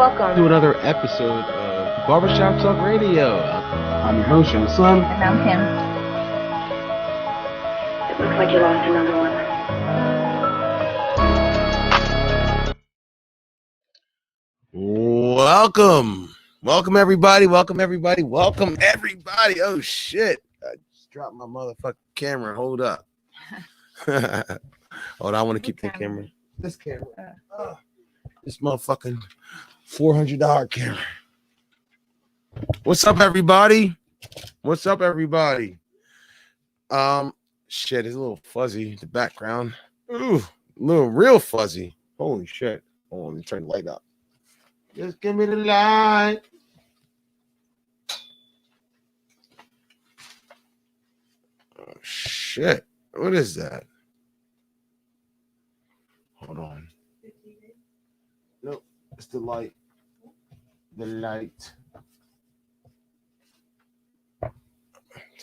Welcome to another episode of Barbershop Talk Radio. I'm your host, Young Slim. And I'm Kim. It looks like you lost another one. Welcome everybody. Oh shit. I just dropped my motherfucking camera. Hold up. Hold on, I want to keep the camera. This camera. This motherfucking $400 camera. What's up, everybody? Shit, it's a little fuzzy, the background. Ooh, a little real fuzzy. Holy shit. Hold on, let me turn the light up. Just give me the light. Oh, shit. What is that? Hold on. Nope, it's the light.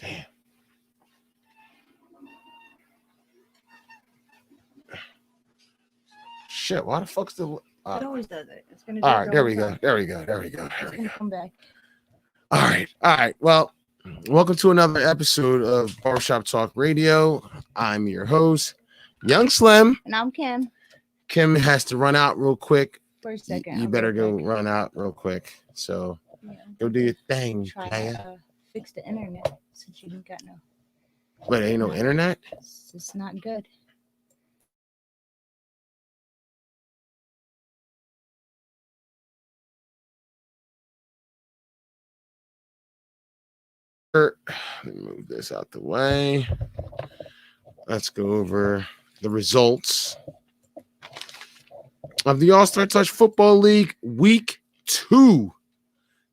Damn. Shit, why the fuck's the... It always does it. It's gonna all right, there we go. Come back. All right. Well, welcome to another episode of Barbershop Talk Radio. I'm your host, Young Slim. And I'm Kim. Kim has to run out real quick. For a second. You better go run out real quick. So go do your thing. Try to fix the internet since you got no. But ain't no internet? It's not good. Let me move this out the way. Let's go over the results of the All-Star Touch Football League Week 2.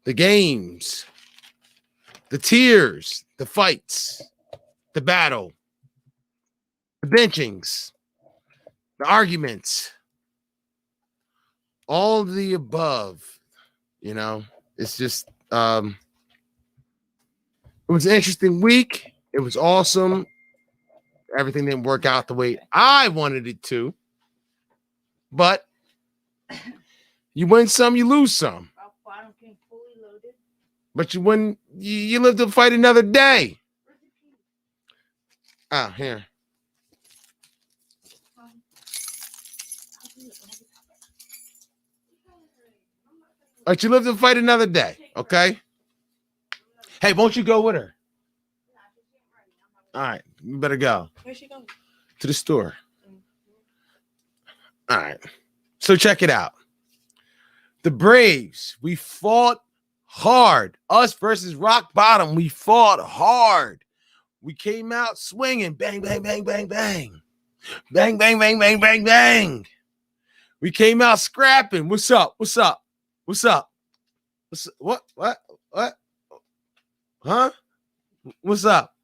The games, the tiers, the fights, the battle, the benchings, the arguments, all of the above. You know, it's just it was an interesting week. It was awesome. Everything didn't work out the way I wanted it to. But you win some, you lose some. But you win, you live to fight another day. Ah, here. But you live to fight another day, okay? Hey, won't you go with her? All right, you better go. Where's she going? To the store. All right. So check it out. The Braves, we fought hard. Us versus Rock Bottom, we fought hard. We came out swinging. Bang, bang, bang, bang, bang. Bang, bang, bang, bang, bang, bang. We came out scrapping. What's up? What? Huh? What's up?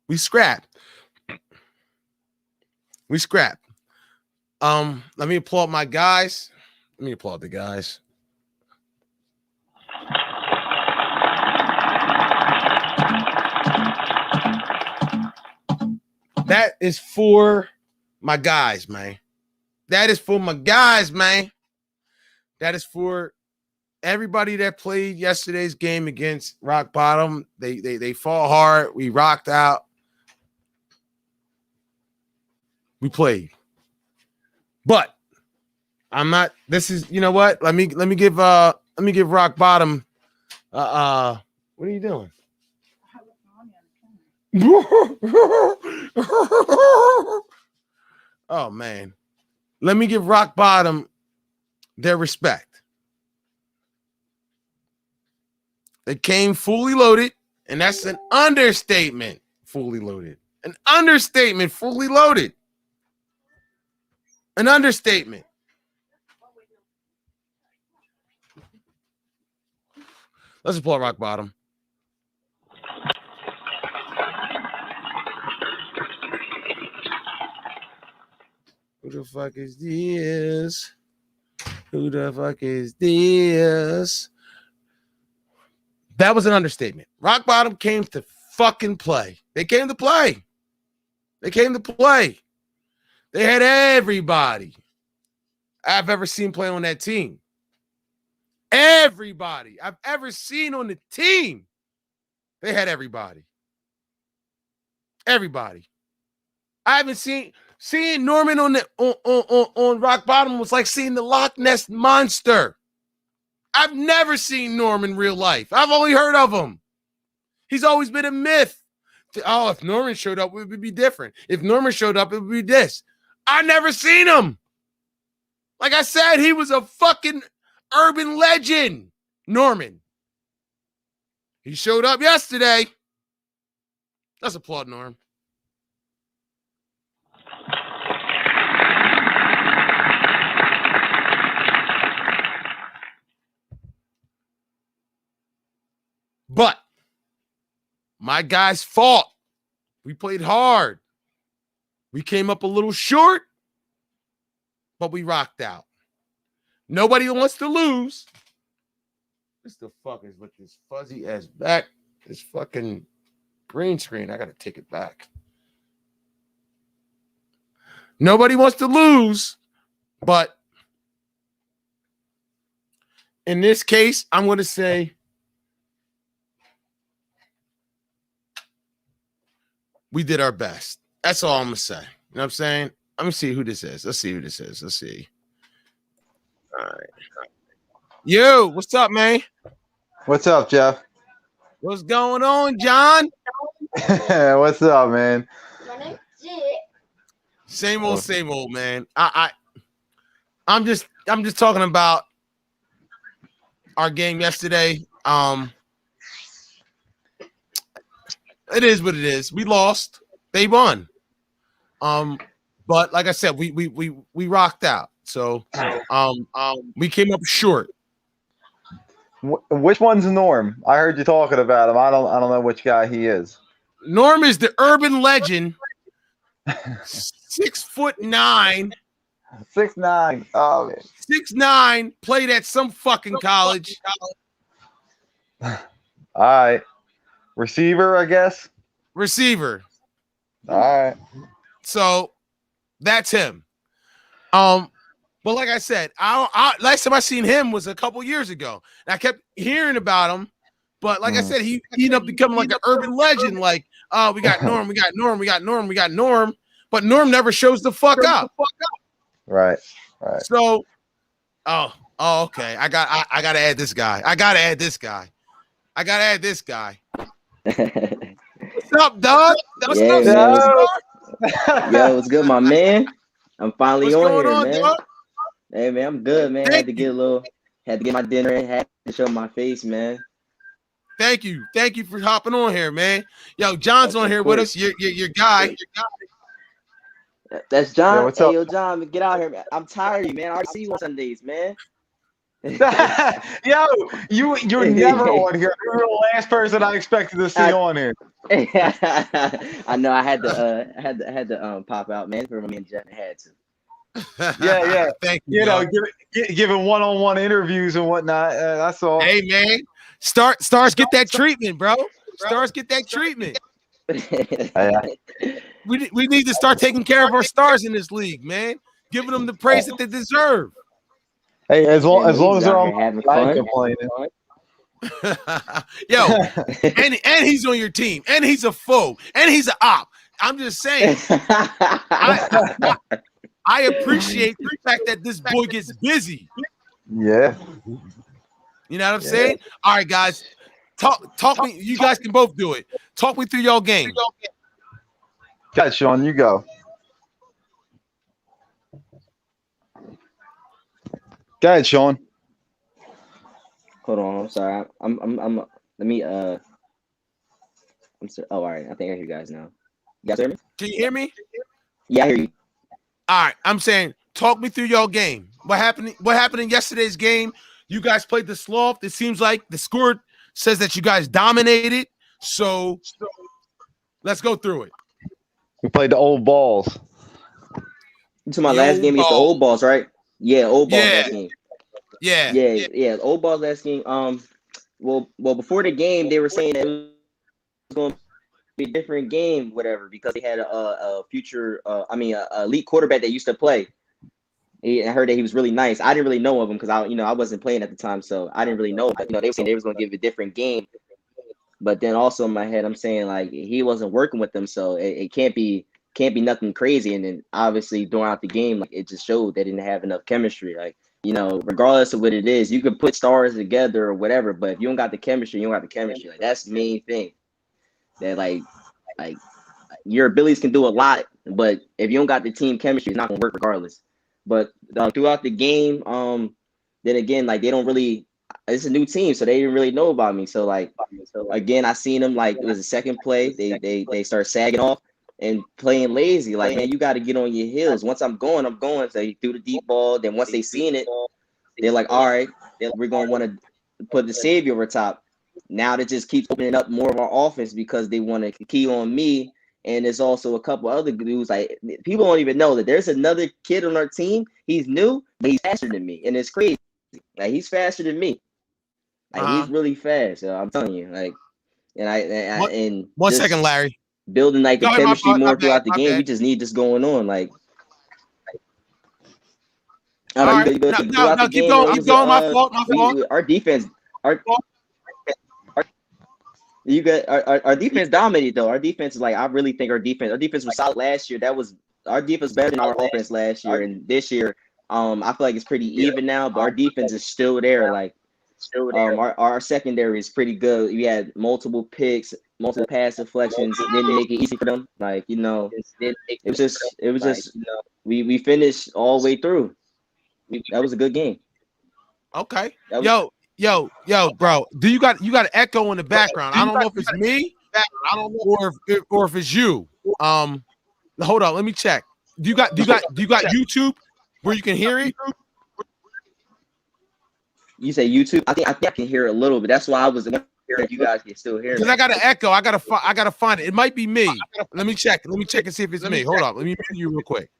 We scrapped. Let me applaud my guys. Let me applaud the guys. That is for my guys, man. That is for everybody that played yesterday's game against Rock Bottom. They fought hard. We rocked out. We played. But I'm not, this is, you know what? Let me give Rock Bottom what are you doing? Oh man. Let me give Rock Bottom their respect. They came fully loaded, and that's an understatement. Fully loaded. An understatement. Let's applaud Rock Bottom. Who the fuck is this? That was an understatement. Rock Bottom came to fucking play. They came to play. They had everybody. I've ever seen play on that team. Everybody I've ever seen on the team, they had everybody. Everybody. I haven't seeing Norman on Rock Bottom was like seeing the Loch Ness Monster. I've never seen Norman in real life. I've only heard of him. He's always been a myth. Oh, if Norman showed up, it would be different. If Norman showed up, it would be this. I never seen him. Like I said, he was a fucking urban legend. Norman. He showed up yesterday. Let's applaud Norm. But my guys fought. We played hard. We came up a little short, but we rocked out. Nobody wants to lose. What the fuck is with this fuzzy ass back? This fucking green screen. I gotta take it back. Nobody wants to lose, but in this case, I'm going to say we did our best. That's all I'm going to say. You know what I'm saying? Let me see who this is. Let's see who this is. Let's see. All right. Yo, what's up, man? What's up, Jeff? What's going on, John? What's up, man? Same old, man. I'm just talking about our game yesterday. It is what it is. We lost. They won. But like I said, we rocked out. So we came up short. Which one's Norm? I heard you talking about him. I don't know which guy he is. Norm is the urban legend. 6'9". 6'9". Oh man. 6'9", played at some fucking college. All right. Receiver, I guess. Receiver. All right. So that's him. But like I said, last time I seen him was a couple years ago. And I kept hearing about him, but like I said, he ended up becoming like an urban legend. Like, oh, we got Norm, we got Norm, we got Norm, we got Norm, but Norm never shows the fuck up. Right. So, okay. I gotta add this guy. What's up, dog? What's up, man? Yo, what's good, my man? I'm finally on here, man. Dog? Hey, man, I'm good, man. Had to get my dinner in, had to show my face, man. Thank you for hopping on here, man. Yo, John's on here with us. Your guy. That's John. Yeah, what's hey, up? yo, John, get out here, man. I'm tired of you, man. I already see you on Sundays, man. Yo, you're never on here. You're the last person I expected to see on here. I know. I had to pop out, man. For my man Jeff, I had to. Yeah. Thank you. You know, giving one-on-one interviews and whatnot. That's all. Hey, man. Stars get that treatment, bro. Stars get that treatment. We need to start taking care of our stars in this league, man. Giving them the praise that they deserve. Hey, as long as they're on having fun, fun. complaining. Yo, and he's on your team, and he's a foe, and he's an op. I'm just saying. I appreciate the fact that this boy gets busy. Yeah. You know what I'm saying? All right, guys. Talk me. You guys can both do it. Talk me through your game. Got it, Sean. You go. Go ahead, Sean. Hold on, I'm sorry. Let me I'm sorry. Oh, all right. I think I hear you guys now. You guys hear me? Can you hear me? Yeah, I hear you. All right. I'm saying, talk me through your game. What happened in yesterday's game? You guys played the sloth. It seems like the score says that you guys dominated. So let's go through it. We played the old balls. To my last game against the old balls, right? Yeah, old balls last game. Yeah. Old balls last game. Well, before the game, they were saying that it was going to be a different game, whatever, because they had a future, a elite quarterback that used to play. I heard that he was really nice. I didn't really know of him because I wasn't playing at the time, so I didn't really know. But they were saying they was gonna give a different game. But then also in my head, I'm saying like he wasn't working with them, so it can't be nothing crazy. And then obviously throughout the game, like it just showed they didn't have enough chemistry. Like regardless of what it is, you could put stars together or whatever, but if you don't got the chemistry, you don't got the chemistry. Like that's the main thing. That like your abilities can do a lot, but if you don't got the team chemistry, it's not gonna work regardless. But throughout the game, then again, like they don't really. It's a new team, so they didn't really know about me. So like again, I seen them like it was a second play. They start sagging off and playing lazy. Like man, you got to get on your heels. Once I'm going. So you threw the deep ball. Then once they seen it, they're like, all right, we're gonna want to put the savior over top. Now that just keeps opening up more of our offense because they want to key on me. And there's also a couple other dudes. Like people don't even know that there's another kid on our team. He's new, but he's faster than me, and it's crazy. Like he's faster than me. Like he's really fast. So I'm telling you, like, and one second, Larry. Building like the Go ahead, chemistry my more bad, throughout the my game. bad. We just need this going on. Like, All right. throughout No, the keep game, going. Keep going. My fault. Our defense, our defense dominated though. Our defense is like I really think our defense was solid last year. Our defense better than our offense last year, and this year, I feel like it's pretty even now. But our defense is still there. Like, our secondary is pretty good. We had multiple picks, multiple pass deflections. Didn't make it easy for them. Like it was just we finished all the way through. That was a good game. Okay. Yo, bro. Do you got an echo in the background? I don't know if it's me. I don't know or if it's you. Hold on. Let me check. Do you got YouTube where you can hear it? You say YouTube? I think I can hear it a little bit. That's why I was wondering if you guys can still hear it. Because I got an echo. I gotta find it. It might be me. Let me check. Let me check and see if it's me. Hold on. Let me mute you real quick.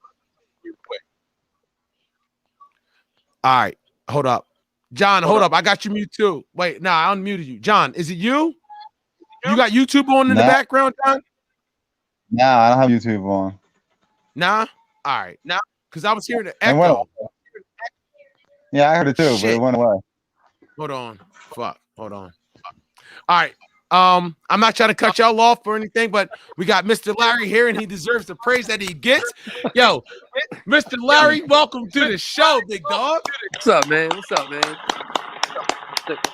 All right. Hold up. John, hold up. I got you mute too. Wait, I unmuted you. John, is it you? You got YouTube on in the background, John? Nah, I don't have YouTube on. Nah? All right. Now, because I was hearing the echo. Yeah, I heard it too, but it went away. Hold on. Fuck. Hold on. All right. I'm not trying to cut y'all off or anything, but we got Mr. Larry here, and he deserves the praise that he gets. Yo, Mr. Larry, welcome to the show, big dog. What's up, man? Check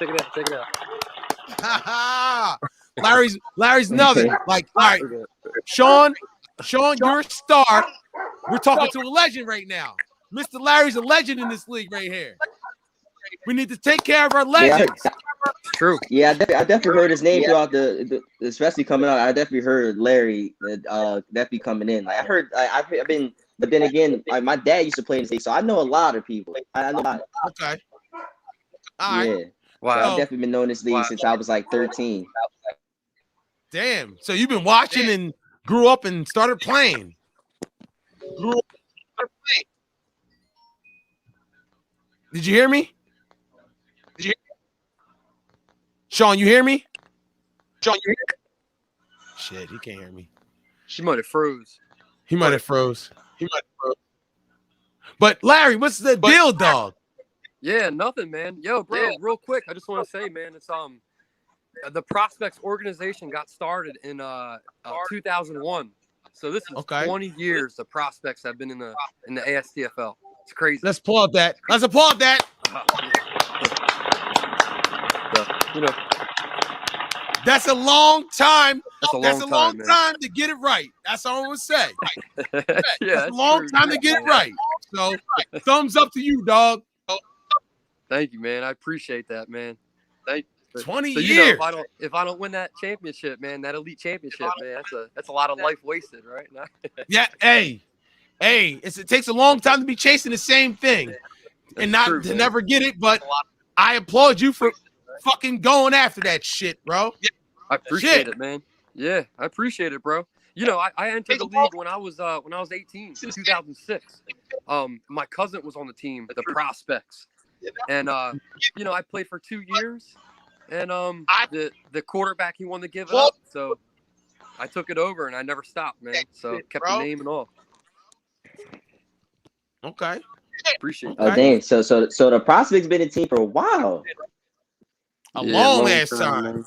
it out. Larry's nothing. Like, all right, Sean, you're a star. We're talking to a legend right now. Mr. Larry's a legend in this league right here. We need to take care of our legends. True. Yeah, I definitely heard his name throughout the especially coming out. I definitely heard Larry definitely coming in. Like I heard, I've been, but then again, my dad used to play in the league, so I know a lot of people. I know a lot. Okay. All right. Yeah. Wow. So I've definitely been knowing this league since I was like 13. Damn. So you've been watching and grew up and started playing. Did you hear me? Sean, you hear me? Shit, he can't hear me. She might have froze. He might have froze. But Larry, what's the deal, dog? Yeah, nothing, man. Yo, bro, real quick, I just want to say, man, it's the Prospects organization got started in 2001. So this is 20 years the Prospects have been in the ASTFL. It's crazy. Let's applaud that. That's a long time. That's a long time to get it right. That's all I'm gonna say. That's a long time to get it right. So thumbs up to you, dog. Thank you, man. I appreciate that, man. Thank you. 20 years. If I don't win that championship, man, that elite championship, man, that's a lot of life wasted, right? Yeah, hey, it takes a long time to be chasing the same thing and not to never get it. But I applaud you for fucking going after that shit, bro. I appreciate it, man. Yeah, I appreciate it, bro. You know, I entered the league when I was 18 in 2006. My cousin was on the team, the Prospects, and you know, I played for 2 years, and the quarterback he wanted to give it up, so I took it over and I never stopped, man. So kept the name and all. Okay. Appreciate Oh that. dang. So the prospect's been a team for a while. A Yeah, long ass time. man.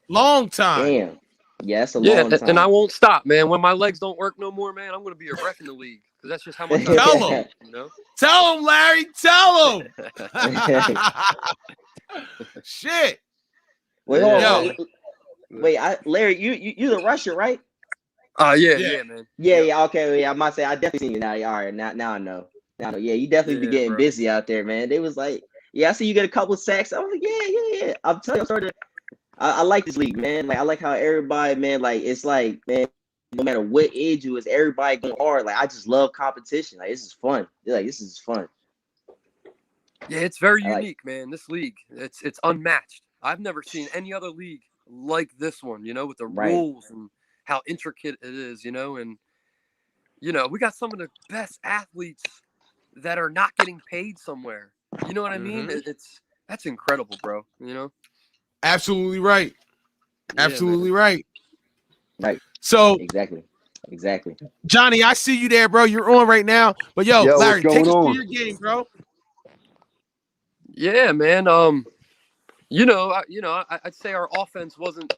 Long time. Damn. Yeah, that's a Yeah, long time. and I won't stop, man. When my legs don't work no more, man, I'm gonna be a ref in the league because that's just how much I Tell love him. it, you know. Tell him, Larry. Tell him. Shit. Wait, Yeah, hold on. man. Wait, Larry, you the Russia, right? Yeah, man. Yeah, okay. Yeah, I might say I definitely seen you now. All right, now I know. Now I know. Yeah, you definitely be Yeah, getting bro. busy out there, man. They was like, yeah, I see you get a couple sacks. I was like, yeah. I'm telling you, I'm starting to. I like this league, man. Like I like how everybody, man. Like it's like, man, no matter what age you is, everybody going hard. Like I just love competition. Like this is fun. Like this is fun. Yeah, it's very I like- unique, man. This league, it's unmatched. I've never seen any other league like this one, you know, with the Right. rules and how intricate it is, you know, and you know, we got some of the best athletes that are not getting paid somewhere. You know what I mean? Mhm. That's incredible, bro. You know? Absolutely right. Yeah, Absolutely man. right. Right. So, Exactly. Johnny, I see you there, bro. You're on right now. But yo, Yo, Larry, what's take us going through on? your game, bro. Yeah, man. You know, I'd say our offense wasn't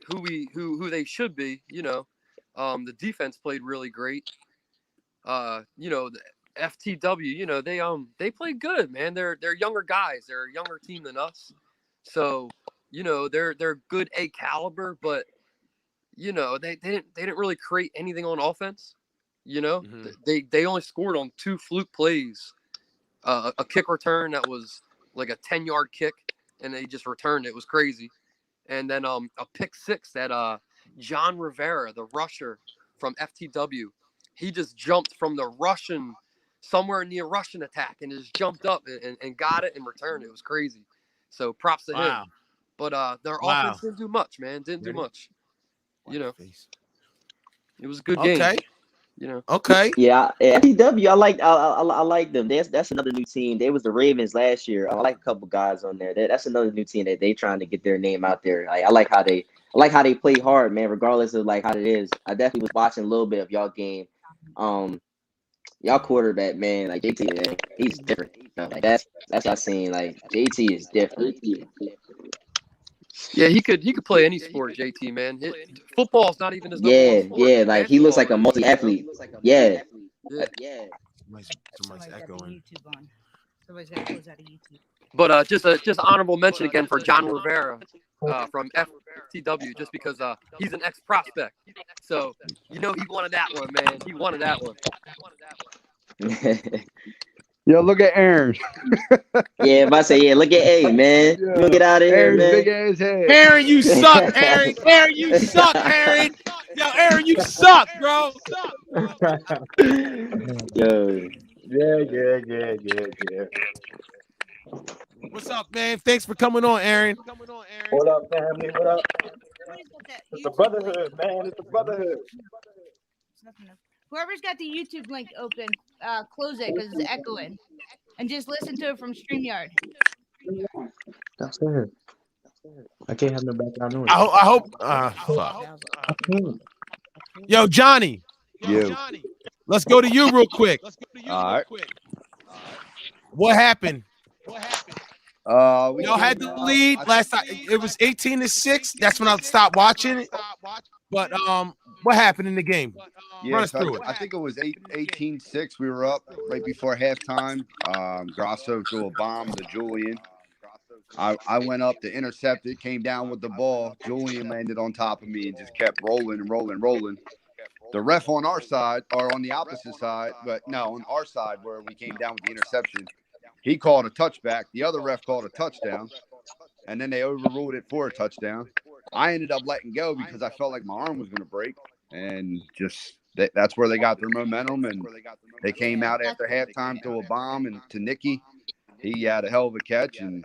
who they should be. You know, the defense played really great. You know, the FTW. You know, they played good, man. They're younger guys. They're a younger team than us. So, you know, they're good A caliber, but you know, they didn't really create anything on offense. You know, they only scored on 2 fluke plays, a kick return that was like a 10-yard kick, and they just returned it. It was crazy. And then a pick six that John Rivera, the rusher from FTW, he just jumped from the Russian, somewhere near Russian attack, and just jumped up and got it and returned it. It was crazy. So props to Wow. him. But their Wow. offense didn't do much, man. Didn't do much. You know, Face. it was a good game. Okay. You know. Okay. Yeah, FTW. I like them. That's another new team. They was the Ravens last year. I like a couple guys on there. That's another new team that they trying to get their name out there. Like I like how they play hard, man. Regardless of like how it is. I definitely was watching a little bit of y'all game. Y'all quarterback, man. Like JT, man, he's different. Like that's what I seen. Like JT is different. Yeah, he could play any sport, JT, man. Football's not even his number one sport. Yeah. Like he looks like a multi-athlete. Yeah. Somebody's Somebody's got the echoing. YouTube on. Somebody's got to close out of YouTube. But just honorable mention again for John Rivera from FTW, just because he's an ex-prospect. So, you know, he wanted that one, man. He wanted that one. Yo, look at Aaron. Yeah, if I say, yeah, look at A, man. You gonna get out of here, Aaron's man. big ass head. Aaron, you suck, Aaron. Aaron, you suck, Aaron. Yo, Aaron, you suck, bro. Yo. Yeah. What's up, man? Thanks for coming on, Aaron. What up, family? What up? Somebody's got that It's the YouTube brotherhood, link. man. It's the brotherhood. It's nothing else. Whoever's got the YouTube link open, close it because it's echoing. And just listen to it from StreamYard. That's it. I can't have no background noise. I hope. Fuck. Yo, Johnny. You. Let's go to you real quick. All right. What happened? We Y'all had the lead last time. It was 18-6. That's when I stopped watching it. But what happened in the game? Run us through it. I think it was 18-6. We were up right before halftime. Grasso threw a bomb to Julian. I went up to intercept it, came down with the ball. Julian landed on top of me and just kept rolling. The ref on our side, or on the opposite side, but no, on our side where we came down with the interception, he called a touchback. The other ref called a touchdown, and then they overruled it for a touchdown. I ended up letting go because I felt like my arm was going to break, and just that's where they got their momentum, and they came out after halftime to a bomb and to Nicky. He had a hell of a catch, and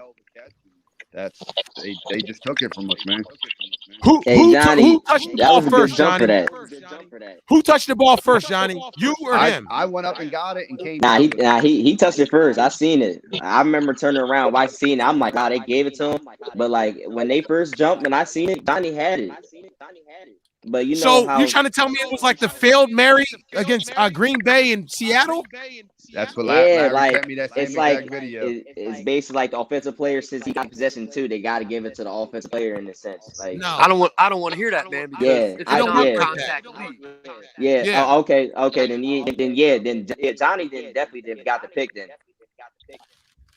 they just took it from us, man. Who Johnny, touched the that ball was a good first, jump Johnny? for that. Who touched the ball first, Johnny? You or him? I went up and got it and came. He touched it first. I seen it. I remember turning around, I seen it. I'm like, they gave it to him. But like when they first jumped and I seen it, Johnny had it. But you know So how you're trying to tell me it was like the failed Mary against Green Bay and Seattle? That's what yeah, Larry like sent me that same it's like exact video. it's basically like the offensive player since he got possession too. They got to give it to the offensive player in a sense. Like No, I don't want to hear that, man, because yeah, it's it a don't work like non-contact that. league. yeah. Yeah. Oh, okay. Then Johnny then definitely got the pick then.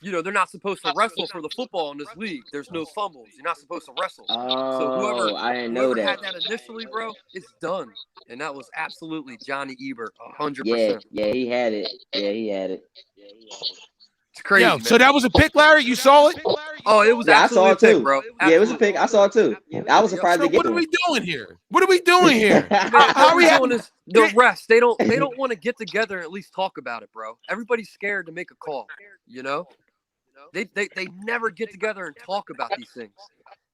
You know, they're not supposed to wrestle for the football in this league. There's no fumbles. You're not supposed to wrestle. So Oh, I didn't know whoever that. had that initially, bro, it's done. And that was absolutely Johnny Ebert, 100%. Yeah, he had it. Yeah, he had it. It's crazy, Yo, man. so that was a pick, Larry? You saw it? Oh, it was Yeah, I saw absolutely it a pick, too. bro. Yeah, it was a Absolutely. pick. I saw it too. I was surprised So they get what to are him. we doing here? What are we doing here? Man, How what are we we're having? doing is the refs. They don't want to get together and at least talk about it, bro. Everybody's scared to make a call. You know, they never get together and talk about these things.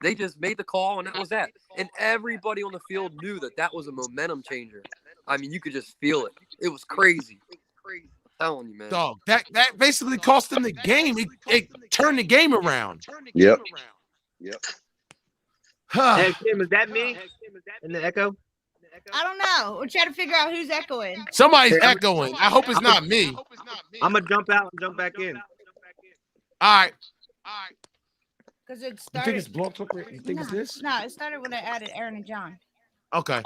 They just made the call and that was that. And everybody on the field knew that was a momentum changer. I mean, you could just feel it. It was crazy. I'm telling you, man. Dog, that basically cost them the game. It turned the game around. Yep. Huh. Hey, Kim, is that me in the echo? I don't know. We're trying to figure out who's echoing. Somebody's echoing. I hope it's not me. I'm gonna jump out and jump back in. All right. Because it You started. think it's Blog Talk? You think no, it's this? No, it started when I added Aaron and John. Okay.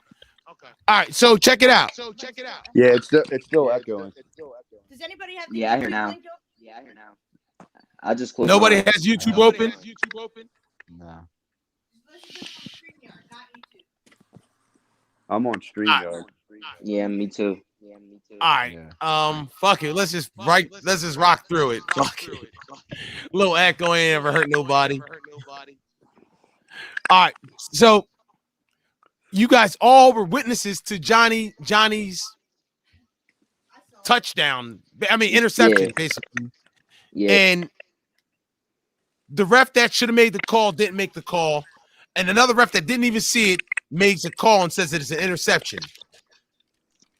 All right. So check it out. Yeah, it's still echoing. Does anybody have the Yeah, I hear YouTube now. link open? Yeah, I hear now. I just closed. Nobody mine. has YouTube open. No. I'm on StreamYard. Yeah, me too. All right. Fuck it. Let's just rock through it. Fuck it. Little echo ain't ever hurt nobody. All right. So you guys all were witnesses to Johnny's touchdown. I mean interception, basically. Yeah. And the ref that should have made the call didn't make the call. And another ref that didn't even see it makes a call and says that it's an interception.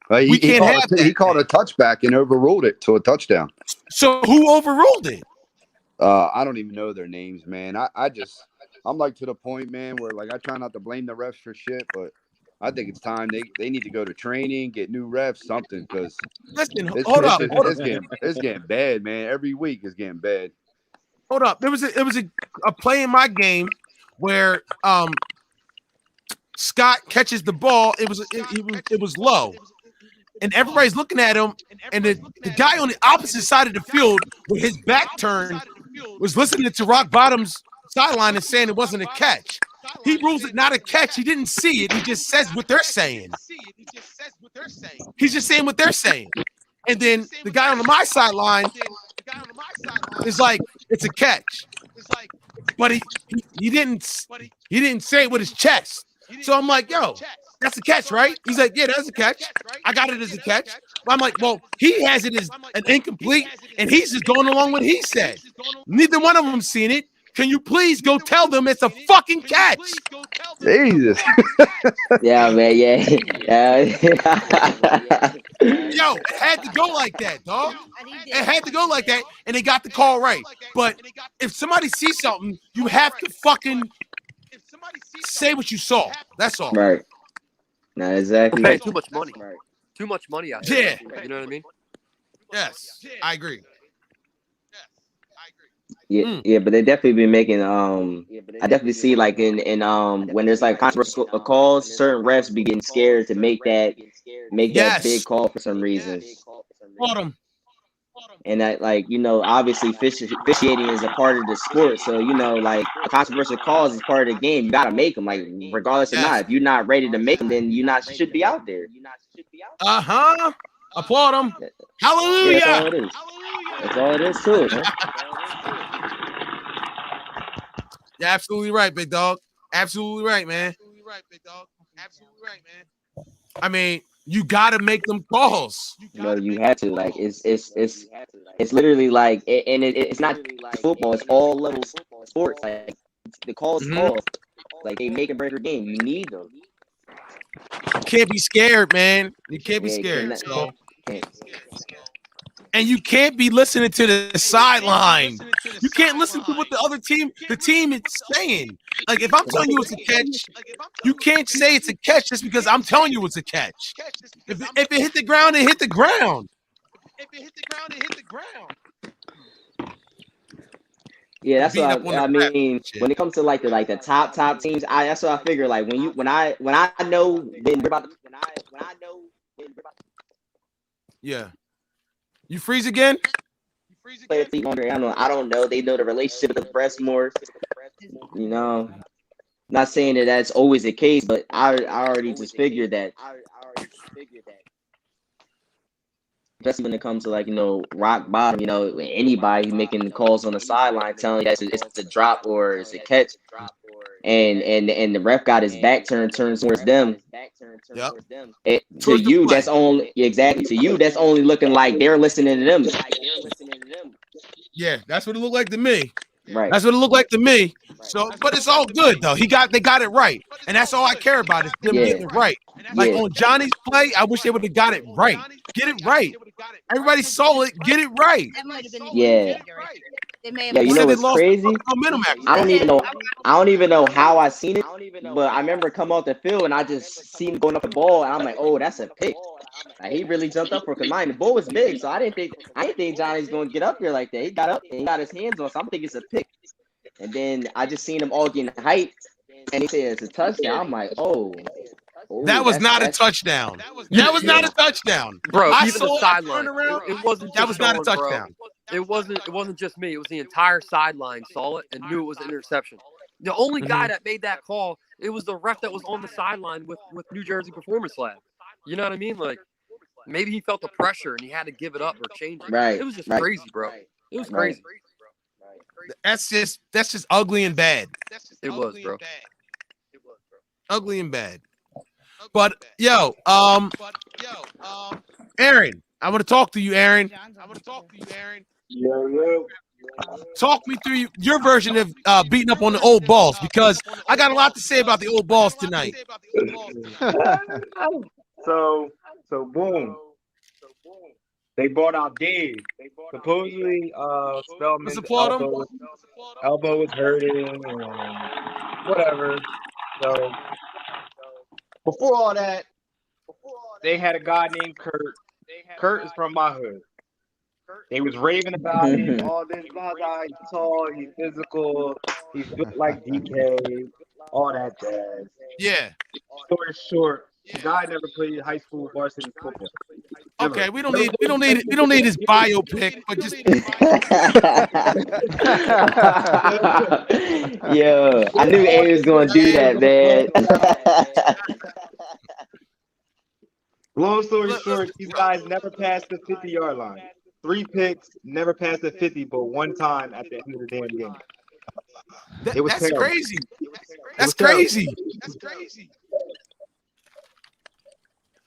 We can't have that. He called a touchback and overruled it to a touchdown. So who overruled it? I don't even know their names, man. I'm like to the point, man, where like I try not to blame the refs for shit, but I think it's time they need to go to training, get new refs, something, because Listen, hold up. It's getting bad, man. Every week is getting bad. Hold up. There was a play in my game where Scott catches the ball. It was low. And everybody's looking at him, and the guy on the opposite side of the field with his back turned was listening to Rock Bottom's sideline and saying it wasn't a catch. He rules it not a catch. He didn't see it. He just says what they're saying. He's just saying what they're saying. And then the guy on my sideline is like, it's a catch. But he didn't say it with his chest. So I'm like, yo, that's a catch, right? He's like, yeah, that's a catch. I got it as a catch. I'm like, well, he has it as an incomplete, and he's just going along with what he said. Neither one of them seen it. Can you please go tell them it's a fucking catch? Jesus. Yeah, man. Yeah. Yo, it had to go like that, dog. It had to go like that, and they got the call right. But if somebody sees something, you have to fucking say what you saw. That's all. Right. Not exactly. Pay too much money. Right. Too much money out Yeah. there. You know what I mean? Yes, I agree. Yeah, but they definitely been making I definitely see like in when there's like controversial calls, certain refs be getting scared to make that big call for some reason. And that, like, you know, obviously officiating is a part of the sport. So, you know, like controversial calls is part of the game. You got to make them, like, regardless or not. If you're not ready to make them, then you should be out there. Uh-huh. Applaud them. Hallelujah. Yeah, that's all it is. That's all it is to it, man. You're absolutely right, big dog. Absolutely right, man. I mean, you got to make them calls. No, you had to. Like, it's literally like, and it's not football. It's all levels of sports. Like, the calls, like, they make and break your game. You need them. You can't be scared, man. You can't be scared. And you can't be listening to the sideline You can't listen to what the team is saying. Like if I'm telling you it's a catch, you can't say it's a catch just because I'm telling you it's a catch. If it hit the ground, it hit the ground. Yeah, that's Beating what up on I the ref mean. and shit. When it comes to the top teams, that's what I figure. Like when I know then we're about to Yeah. You freeze again? play a team longer. I don't know. They know the relationship with the press more. You know, not saying that that's always the case, but I already just figured that. Especially when it comes to like rock bottom, anybody making calls on the sideline telling you that it's a drop or it's a catch, and the ref got his back turned towards them. Yep. To you, that's only exactly to you. That's only looking like they're listening to them. Yeah, that's what it looked like to me. Right. That's what it looked like to me. So, but it's all good though. They got it right, and that's all I care about is them getting it right. Like on Johnny's play, I wish they would have got it right. Get it right. Everybody saw it. Get it right. That might have been Yeah. They may have Yeah, you know what's crazy? momentum. I don't even know how I seen it, but I remember come off the field and I just seen him going up the ball, and I'm like, oh, that's a pick. Like, he really jumped up for it, because mine, the ball was big, so I didn't think Johnny's gonna get up there like that. He got up and he got his hands on, so I'm thinking it's a pick. And then I just seen him all getting hyped, and he said it's a touchdown. I'm like, oh. That was not a touchdown. That was not a touchdown, bro. I Even saw the it sideline, turn around. it wasn't. That was not a Sean, touchdown. Bro. It wasn't just me. It was the entire sideline saw it and knew it was an interception. The only guy that made that call, it was the ref that was on the sideline with New Jersey Performance Lab. You know what I mean? Like maybe he felt the pressure and he had to give it up or change it. Right. It was just crazy, bro. It was crazy. That's just ugly and bad. It was, bro. Ugly and bad. But Aaron, I want to talk to you, Aaron. Yo. Talk me through your version of beating up on the old balls, because I got a lot to say about the old balls tonight. So boom. They brought out Dave. Supposedly, Spellman's elbow was hurting and whatever. So before all that, they had a guy named Kurt. Kurt is from my hood. They was raving about it. All this, blah, blah. He's tall, he's physical, he's built like DK, all that jazz. Yeah. Story short, the guy never played high school varsity football. Okay, we don't need his biopic, but just Yo, I knew A was gonna do that, man. Long story short, these guys never passed the 50-yard line. 3 picks, never passed the 50, but one time at the end of the damn game. That's crazy. That's crazy.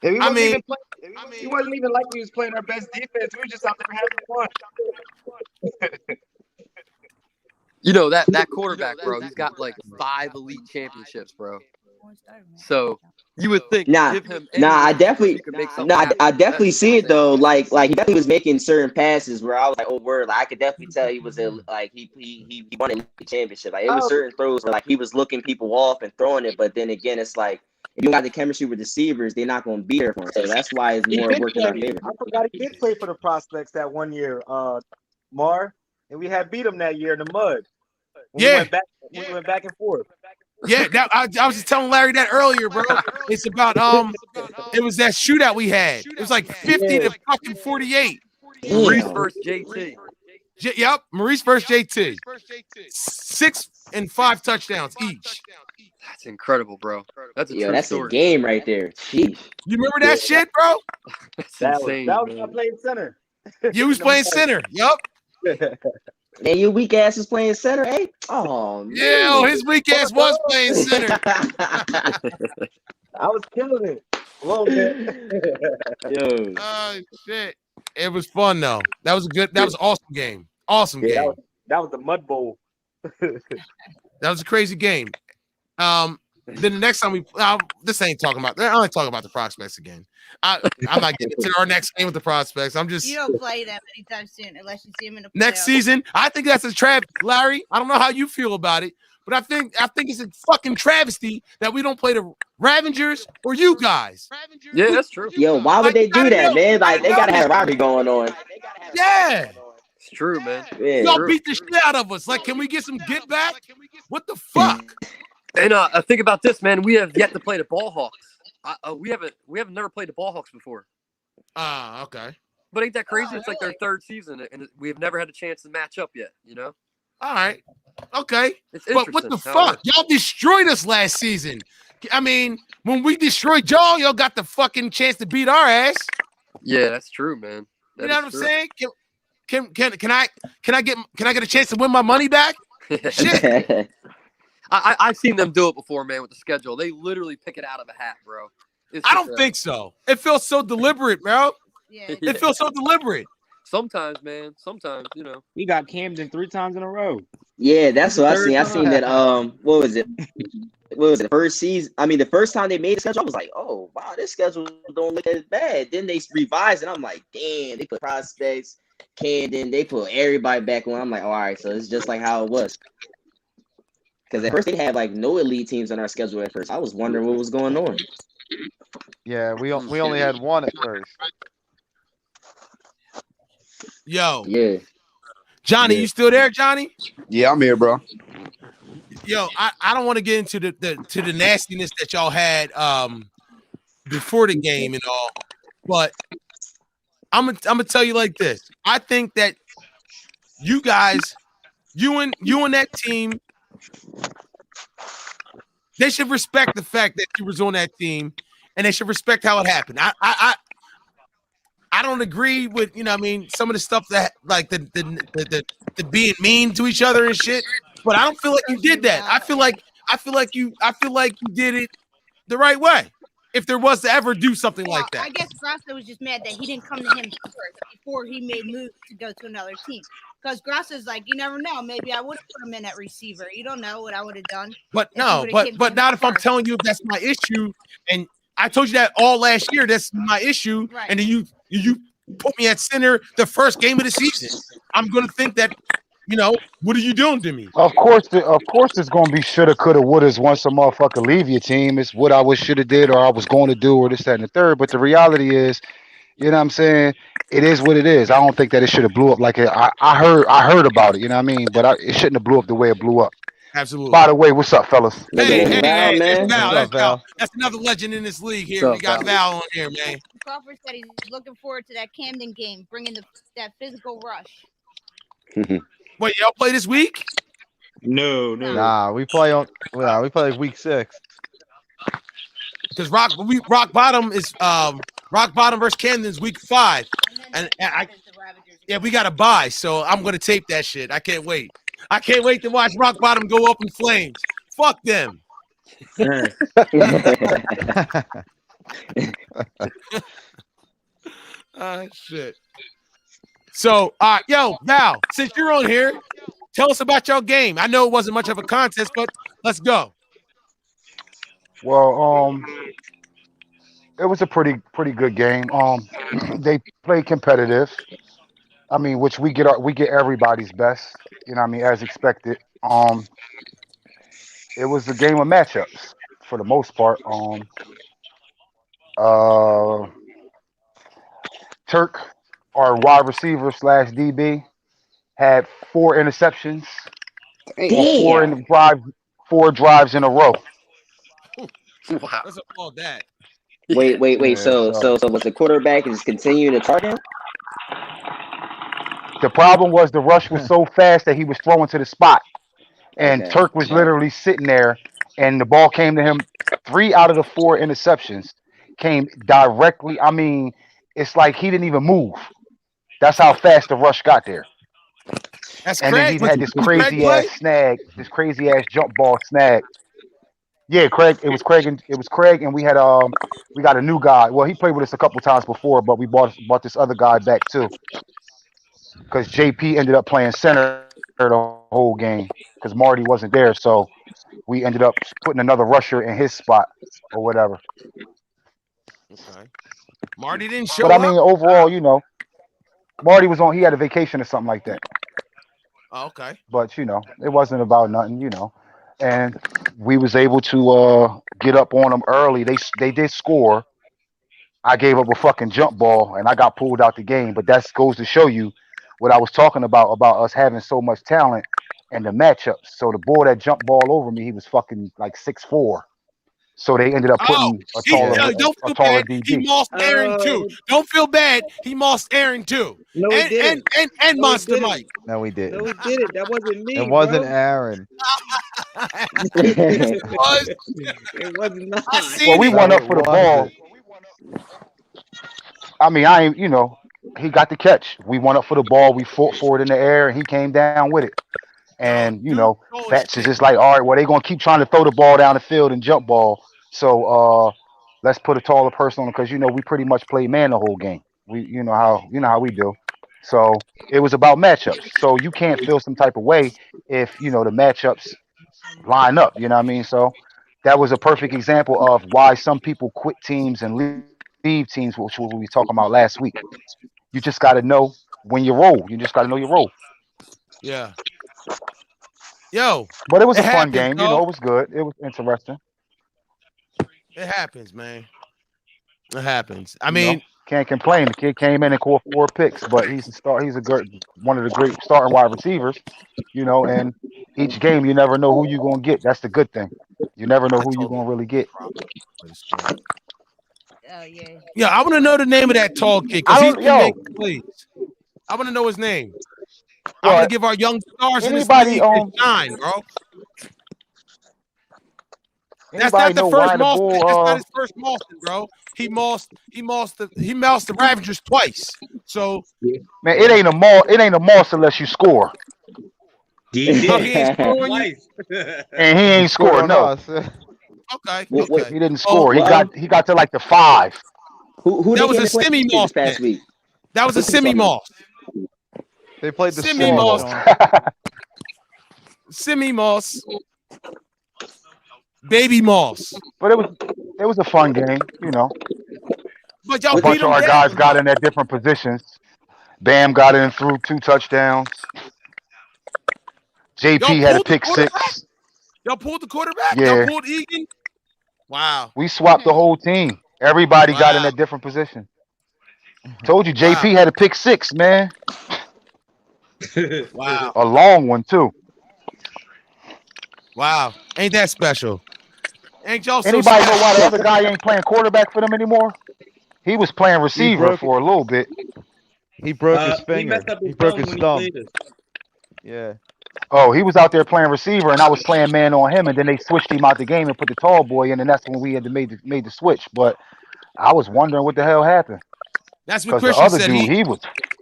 And he wasn't even like we was playing our best defense. We were just out there having fun. You know that quarterback, bro. He's got like 5 elite championships, bro. So you would think, give him. I definitely see it though. Like he definitely was making certain passes where I was like, oh word, like, I could definitely tell he was he won a championship. Like it was certain throws where like he was looking people off and throwing it, but then again, it's like if you got the chemistry with receivers, they're not going to be there for him. So that's why it's more working in our favor. I forgot he did play for the Prospects that one year, Mar, and we had beat him that year in the mud. We went back and forth. Yeah, I was just telling Larry that earlier, bro. It's about it was that shootout we had. It was like 50 to fucking 48. Maurice versus JT. Yep, Maurice versus JT. 6 and 5 touchdowns each. That's incredible, bro. That's a story. A game right there. Jeez. You remember that shit, bro? That's insane. That was when I played center. You was playing center. Yep. Man, your weak ass is playing center, eh? Oh, man. Yeah, his weak ass was playing center. I was killing it. A little bit. Yo. Oh, shit. It was fun, though. That was an awesome game. Awesome game. That was the Mud Bowl. That was a crazy game. Then the next time this ain't talking about. I only talking about the prospects again. I'm not getting to our next game with the prospects. I'm just. You don't play them anytime soon unless you see them in the next playoffs. season. I think that's a Larry. I don't know how you feel about it, but I think it's a fucking travesty that we don't play the Ravagers or you guys. Yeah, that's true. Yo, why would they do that, man? Like they gotta have a rivalry going on. Yeah. It's true, man. Yeah. Y'all beat the shit out of us. Like, can we get some get back? What the fuck? And think about this, man. We have yet to play the Ball Hawks. We haven't never played the Ball Hawks before. Okay. But ain't that crazy? It's like their third season, and we have never had a chance to match up yet. You know? All right. Okay. It's But what the interesting how it fuck? Y'all destroyed us last season. I mean, when we destroyed y'all got the fucking chance to beat our ass. Yeah, that's true, man. You know what I'm saying? Can I get a chance to win my money back? Shit. I've seen them do it before, man, with the schedule. They literally pick it out of a hat, bro. I don't think so. It feels so deliberate, bro. Yeah. It feels so deliberate. Sometimes, man. Sometimes, you know. We got Camden 3 times in a row. Yeah, that's what I seen. I seen that. What was it? First season. I mean, the first time they made the schedule, I was like, oh wow, this schedule don't look as bad. Then they revised it. I'm like, damn, they put prospects, Camden, they put everybody back on. I'm like, all right, so it's just like how it was. Because at first they had like no elite teams on our schedule at first. I was wondering what was going on. Yeah, we only had one at first. Yo. Yeah. Johnny, Yeah. you still there, Johnny? Yeah, I'm here, bro. Yo, I don't want to get into the nastiness that y'all had before the game and all, but I'm gonna tell you like this. I think that you guys, you and that team, they should respect the fact that you was on that team, and they should respect how it happened. I don't agree with, you know, I mean, some of the stuff that like the being mean to each other and shit, but I don't feel like you did that. I feel like you did it the right way. If there was to ever do something like that. I guess Grasso was just mad that he didn't come to him first before he made moves to go to another team. Because Grasso's like, you never know. Maybe I would have put him in at receiver. You don't know what I would have done. But no, but not if I'm telling you that's my issue. And I told you that all last year. That's my issue. Right. And then you put me at center the first game of the season. I'm gonna think that, you know, what are you doing to me? Of course, it's gonna be shoulda, coulda, wouldas once a motherfucker leave your team. It's what I was shoulda did or I was going to do or this, that, and the third. But the reality is, you know what I'm saying? It is what it is. I don't think that it should have blew up like it. I heard about it, you know what I mean? But it shouldn't have blew up the way it blew up. Absolutely. By the way, what's up, fellas? Hey, Val, man. it's Val. What's up, Val? That's another legend in this league here. What's We up, got Val on here, man. Crawford said he's looking forward to that Camden game, bringing that physical rush. Wait, y'all play this week? No. Nah, we play like week 6. Because Rock Bottom versus Camden's week 5. And we got to buy, so I'm gonna tape that shit. I can't wait. I can't wait to watch Rock Bottom go up in flames. Fuck them. Shit. So, yo, Val, since you're on here, tell us about your game. I know it wasn't much of a contest, but let's go. Well, it was a pretty good game. They played competitive. I mean, which we get everybody's best. You know what I mean, as expected. It was a game of matchups for the most part. Turk, our wide receiver / DB, had 4 interceptions, four drives in a row. Wow. Let's applaud that. Wait. Yeah, So was the quarterback just continuing to target him? The problem was the rush was so fast that he was throwing to the spot, and Okay. Turk was literally sitting there, and the ball came to him. 3 out of the 4 interceptions came directly. I mean, it's like he didn't even move. That's how fast the rush got there. That's And Craig. then he had this Was Craig crazy play? ass snag, this crazy ass jump ball snag. Yeah, Craig. It was Craig, and we got a new guy. Well, he played with us a couple times before, but we bought this other guy back too, because JP ended up playing center the whole game because Marty wasn't there. So we ended up putting another rusher in his spot or whatever. Okay. Marty didn't But show I up. mean, overall, Marty was on. He had a vacation or something like that. Oh, okay. But it wasn't about nothing. And we was able to get up on them early. They did score. I gave up a fucking jump ball and I got pulled out the game. But that goes to show you what I was talking about us having so much talent and the matchups. So the boy that jumped ball over me, he was fucking like 6'4". So they ended up Oh, putting a taller don't a feel taller bad. He DB. mossed Aaron too. Don't feel bad. He mossed Aaron too. No, he And didn't. and No, he Monster didn't. Mike. No, we No, didn't. he didn't. That wasn't me, It wasn't bro. Aaron. Yes, it was. It was not. I Well, seen we it. went No, up it for the ball. wasn't. I mean, I ain't, he got the catch. We went up for the ball. We fought for it in the air, and he came down with it. Yo, And dude, throwing Fats is shit. just like, all right, well, they're gonna keep trying to throw the ball down the field and jump ball. So let's put a taller person on because we pretty much played man the whole game. We you know how we do. So it was about matchups. So you can't feel some type of way if the matchups line up. You know what I mean? So that was a perfect example of why some people quit teams and leave teams, which was what we were talking about last week. You just got to know when you roll. You just got to know your role. Yeah. Yo, But it was it a fun happens, game. dog. It was good. It was interesting. It happens, man. It happens. I You know, mean, can't complain. The kid came in and caught 4 picks, but he's a start. He's a good, one of the great starting wide receivers. And each game you never know who you're gonna get. That's the good thing. You never know I who you're told him gonna really get. problem with his phone. Oh yeah. Yeah, I want to know the name of that tall kid because I he's don't, been yo, making plays. I want to know his name. I want to well, give our young stars in this anybody league their shine, bro. That's anybody not the know first why the Mauston. bull? That's not his first Mauston, bro. He moused the Ravagers twice. So Man, it ain't a moss unless you score, He oh, did. he ain't scoring you. Twice. and he He ain't scored scored. on No, us. Okay, What what okay. he didn't Oh, score. He what got to like the 5. who that they was came a to play semi this moss past then. week? That was a Who you semi talking about? moss. They played the Semi Swans, moss. Sean. Semi moss. Baby moss. But it was a fun game. But A y'all What beat bunch of him our down guys got though. in at different positions. Bam got in through 2 touchdowns. Y'all JP had a pulled the pick quarterback. 6. Y'all pulled the quarterback. Y'all Yeah, pulled Egan. Wow. we swapped the whole team. Everybody got in Wow. at different positions. Told you, Wow. JP had a pick 6, man. Wow. A long one too. Wow. Ain't that special? Ain't y'all so Anybody know why special? the other guy ain't playing quarterback for them anymore? He was playing He receiver broke for a little bit. he broke his He finger. messed up He his broke thumb his when he thumb. played us. Yeah. Oh, he was out there playing receiver, and I was playing man on him, and then they switched him out the game and put the tall boy in, and that's when we had to made the switch. But I was wondering what the hell happened That's what because the Christian other said. dude,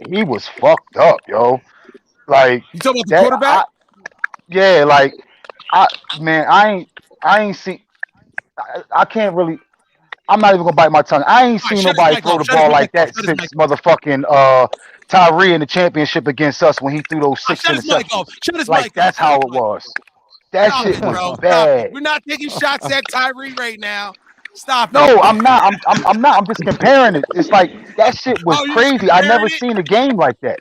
he was fucked up, yo. Like You talking about the that, quarterback? yeah, like man, I ain't see, I can't really. I'm not even gonna bite my tongue. I ain't All right, seen shut his nobody mic throw off. the Shut his ball mic like off. that Shut his mic since off. motherfucking Tyree in the championship against us when he threw those Oh, 6 shut his mic off. interceptions. Shut his Like mic off. that's Shut how his it mic off. was. That Stop shit it, was bro. Stop it. bad. We're not taking shots at Tyree right now. Stop it. No, I'm not. I'm not. I'm just comparing it. It's like that shit was Oh, you're just crazy. I never comparing it? seen a game like that.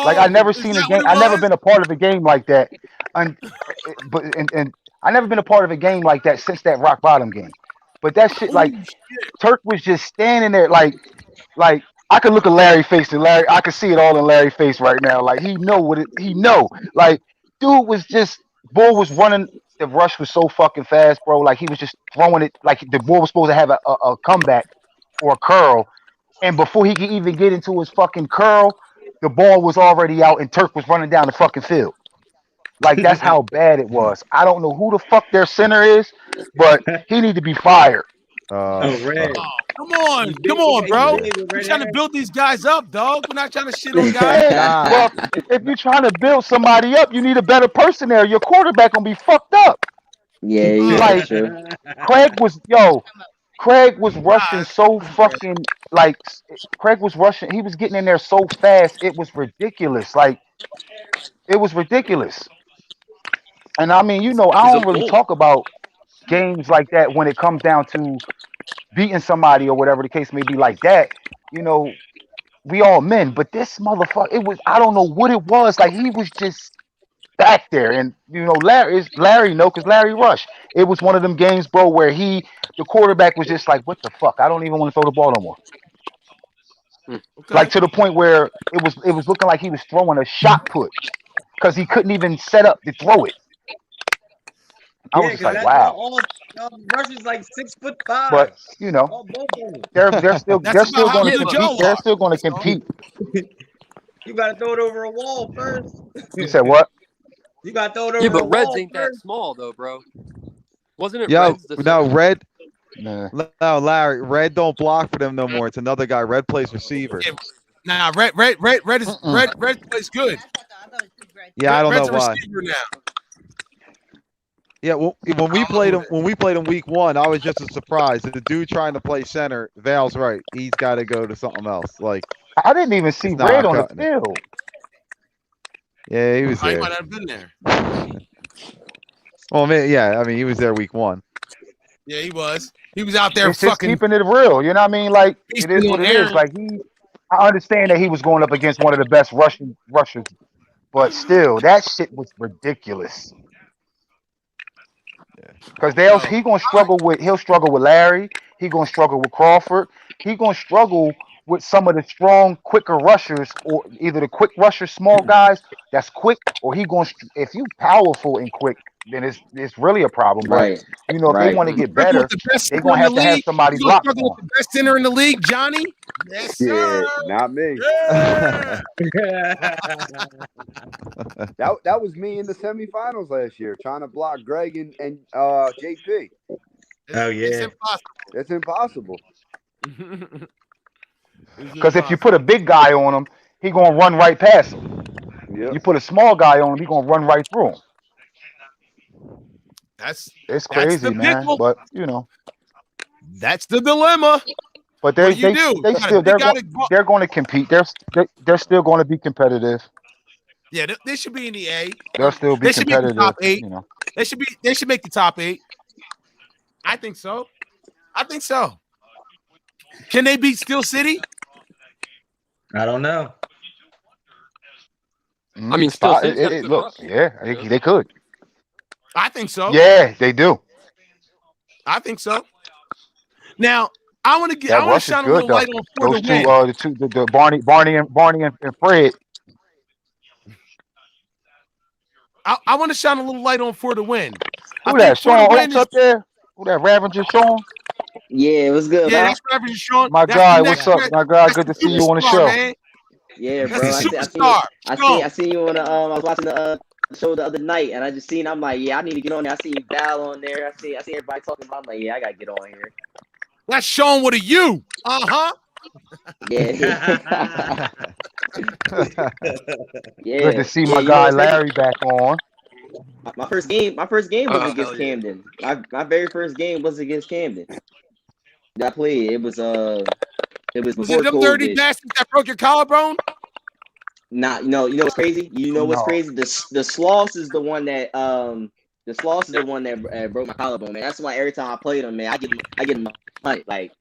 Like I Oh, never is seen a that what game. it I never was? been a part of a game like that. And and I never been a part of a game like that since that rock bottom game. But that shit, Oh, like Turk was just standing there, like I could look at Larry face and Larry, I could see it all in Larry face right now. Like he know what it, he know. Like dude was just bull was running. The rush was so fucking fast, bro. Like he was just throwing it. Like the bull was supposed to have a comeback or a curl, and before he could even get into his fucking curl, the ball was already out and Turk was running down the fucking field. Like that's how bad it was. I don't know who the fuck their center is, but he need to be fired. Oh, Red. Oh, come He on, got, he bro. played with We're red trying to hair. build these guys up, dog. We're not trying to shit on guys. Yeah. Stop. Well, if you're trying to build somebody up, you need a better person there. Your quarterback gonna be fucked up. Yeah, yeah, Oh, that's Like true. Craig was rushing God. so fucking like Craig was rushing. He was getting in there so fast. It was ridiculous. Like it was ridiculous. And I mean, I He's a don't really bull. talk about games like that when it comes down to beating somebody or whatever the case may be like that. You know, we all men, but this motherfucker, I don't know what it was. Like he was just back there, and Larry know because Larry Rush. It was one of them games, bro, where the quarterback was just like, what the fuck? I don't even want to throw the ball no more. Okay. Like to the point where it was looking like he was throwing a shot put because he couldn't even set up to throw it. I was just like, wow. all rushers like 6'5". But All both of them. they're still That's about how going to good compete. y'all They're are. still going to That's all. compete. You gotta throw it over a wall first. You said what? You gotta throw it over Yeah, a but Reds wall ain't that first. small though, bro. Wasn't it Yo, Reds? no, Red. Nah. No, Larry. Red don't block for them no more. It's another guy. Red plays receiver. Yeah. Nah, Red plays good. I thought it was Red. Yeah, I don't Red's know a why. receiver now. Yeah, well, when we played him week 1, I was just as surprised. The dude trying to play center, Val's right. He's got to go to something else. Like I didn't even see he's Red not on the cutting it. field. Yeah, he was He there. might have been there. Well, man, yeah, I mean, he was there week 1. Yeah, he was. He was out there It's just fucking keeping it real. You know what I mean? Like it feasting is on what it Aaron. is. Like I understand that he was going up against one of the best rushers, but still, that shit was ridiculous. Because he'll struggle with Larry. He's gonna struggle with Crawford. He's gonna struggle with some of the strong, quicker rushers, or either the quick rushers, small guys that's quick, or if you powerful and quick, then it's really a problem. But Right. if they want to get Struggle with better, the best they're center gonna in the have to have league. somebody You gonna block struggle for with him. the best center in the league, Johnny? Yes, sir. Yeah, not me. Yeah. That was me in the semifinals last year, trying to block Greg and JP. Oh yeah. It's impossible. It's impossible. Because if you put a big guy on him, he gonna run right past him. Yep. You put a small guy on him, he gonna run right through him. That's It's the crazy, man. pickle. But That's the dilemma. but What do you do? You got a big guy they're going to compete. They're still going to be competitive. Yeah, they should be in the A. They'll still be They should make the competitive. top 8. They should make the top 8. I think so. Can they beat Steel City? I don't know. I mean, Steel City's got a good look, rush. yeah, they could. I think so. Yeah, they do. I think so. Now, I want to That rush is shine a good little though. light on for Those the two, win. the Barney and Fred. I want to shine a little light on for the win. Who that? Sean Oaks up there? Who that? Ravager Sean? Yeah, it was good. Yeah, Huh? that's Ravager Sean. My That's guy, the what's next up? My guy, good to see you on the superstar, show. man. Yeah, That's bro. the I superstar. seen you on I was watching the show the other night, and I just seen. I'm like, yeah, I need to get on there. I seen Val on there. I see everybody talking about. I'm like, yeah, I gotta get on here. That's Sean with a U. Uh-huh. Yeah. Yeah. Good to see my guy Larry back on. My first game was against Camden. My very first game was against Camden. I played. It was Was before it them COVID. dirty bastards that broke your collarbone? Nah, you know what's crazy? You know what's crazy? The Sloss is the one that broke my collarbone, man. That's why every time I played him, man, I get him punt. Like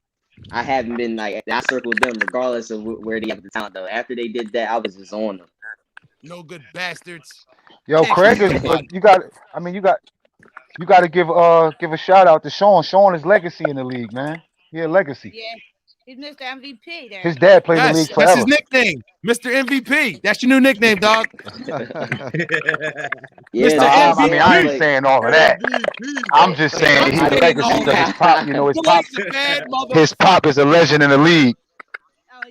I haven't been like I circled them regardless of where they have the talent though. After they did that, I was just on them. No good bastards. Yo, Craig is. You got to give a shout out to Sean. Sean is legacy in the league, man. He a legacy. Yeah, he's Mr. MVP there. His dad played in the league forever. That's his nickname, Mr. MVP. That's your new nickname, dog. Yeah, I mean, I ain't saying all of that. I'm just saying he's a legacy because his pop, his pop is a legend in the league.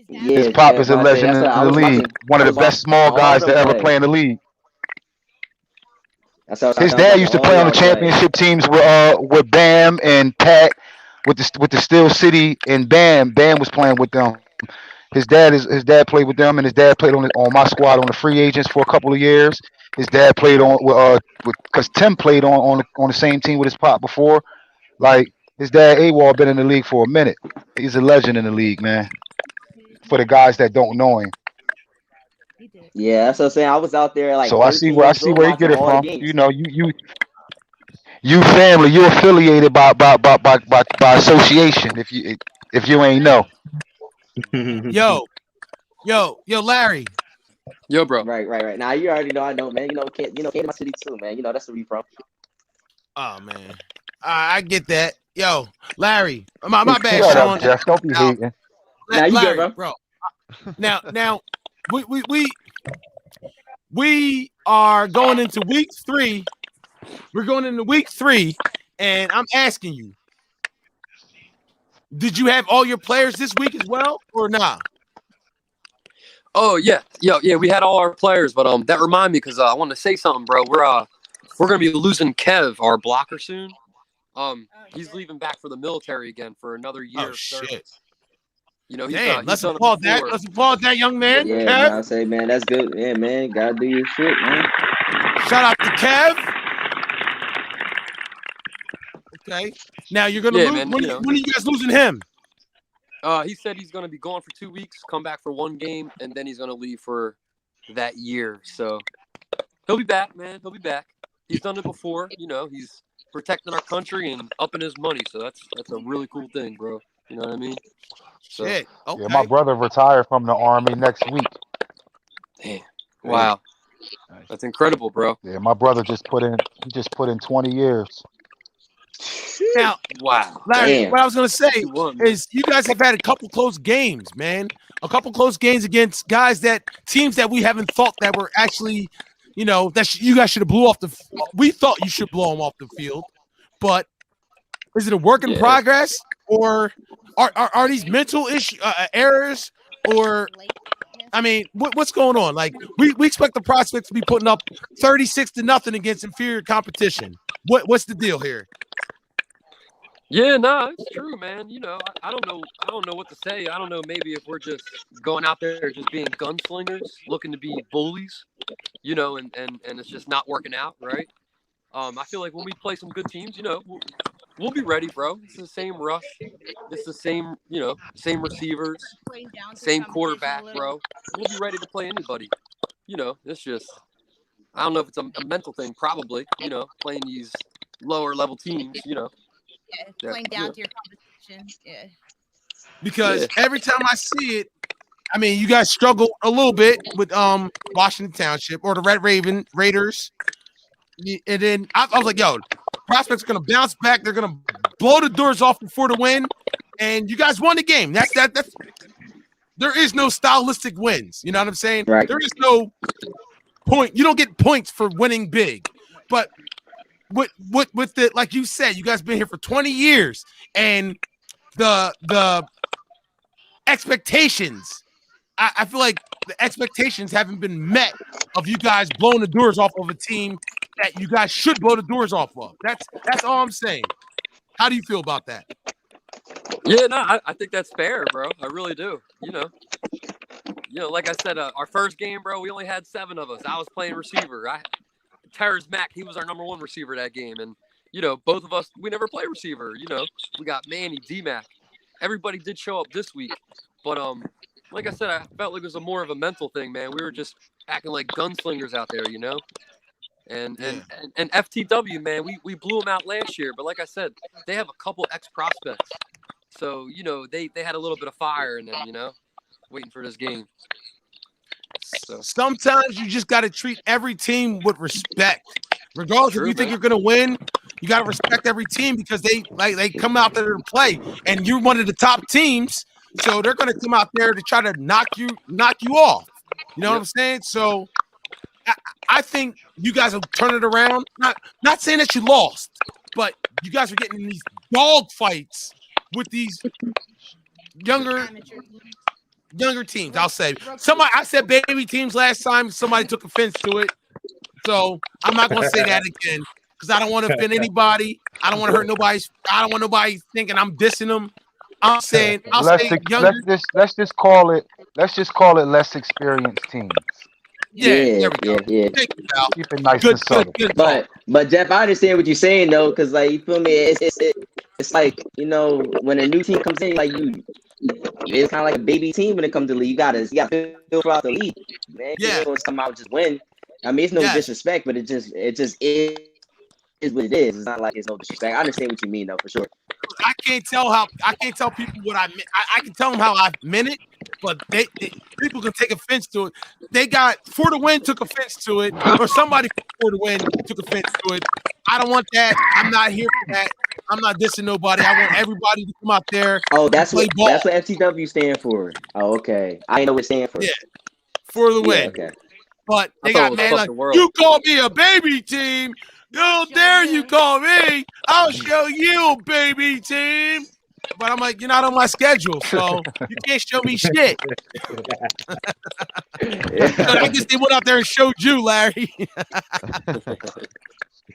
His pop is a legend in the league. One of the best small guys to ever play in the league. His dad used to play on the championship teams with Bam and Pat, with the Steel City and Bam. Bam was playing with them. His dad played with them, and his dad played on my squad on the free agents for a couple of years. His dad played because Tim played on the same team with his pop before. Like his dad, AWOL, been in the league for a minute. He's a legend in the league, man. For the guys that don't know him. He did. Yeah, that's what I'm saying. I was out there like So I see 13 where years old you watching get it all the from. games. You know, you family, you affiliated by association. If you ain't know. Yo, Larry. Yo, bro. Right. Now you already know. I know, man. Came to my city too, man. That's where we from. Oh man, I get that. Yo, Larry, my bad, Shut Sean. up, Jeff. Don't be hating. Now you Larry, good, bro. Now, we are going into week 3. We're going into week 3, and I'm asking you, did you have all your players this week as well, or not? Oh yeah. We had all our players, but that reminded me because I want to say something, bro. We're gonna be losing Kev, our blocker, soon. He's leaving back for the military again for another year of service. You know, Let's applaud that. Let's applaud that young man. Yeah, Kev. man, I say, man, that's good. Yeah, man, gotta do your shit, man. Shout out to Kev. Okay. Now you're gonna lose. Man, when are you guys losing him? He said he's gonna be gone for 2 weeks, come back for 1 game, and then he's gonna leave for that year. So he'll be back, man. He'll be back. He's done it before. You know, he's protecting our country and upping his money. So that's a really cool thing, bro. You know what I mean? So, Shit. Okay. Yeah, my brother retired from the Army next week. Damn. Wow. That's incredible, bro. Yeah, my brother just put in 20 years. Now, wow, Larry, what I was gonna say is you guys have had a couple close games, man. A couple close games against teams that we haven't thought that were actually, you know, you guys should have blew off we thought you should blow them off the field, but is it a work in progress, or are these mental errors, or I mean, what's going on? Like we expect the prospects to be putting up 36-0 against inferior competition. What's the deal here? Yeah, no, it's true, man. You know, I don't know what to say. I don't know. Maybe if we're just going out there just being gunslingers, looking to be bullies, you know, and it's just not working out, right? I feel like when we play some good teams, you know, we'll be ready, bro. It's the same rush. It's the same, you know, same receivers, same quarterback, bro. We'll be ready to play anybody. You know, it's just, I don't know if it's a mental thing, probably, you know, playing these lower level teams, you know. Yeah, playing down to your competition. Yeah. Because every time I see it, I mean, you guys struggle a little bit with Washington Township or the Raiders. And then I was like, yo, prospects are gonna bounce back. They're gonna blow the doors off before the win. And you guys won the game. That's there is no stylistic wins. You know what I'm saying? Right. There is no point. You don't get points for winning big. But with the, like you said, you guys been here for 20 years, and the expectations, I feel like the expectations haven't been met of you guys blowing the doors off of a team that you guys should blow the doors off of. That's all I'm saying. How do you feel about that? Yeah, no, I think that's fair, bro. I really do. You know, like I said, our first game, bro, we only had 7 of us. I was playing receiver. Terrence Mack, he was our number 1 receiver that game. And, you know, both of us, we never play receiver. You know, we got Manny, D-Mac. Everybody did show up this week. But, like I said, I felt like it was more of a mental thing, man. We were just acting like gunslingers out there, you know? And FTW, man, we blew them out last year. But like I said, they have a couple ex-prospects. So, you know, they had a little bit of fire in them, you know, waiting for this game. So. Sometimes you just got to treat every team with respect. Regardless if you think you're going to win, you got to respect every team because they come out there to play. And you're one of the top teams, so they're going to come out there to try to knock you off. You know what I'm saying? So I think you guys will turn it around. Not saying that you lost, but you guys are getting in these dog fights with these younger teams. I'll say I said baby teams last time. Somebody took offense to it, so I'm not going to say that again because I don't want to offend anybody. I don't want to hurt nobody. I don't want nobody thinking I'm dissing them. I'm saying let's just call it less experienced teams. Yeah. Thank you, Al. Keep it nice and subtle. But Jeff, I understand what you're saying though, because like you feel me, it's like, you know, when a new team comes in, like it's kind of like a baby team when it comes to league. You gotta feel throughout the league, man. You ain't gonna come out just win. I mean, it's no disrespect, but it just is what it is. It's not like it's no disrespect. I understand what you mean, though, for sure. I can't tell people what I meant. I can tell them how I meant it, but people can take offense to it. They got For the Win took offense to it, or somebody For the Win took offense to it. I don't want that. I'm not here for that. I'm not dissing nobody. I want everybody to come out there. Oh, that's what FTW stand for. Oh, okay. I know what it stands for. Yeah, For the Win. Okay. But they got mad like, you call me a baby team. How dare you call me? I'll show you, baby team. But I'm like, you're not on my schedule, so you can't show me shit. I guess they went out there and showed you, Larry.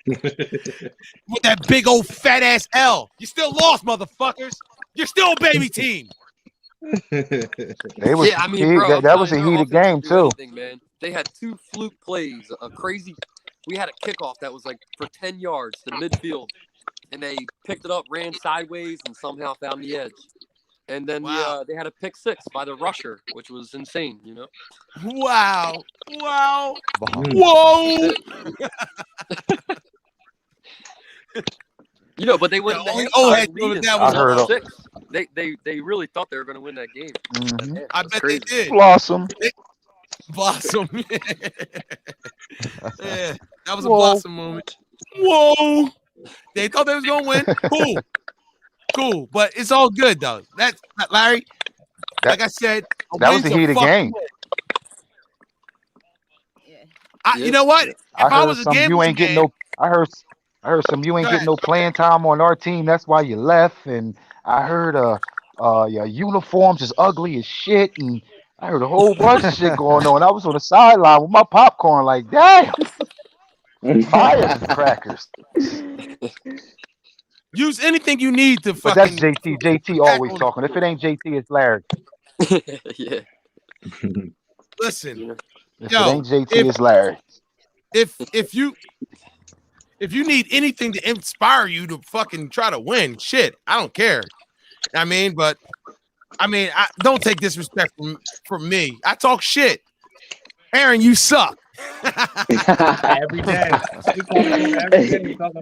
With that big old fat ass L. You still lost, motherfuckers. You're still a baby team. Bro, that was a heated game, too. Man. They had 2 fluke plays, a crazy. We had a kickoff that was like for 10 yards to midfield, and they picked it up, ran sideways, and somehow found the edge. And then they had a pick 6 by the rusher, which was insane, you know? Wow. Whoa. You know, but they went. They really thought they were going to win that game. Mm-hmm. I bet they did. Blossom. Blossom. Yeah, that was a Blossom moment. Whoa. They thought they was going to win. Cool. But it's all good, though. That's Larry. Like I said, that was a heated game. You know what? If I was a gambling you ain't getting no. I heard some you ain't getting no playing time on our team. That's why you left. And I heard your uniforms is ugly as shit. And I heard a whole bunch of shit going on. I was on the sideline with my popcorn, like, damn, firecrackers. Use anything you need to fucking. But that's JT. JT always talking. If it ain't JT, it's Larry. Yeah. Listen, if it ain't JT, it's Larry. If you need anything to inspire you to fucking try to win, shit, I don't care. But I don't take disrespect from me. I talk shit. Aaron, you suck. Every day.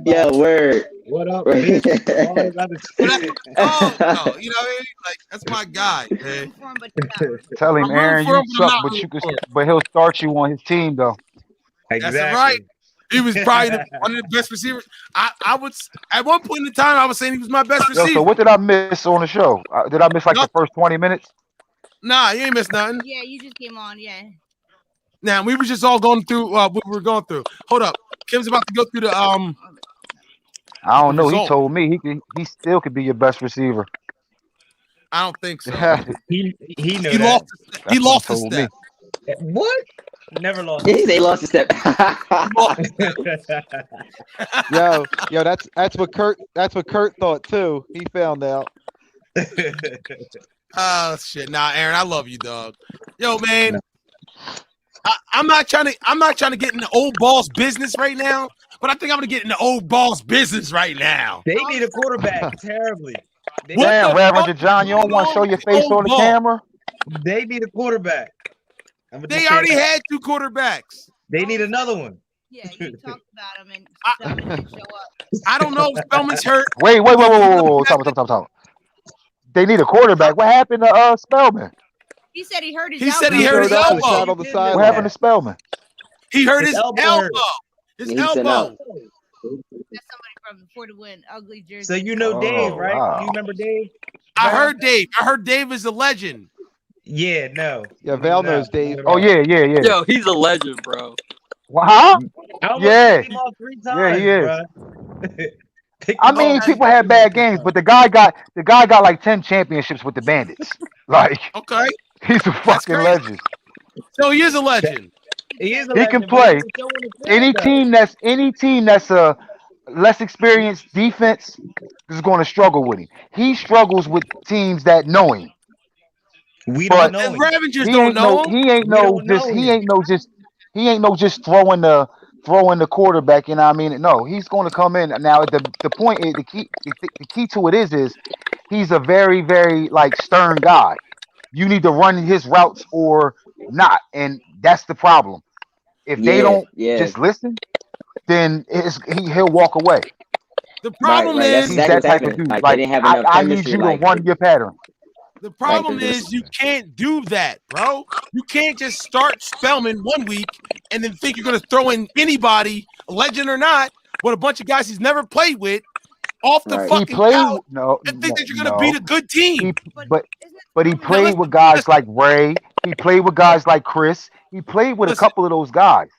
Yeah, word. What up, bitch? All that other shit. No, you know what I mean? Like, that's my guy, man. Tell him, Aaron, you suck, but he'll start you on his team, though. Exactly. That's right. He was probably one of the best receivers. I would at one point in time I was saying he was my best receiver. So what did I miss on the show? Did I miss the first 20 minutes? Nah, you ain't missed nothing. Yeah, you just came on. Yeah. Now we were just all going through what we were going through. Hold up, Kim's about to go through the I don't know. He told me he still could be your best receiver. I don't think so. he knew he lost a step. What? Never lost. They lost a step. yo, that's what Kurt thought too. He found out. Oh shit! Nah, Aaron, I love you, dog. Yo, man, I'm not trying to get in the old boss business right now, but I think I'm gonna get in the old boss business right now. They need a quarterback terribly. Damn, Ravager John, you don't want to show your face on the camera? They need a quarterback. They already had 2 quarterbacks. They need another one. Yeah, you talked about him and Spellman didn't show up. I don't know if Spellman's hurt. Wait. Stop. They need a quarterback. What happened to Spellman? He said he hurt his elbow. He said he hurt his elbow. What happened to Spellman? He hurt his elbow. His elbow. That's somebody from For the Win, ugly jersey. So you know Dave, right? Wow. You remember Dave? I heard Dave. I heard Dave is a legend. Yeah, no. Yeah, Val knows Dave. Oh yeah. Yo, he's a legend, bro. Huh? Yeah. Times, he is. I mean, people had bad games, but the guy got like 10 championships with the Bandits. Like, okay, he's a fucking legend. So he is a legend. He can play. Any team that's a less experienced defense is going to struggle with him. He struggles with teams that know him. We don't know him. Ravagers don't know him. He ain't no just throwing the throwing the quarterback. You know what I mean? No, he's going to come in. Now, the point is, the key to it is he's a very, very like stern guy. You need to run his routes or not, and that's the problem. If they Yeah, don't yeah. just listen, then he'll walk away. The Right, problem right. That's He's is exactly that what's type of happening. dude. Like they Like didn't have enough I need chemistry. you to Like, run your pattern. the right, problem because is you can't do that, bro. You can't just start Spellman 1 week and then think you're gonna throw in anybody, legend or not, with a bunch of guys he's never played with, off the right. He fucking played couch no, and think that you're gonna beat no. a good team. He But but isn't it but he Spellman Now played listen, with guys listen, like Ray. He played with guys like Chris. He played with a listen, couple of those guys.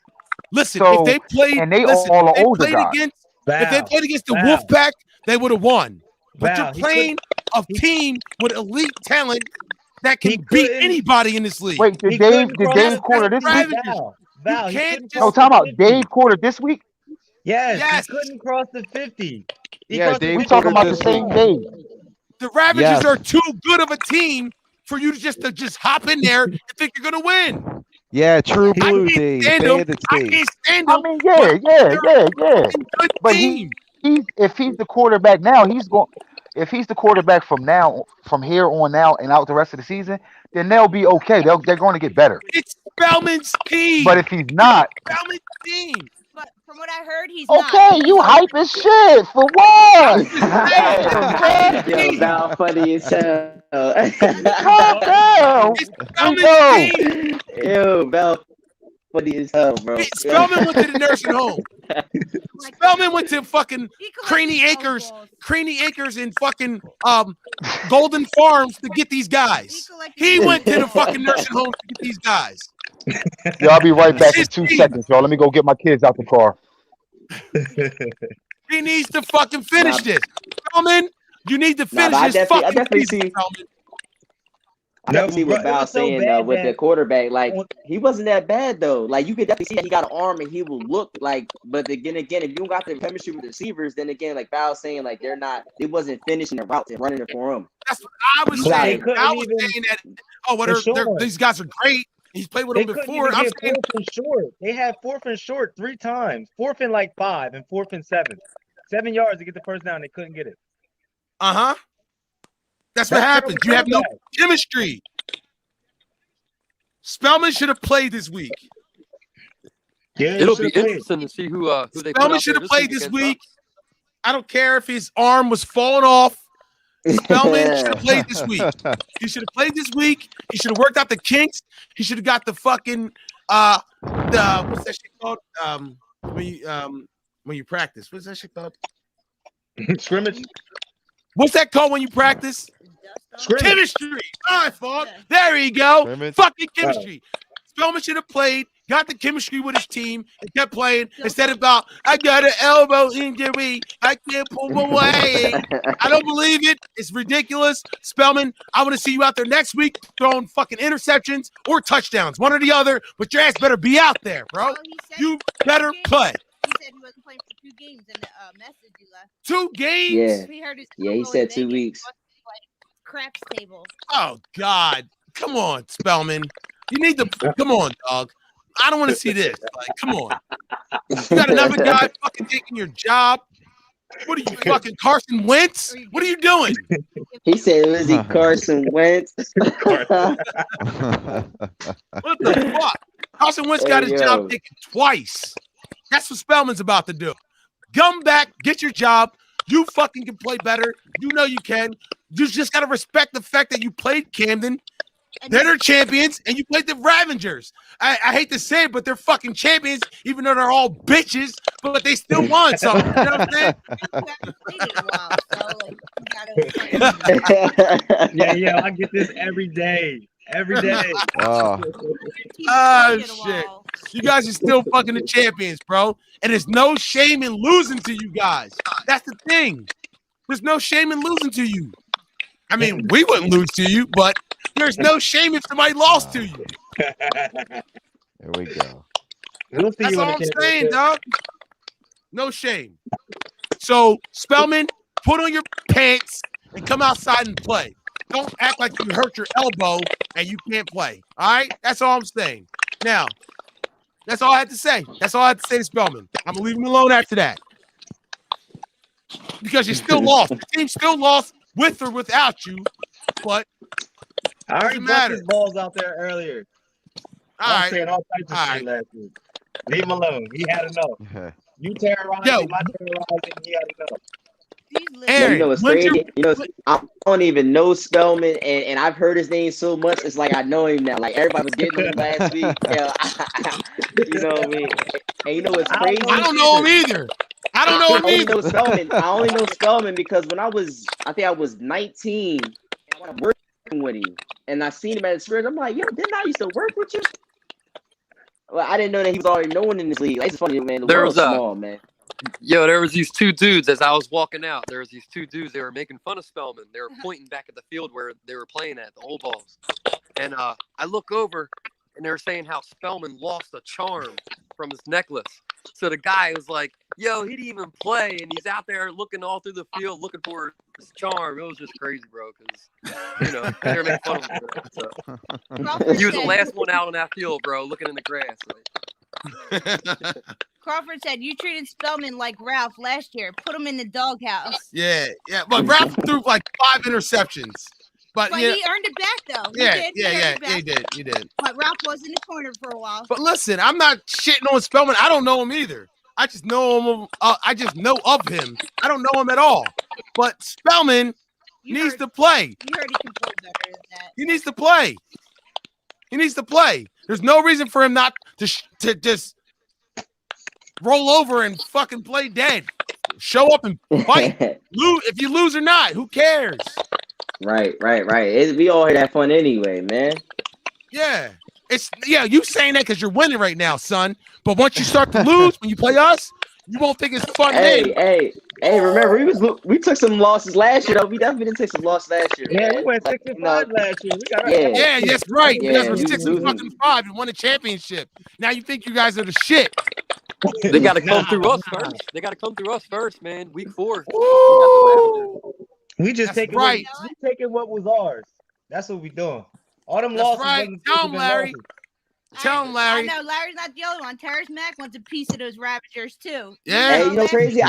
listen. If So they played, and they listen, all if are they older played guys. against, if they Val, played against the Val, Wolfpack, they would have won. But you're Val. He couldn't. playing a He, team with elite talent that he can beat couldn't. anybody in this league. Wait, He couldn't Did cross That's Dave the quarter this 50. week? Ravagers. Val, You Val. He can't couldn't No, cross just the talking about 50. Dave quarter this week. Yes, he yes. couldn't cross the 50. He Yeah, crossed the Dave We 50 talking Porter about the this one week. same time. Dave. The Ravagers Yes. are too good of a team for you to just hop in there and think you're gonna win. Yeah, True I Blue can't Dave, stand them. Bandit I Dave. can't stand I them. mean, But they're a yeah. fucking good But team. he's if he's the quarterback now, he's going. If he's the quarterback from here on now and out the rest of the season, then they'll be okay. They're going to get better. It's Spellman's But team. if he's not, Spellman's team. But from what I heard, he's not. okay, you hype as shit for I'm what? just saying. Damn, It's man. Spellman's Yo, team. Val, funny as hell. Calm down. It's We Spellman's know. team. Yo, Val, funny as hell, bro. Spellman went to the nursing home. Like, Spellman went to fucking he Craney collected Acres, Poweballs. Craney Acres in fucking Golden Farms to get these He guys. collected He Poweballs. went to the fucking nursing home to get these guys. Yo, I'll be right back It's in his 2 team. seconds, y'all. Let me go get my kids out the car. He needs to fucking finish Nah, this. Spellman, you need to nah, finish but I this definitely fucking season, see. Spellman. I No, definitely see bro, what it Val's was so saying bad with the that quarterback. Like on- he wasn't that bad though. Like you could definitely see that he got an arm and he will look like. But again, if you don't got the chemistry with the receivers, then again, like Val's saying, like they wasn't finishing the routes and running it for him. That's what I was You but got they saying. it. couldn't I was even. saying that, oh, well, Deshaun, these guys are great. He's played with they them couldn't before. even I'm get saying, fourth and short. They had fourth and short 3 times. Fourth and like 5 and fourth and 7. 7 yards to get the first down. They couldn't get it. uh-huh. That's what That's happens. terrible You have no quarterback. chemistry. Spellman should have played this week. Yeah, he It'll should be have played. interesting to see who they put Spellman out should there have this played week this against week. us. I don't care if his arm was falling off. Spellman should have played this week. He should have played this week. He should have worked out the kinks. He should have got the fucking the what's that shit called? When you practice. What's that shit called? Scrimmage. What's that called when you practice? Scrimmage. Chemistry. My fault. Yeah. There you go. Scrimmage. Fucking chemistry. Spellman should have played, got the chemistry with his team, and kept playing instead of about, I got an elbow injury. I can't pull away. I don't believe it. It's ridiculous. Spellman, I want to see you out there next week throwing fucking interceptions or touchdowns, one or the other, but your ass better be out there, bro. Well, he said You better play. He said he wasn't playing for 2 games in the message he left. 2 games? Yeah, He heard his yeah. He elbow said in 2 Vegas. weeks. Craps table. Oh, God. Come on, Spellman. You need to come on, dog. I don't want to see this. Like, come on. You got another guy fucking taking your job. What are you, fucking Carson Wentz? What are you doing? He said, "Was he Carson Wentz?" What the fuck? Carson Wentz got his Hey, job yo. taken twice. That's what Spellman's about to do. Come back, get your job. You fucking can play better. You know you can. You just got to respect the fact that you played Camden. They're their champions, and you played the Ravagers. I hate to say it, but they're fucking champions, even though they're all bitches, but they still won something. You know what I'm saying? Yeah, I get this every day. Every day. Oh. Oh, shit. You guys are still fucking the champions, bro. And there's no shame in losing to you guys. That's the thing. There's no shame in losing to you. I mean, we wouldn't lose to you, but there's no shame if somebody lost to you. There we go. We'll see That's you in all the I'm saying, championship. dog. No shame. So, Spellman, put on your pants and come outside and play. Don't act like you hurt your elbow and you can't play. All right? That's all I'm saying. Now, That's all I had to say. That's all I had to say to Spellman. I'm gonna leave him alone after that. Because you still lost. The team still lost with or without you, but I already doesn't bust matter. his balls out there earlier. All I'm right. saying all types of shit last week. Leave him alone. He had enough. You terrorizing, my terrorizing, he had enough. Yeah, you know what's crazy? You know, I don't even know Spellman, and I've heard his name so much. It's like I know him now. Like everybody was getting on him last week. Yeah, you know what I mean? And you know what's crazy? I don't know him either. I don't know him only either. know Spellman. I only know Spellman because when I think I was 19, and I was working with him, and I seen him at the Spurs. I'm like, yo, didn't I used to work with you? Well, I didn't know that he was already known in this league. Like, it's funny, man. The world's small, man. Yo, there was these two dudes as I was walking out. There was these two dudes. They were making fun of Spellman. They were pointing back at the field where they were playing at, the old balls. And I look over, and they were saying how Spellman lost a charm from his necklace. So the guy was like, yo, he didn't even play, and he's out there looking all through the field looking for his charm. It was just crazy, bro, because, you know, they were making fun of him. So. He was the last one out on that field, bro, looking in the grass. Like. Crawford said, you treated Spellman like Ralph last year. Put him in the doghouse. Yeah. But Ralph threw like 5 interceptions. But he earned it back, though. He did. But Ralph was in the corner for a while. But listen, I'm not shitting on Spellman. I don't know him either. I just know him. I just know of him. I don't know him at all. But Spellman needs to play. You heard he can play better than that. He needs to play. He needs to play. There's no reason for him not to just roll over and fucking play dead. Show up and fight. If you lose or not, who cares? Right. We all had that fun anyway, man. Yeah. You saying that because you're winning right now, son. But once you start to lose when you play us, you won't think it's fun. Hey, remember we took some losses last year, though. We definitely did take some losses last year. Yeah, man. we went 6-5 last year. We got that's right. Yeah, You guys were 6-5 and won a championship. Now you think you guys are the shit. They got to come through us first. They got to come through us first, man. Week 4. We just taking what was ours. That's what we doing. All them losses. Right. Tell him, Larry. Tell him, Larry. I know Larry's not the only one. Terrence Mack wants a piece of those Ravagers too. Yeah. Hey, you know, crazy.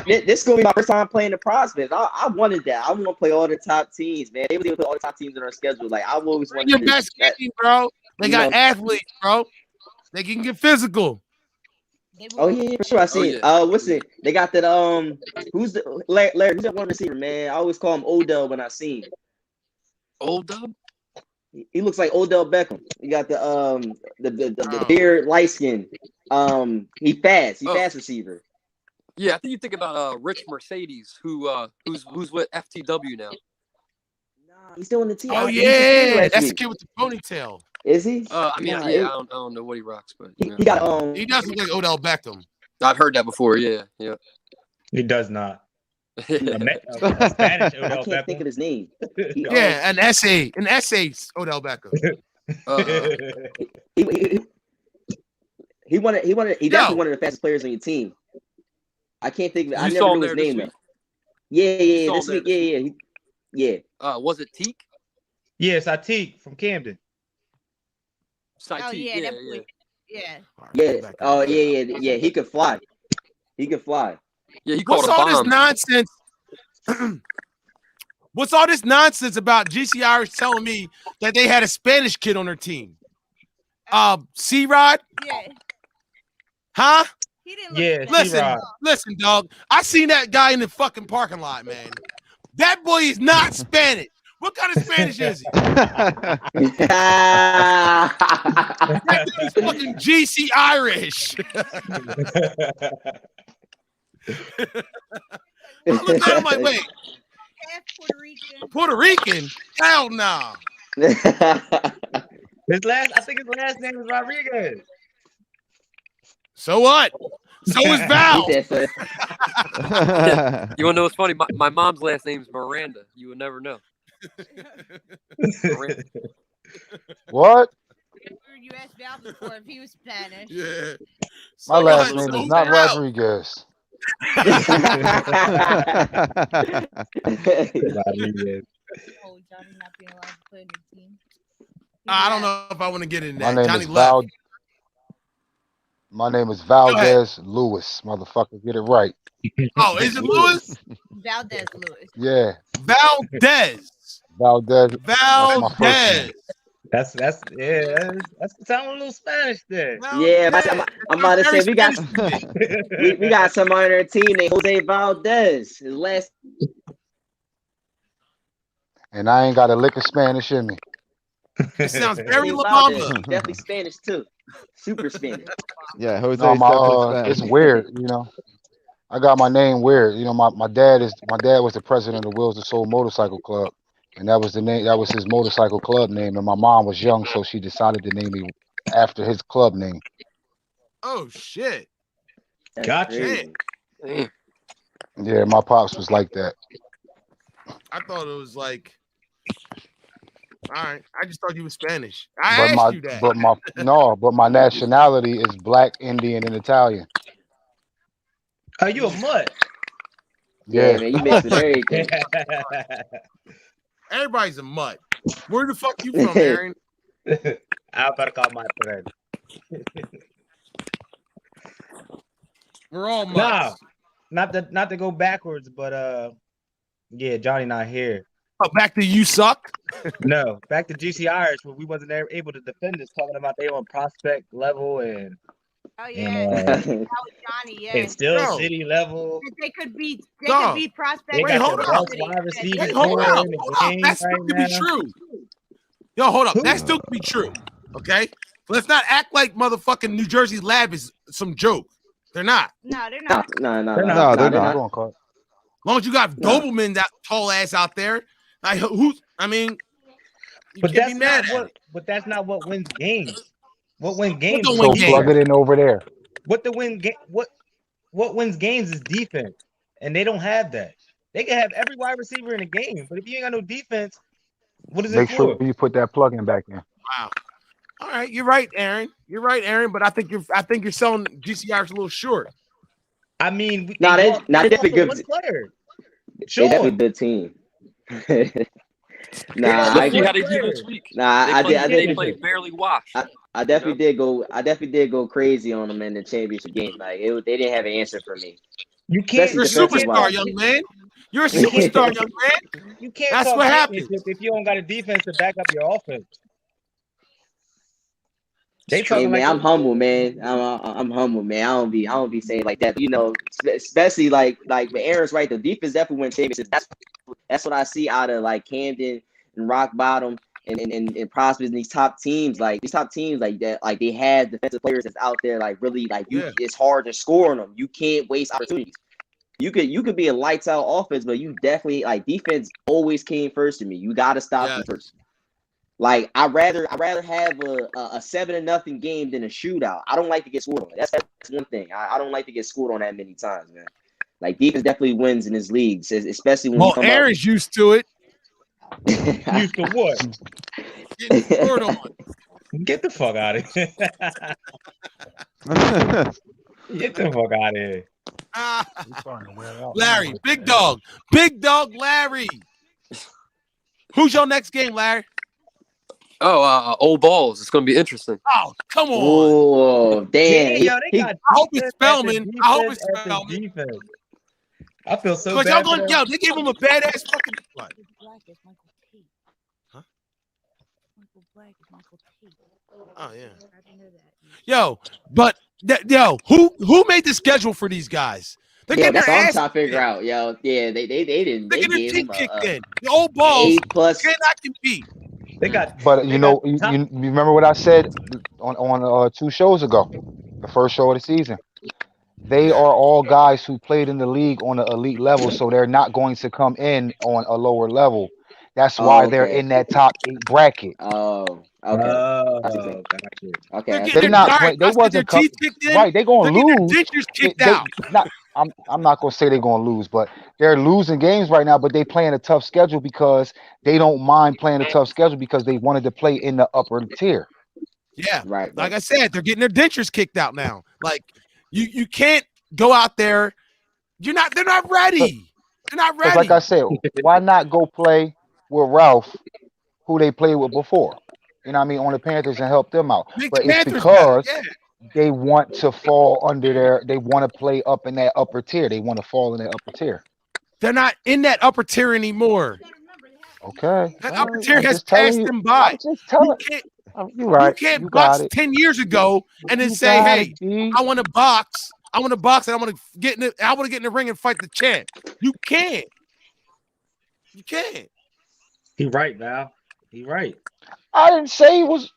This is gonna be my first time playing the prospects. I wanted that. I want to play all the top teams, man. They would put all the top teams in our schedule. Like I've always wanted. Your best game, bro. They got athletes, bro. They can get physical. Oh yeah, for sure. I see. What's it? They got that. Who's the Larry? Who's that one receiver, man? I always call him Odell when I see him. Odell? He looks like Odell Beckham. He got the beard, light skin. He fast. He fast receiver. Yeah, I think you think about Rich Mercedes, who's with FTW now. Nah, he's still in the team. Oh yeah, that's the kid with the ponytail. Is he? I don't know what he rocks, but he got he does look like Odell Beckham. I've heard that before. Yeah. He does not. Spanish Odell I can't think of his name. An essay Odell Beckham. He definitely one of the fastest players on your team. I can't think of it. I never knew his name though. Yeah. This week, yeah. Was it Teak? Yeah, it's Atik from Camden. Yeah. Oh yeah. He could fly. Yeah, what's all this nonsense? What's all this nonsense about GC Irish telling me that they had a Spanish kid on their team? C-Rod? Yeah. Huh? He didn't look Listen, dog. I seen that guy in the fucking parking lot, man. That boy is not Spanish. What kind of Spanish is he? That dude is fucking GC Irish. I looked at him like, wait. Puerto Rican? Hell no. I think his last name is Rodriguez. So what? So is Val. You want to know what's funny? My mom's last name's Miranda. You would never know. What? You asked Val before if he was Spanish. Yeah. My last name is not Rodriguez. I don't know if I want to get in that. My name Johnny is left. My name is Go ahead. Valdez Lewis. Motherfucker, get it right. Oh, is it Lewis? Valdez Lewis. Yeah, Valdez. Valdez. That's my first name. Valdez. That's that's sound a little Spanish there. Yeah, Valdez. I'm about to say Very we got Spanish to me. we got somebody on our team named Jose Valdez. His last And I ain't got a lick of Spanish in me. It sounds very name La Valdez. Bamba. He's definitely Spanish too. Super Spanish. Yeah, Jose's No, definitely it's Spanish. weird, you know. I got my name weird. You know, my dad was the president of Wheels of Soul Motorcycle Club. And that was the name, that was his motorcycle club name. And my mom was young, so she decided to name me after his club name. Oh shit. That's Gotcha. crazy. Damn. Yeah, my pops was like that. I thought it was like, all right. I just thought you were Spanish. I But asked you that. but my nationality is black, Indian, and Italian. Are you a mutt? Yeah, Yeah. man, you mixed with everything. Everybody's a mutt. Where the fuck you from, Aaron? Alberca, my friend. We're all Nah, mutts. not to go backwards, but yeah, Johnny not here. Oh, back to you suck. No, back to GC Irish where we wasn't able to defend us, talking about they on prospect level and Oh and yeah, that was Johnny. Yeah, and still No. city level. That they could beat. They No. could beat prospect. They Wait, got hold the up. best wide receivers Wait, hold core up. in the Hold up. game That still right could be now. true. Yo, hold up. Who? That still could be true. Okay? Let's not act like motherfucking New Jersey's lab is some joke. They're not. No, they're No, not. no, no, They're no, not. No, they're they're not. Go on, Carl. As long as you got No. Doberman, that tall ass out there, like who's? I mean, you But can't be that's mad not at what. it. But that's not what wins games. What wins games don't is win So games? plug it in over there. What the win game? What wins games is defense, and they don't have that. They can have every wide receiver in the game, but if you ain't got no defense, what is it Make for? sure you put that plug in back in. Wow. All right, you're right, Aaron. You're right, Aaron. But I think you're selling GCRs a little short. I mean, they Nah, they lost definitely to good. one player. They definitely a Sean. good team. They Nah, lost Let's I to see one how they do player. this week. nah, They I play. did. I They definitely, play barely washed. I definitely did go. I definitely did go crazy on them in the championship game. Like they didn't have an answer for me, You can't. especially You're a You defensive can't superstar, talk. wise. young man. You're a You can't. superstar, young man. You can't That's talk what happens. championship if you don't got a defense to back up your offense. They It's true. Hey talking like man, I'm they. humble, man. I'm humble, man. I don't be saying like that. But, you know, especially like but Aaron's right. The defense definitely win championships. That's what I see out of like Camden and Rock Bottom and Prospers and these top teams. Like these top teams like that. Like they have defensive players that's out there. Like really, like Yeah. it's hard to score on them. You can't waste opportunities. You could be a lights out offense, but you definitely like defense always came first to me. You got to stop them Yes. first. Like I'd rather have a 7-0 game than a shootout. I don't like to get scored on. That's one thing. I don't like to get scored on that many times, man. Like defense definitely wins in this league, especially when you Well, come Aaron's used to it. Used to what? Getting scored on. Get the fuck out of here. Get the fuck out of here. Ah, He's starting to wear out. Larry, big dog, Larry. Who's your next game, Larry? Oh, old balls. It's gonna be interesting. Oh, come on. Oh damn! Damn, they got I hope it's defense after Spellman. I hope it's defense after Spellman. defense. I feel so Because y'all bad for going, them. yo, they gave him a badass fucking what? Huh? Michael Black is Michael Tate. Oh yeah. I didn't know that. Yo, but who made the schedule for these guys? They're Yeah, getting that's their what I'm ass trying to figure kicked. out, yo. Yeah, they didn't. They're They getting their gave teeth him kicked a in. The old balls A+ cannot compete. They got. But They you got know, you top. remember what I said on 2 shows ago, the first show of the season. They Yeah. are all guys who played in the league on an elite level, so they're not going to come in on a lower level. That's why Oh, they're okay. in that top 8 bracket. Oh, okay. I see what you're saying. Got you. Okay, They're I see getting They're what you're not saying. playing. They I said their wasn't teeth kicked in. right. They're They're going to getting lose. their dentures kicked They out. not. I'm not going to say they're going to lose, but they're losing games right now. But they playing a tough schedule because they don't mind playing a tough schedule because they wanted to play in the upper tier. Yeah. Right. Like I said, they're getting their dentures kicked out now. Like you can't go out there. They're not ready. They're not Because, ready. like I said, why not go play with Ralph, who they played with before? You know what I mean, on the Panthers and help them out. Make But the it's Panthers better. because Yeah. they want to fall under their. They want to play up in that upper tier. They want to fall in that upper tier. They're not in that upper tier anymore. Okay, That all upper right. tier I'm has just telling passed you. them by. I'm just telling. You're right. You can't You got box it. 10 years ago and then You say, got hey, it, B. I want to box. I want to box and I want to get in the ring and fight the champ. You can't. You can't. He right, Val. He right. I didn't say he was.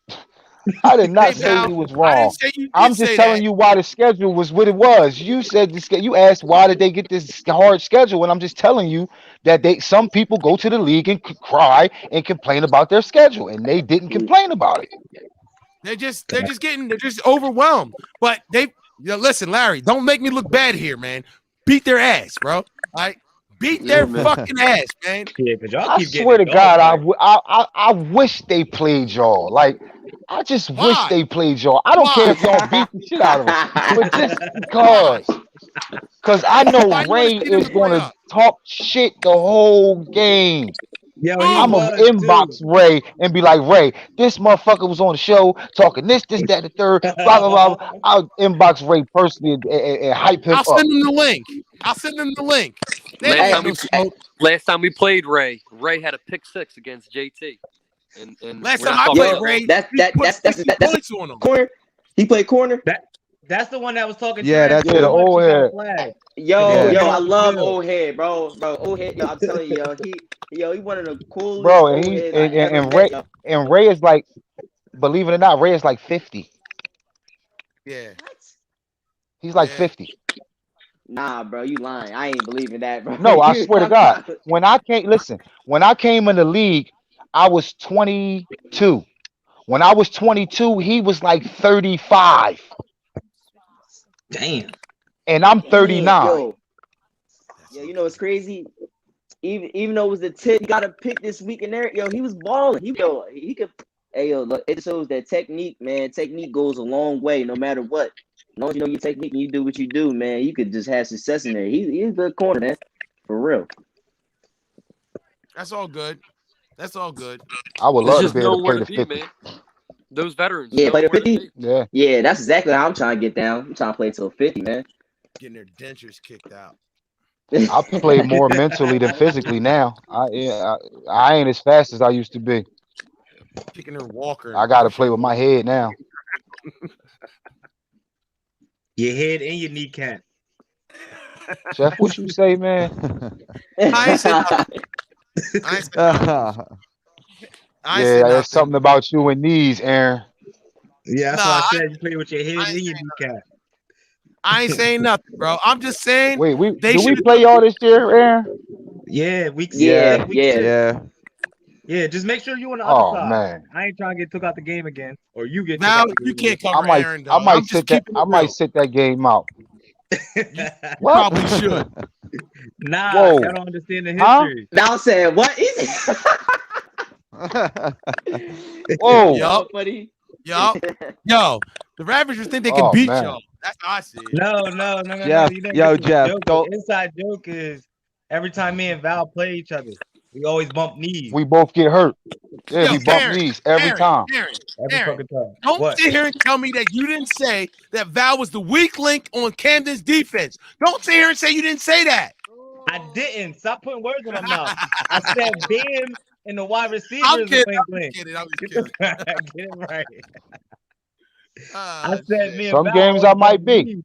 I did not Hey, say Val, he was I wrong. didn't say you did I'm just say telling that. you why the schedule was what it was. You said this. You asked why did they get this hard schedule, and I'm just telling you that some people go to the league and cry and complain about their schedule, and they didn't complain about it. They're just overwhelmed. But listen, Larry, don't make me look bad here, man. Beat their ass, bro. All right? Beat their fucking ass, man. Yeah, because y'all I keep getting swear to it God, going. I wish they played y'all. Like, I just wish Why? they played y'all. I don't care if y'all beat the shit out of them, but just because I know Why you want Ray to see them is to play going to up? talk shit the whole game. Yo, he I'm gonna was inbox too. Ray and be like, Ray, this motherfucker was on the show talking this, that, the third, blah, blah, blah. I'll inbox Ray personally and hype him I'll up. send them the link. They don't want no smoke. Last time we played Ray had a pick 6 against JT. And Last we're time not I talking played about Ray, That's he put 60 points on him. corner. He played corner. That's the one that was talking Yeah, trash. that's Yeah, the it. old He got a head. flag. Yo, Yeah. I love old head, bro. Old head, yo, I'm telling you, he one of the coolest Bro, and old he heads I ever and met, Ray yo. and Ray is like, believe it or not, Ray is like 50. Yeah. He's like Yeah. 50. Nah, bro, you lying. I ain't believing that, bro. No, I swear to God. When I came in the league, I was 22. When I was 22, he was like 35. Damn. And I'm Damn, 39. yo, you know it's crazy. Even though it was the tip, he got a pick this week and there. Yo, he was balling. He could. Hey, yo, look, it shows that technique, man. Technique goes a long way, no matter what. As long as you know your technique and you do what you do, man, you could just have success in there. He's a good corner, man, for real. That's all good. I would it's love to just be able to knowing where play to the be, 50. man. Those veterans Yeah, know play the where to 50. be. Yeah. Yeah, that's exactly how I'm trying to get down. I'm trying to play till 50, man. Getting their dentures kicked out. I play more mentally than physically now. I ain't as fast as I used to be. Kicking their walker. I got to play with my head now. Your head and your kneecap. Jeff, what you say, man? I ain't said nothing. There's something about you and knees, Aaron. Yeah, that's why I said you play with your head and your kneecap. I ain't saying nothing, bro. I'm just saying. Wait, they do we should play y'all this year, Aaron? Yeah, week 6. Yeah, week 6. Yeah. Yeah, just make sure you on the other Oh side. man, I ain't trying to get took out the game again, or you get Val, took out the you game can't cover Aaron, I though. might I'm just sit that. keeping it I real. might sit that game out. again. You probably should. Nah, Whoa. y'all don't understand the Huh? history. Now said, what is it? Whoa. Yup. buddy. Yo, the Ravagers think they can Oh beat man. y'all. That's how I see it. No. Jeff, You didn't yo, get the Jeff, joke. don't. The inside joke is every time me and Val play each other, we always bump knees. We both get hurt. Yeah, Yo, we bump Aaron, knees every time. Every fucking time. Don't What? sit here and tell me that you didn't say that Val was the weak link on Camden's defense. Don't sit here and say you didn't say that. I didn't. Stop putting words in my mouth. I said Bam and the wide receiver I'm is kidding. the weak link. I'm just kidding. Get it right. I said me and Some Val games always I might bump be. knees.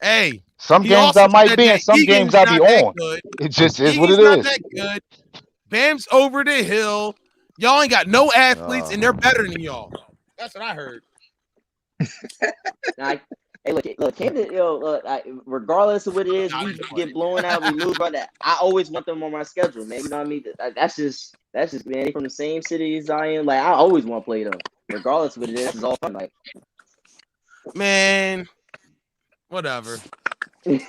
Hey, Some he games also I might said be, that and some Egan's games I be not that on. good. It just is what Egan's it not is. that good. Bam's over the hill. Y'all ain't got no athletes, and they're better than y'all. That's what I heard. Hey, look, Camden, regardless of what it is, we get blown out, we lose, brother. I always want them on my schedule, man. You know what I mean? That's just man. They from the same city as I am. Like I always want to play them, regardless of what it is. It's all fun, like. Man, whatever. I'm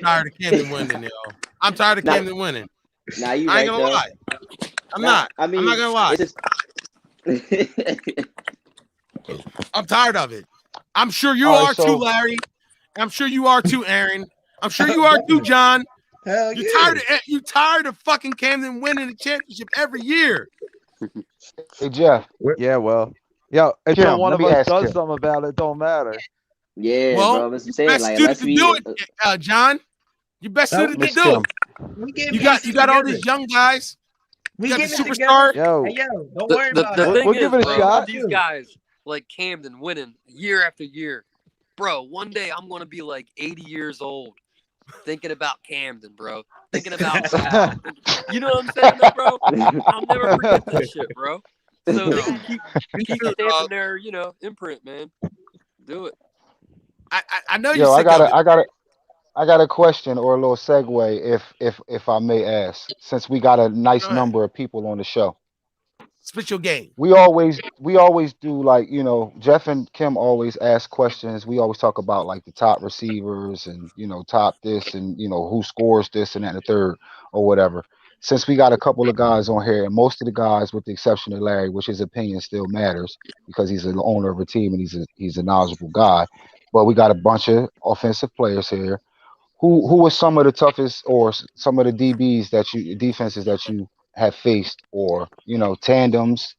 tired of Camden winning, yo. I'm tired of Camden winning. Nah, you I ain't right, gonna though. lie. I'm not. I'm not gonna lie. I'm tired of it. I'm sure you are too, Larry. I'm sure you are too, Aaron. I'm sure you are too, John. Hell you tired of fucking Camden winning the championship every year. Hey Jeff. Yeah, well. Yo, until Kim, one let of me us ask does Kim. something about it, don't matter. Yeah, Well, bro. That's what I'm you saying. best Like, suited unless to do we, it, John. You best No, suited to Miss do Kim. it. we getting You got pieces all together. these young guys. You We got the getting it together. superstar. Yo, Hey, yo, don't The worry the, about the it. we'll, thing we'll give is, it a What you bro, gonna shot. these do? guys like Camden winning year after year, bro. One day I'm gonna be like 80 years old, thinking about Camden, bro. Thinking about Val. You know what I'm saying, though, bro? I'll never forget that shit, bro. So they can Me keep too, stamping dog. their imprint, man. Do it. I know you're Yo, sick of it. I got a question or a little segue, if I may ask, since we got a Go nice ahead. number of people on the show. Spit your game. We always do, like, Jeff and Kim always ask questions. We always talk about like the top receivers and top this and who scores this and that and the third or whatever. Since we got a couple of guys on here, and most of the guys, with the exception of Larry, which his opinion still matters because he's an owner of a team and he's a knowledgeable guy, but we got a bunch of offensive players here. Who are some of the toughest, or some of the defenses that you have faced, or tandems?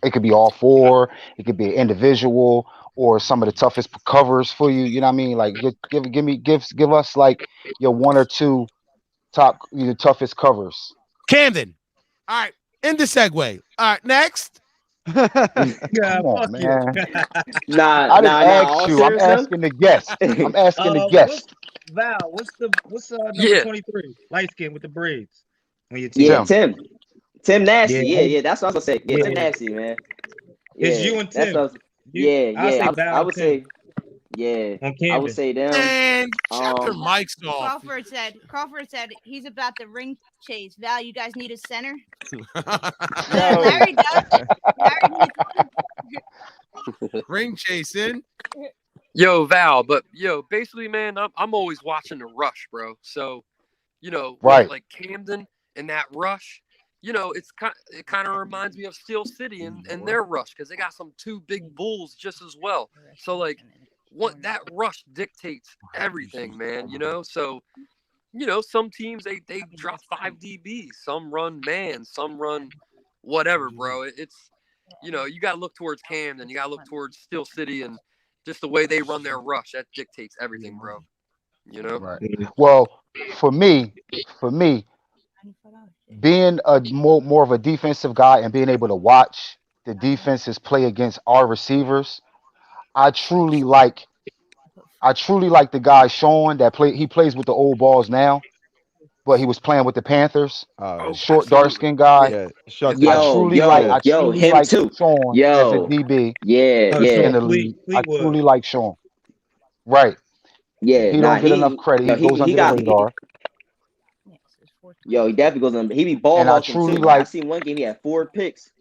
It could be all four. It could be an individual, or some of the toughest covers for you. You know what I mean? Like, give us like your one or two top, your toughest covers. Camden. All right. End the segue. All right. Next. Yeah, Come on, fuck you. man. nah, I didn't all ask you. I'm serious though. asking the guest. I'm asking the guest. What's Val? What's number Yeah. 23? Light skin with the braids on your Yeah, team. Tim. Tim Nasty. Yeah, Yeah, that's what I was gonna say. Yeah, Tim yeah. Nasty, man. It's Yeah, you and that's what I Tim. was. Yeah, I'll say yeah. Val I and would Tim say, yeah, on I would Camden. say them. And shut their mics off. Crawford said he's about the ring chase. Val, you guys need a center. No. Larry does. Larry needs Ring chasing. Yo, Val, but basically, man, I'm always watching the rush, bro. So, Right. like Camden and that rush, it kind of reminds me of Steel City and their rush because they got some two big bulls just as well. So, like, that rush dictates everything, man. So, some teams they drop 5 DBs, some run man, some run whatever, bro. It's you got to look towards Camden, you got to look towards Steel City, and just the way they run their rush that dictates everything, bro. Right. Well, for me, being a more of a defensive guy and being able to watch the defenses play against our receivers, I truly like the guy Sean that he plays with the old balls now, but he was playing with the Panthers. Oh, Short, dark Absolutely. skinned guy. yeah. Shut I down. Yo, truly like Yeah. him too. Sean as a Yo, DB yeah, Oh, in yeah, the league. I truly like Sean. Right. yeah. He Nah, don't get enough credit. He goes he under the got. radar. Yo, he definitely goes on. He be ball And I hawking truly too. Like, I like seen one game, he had 4 picks.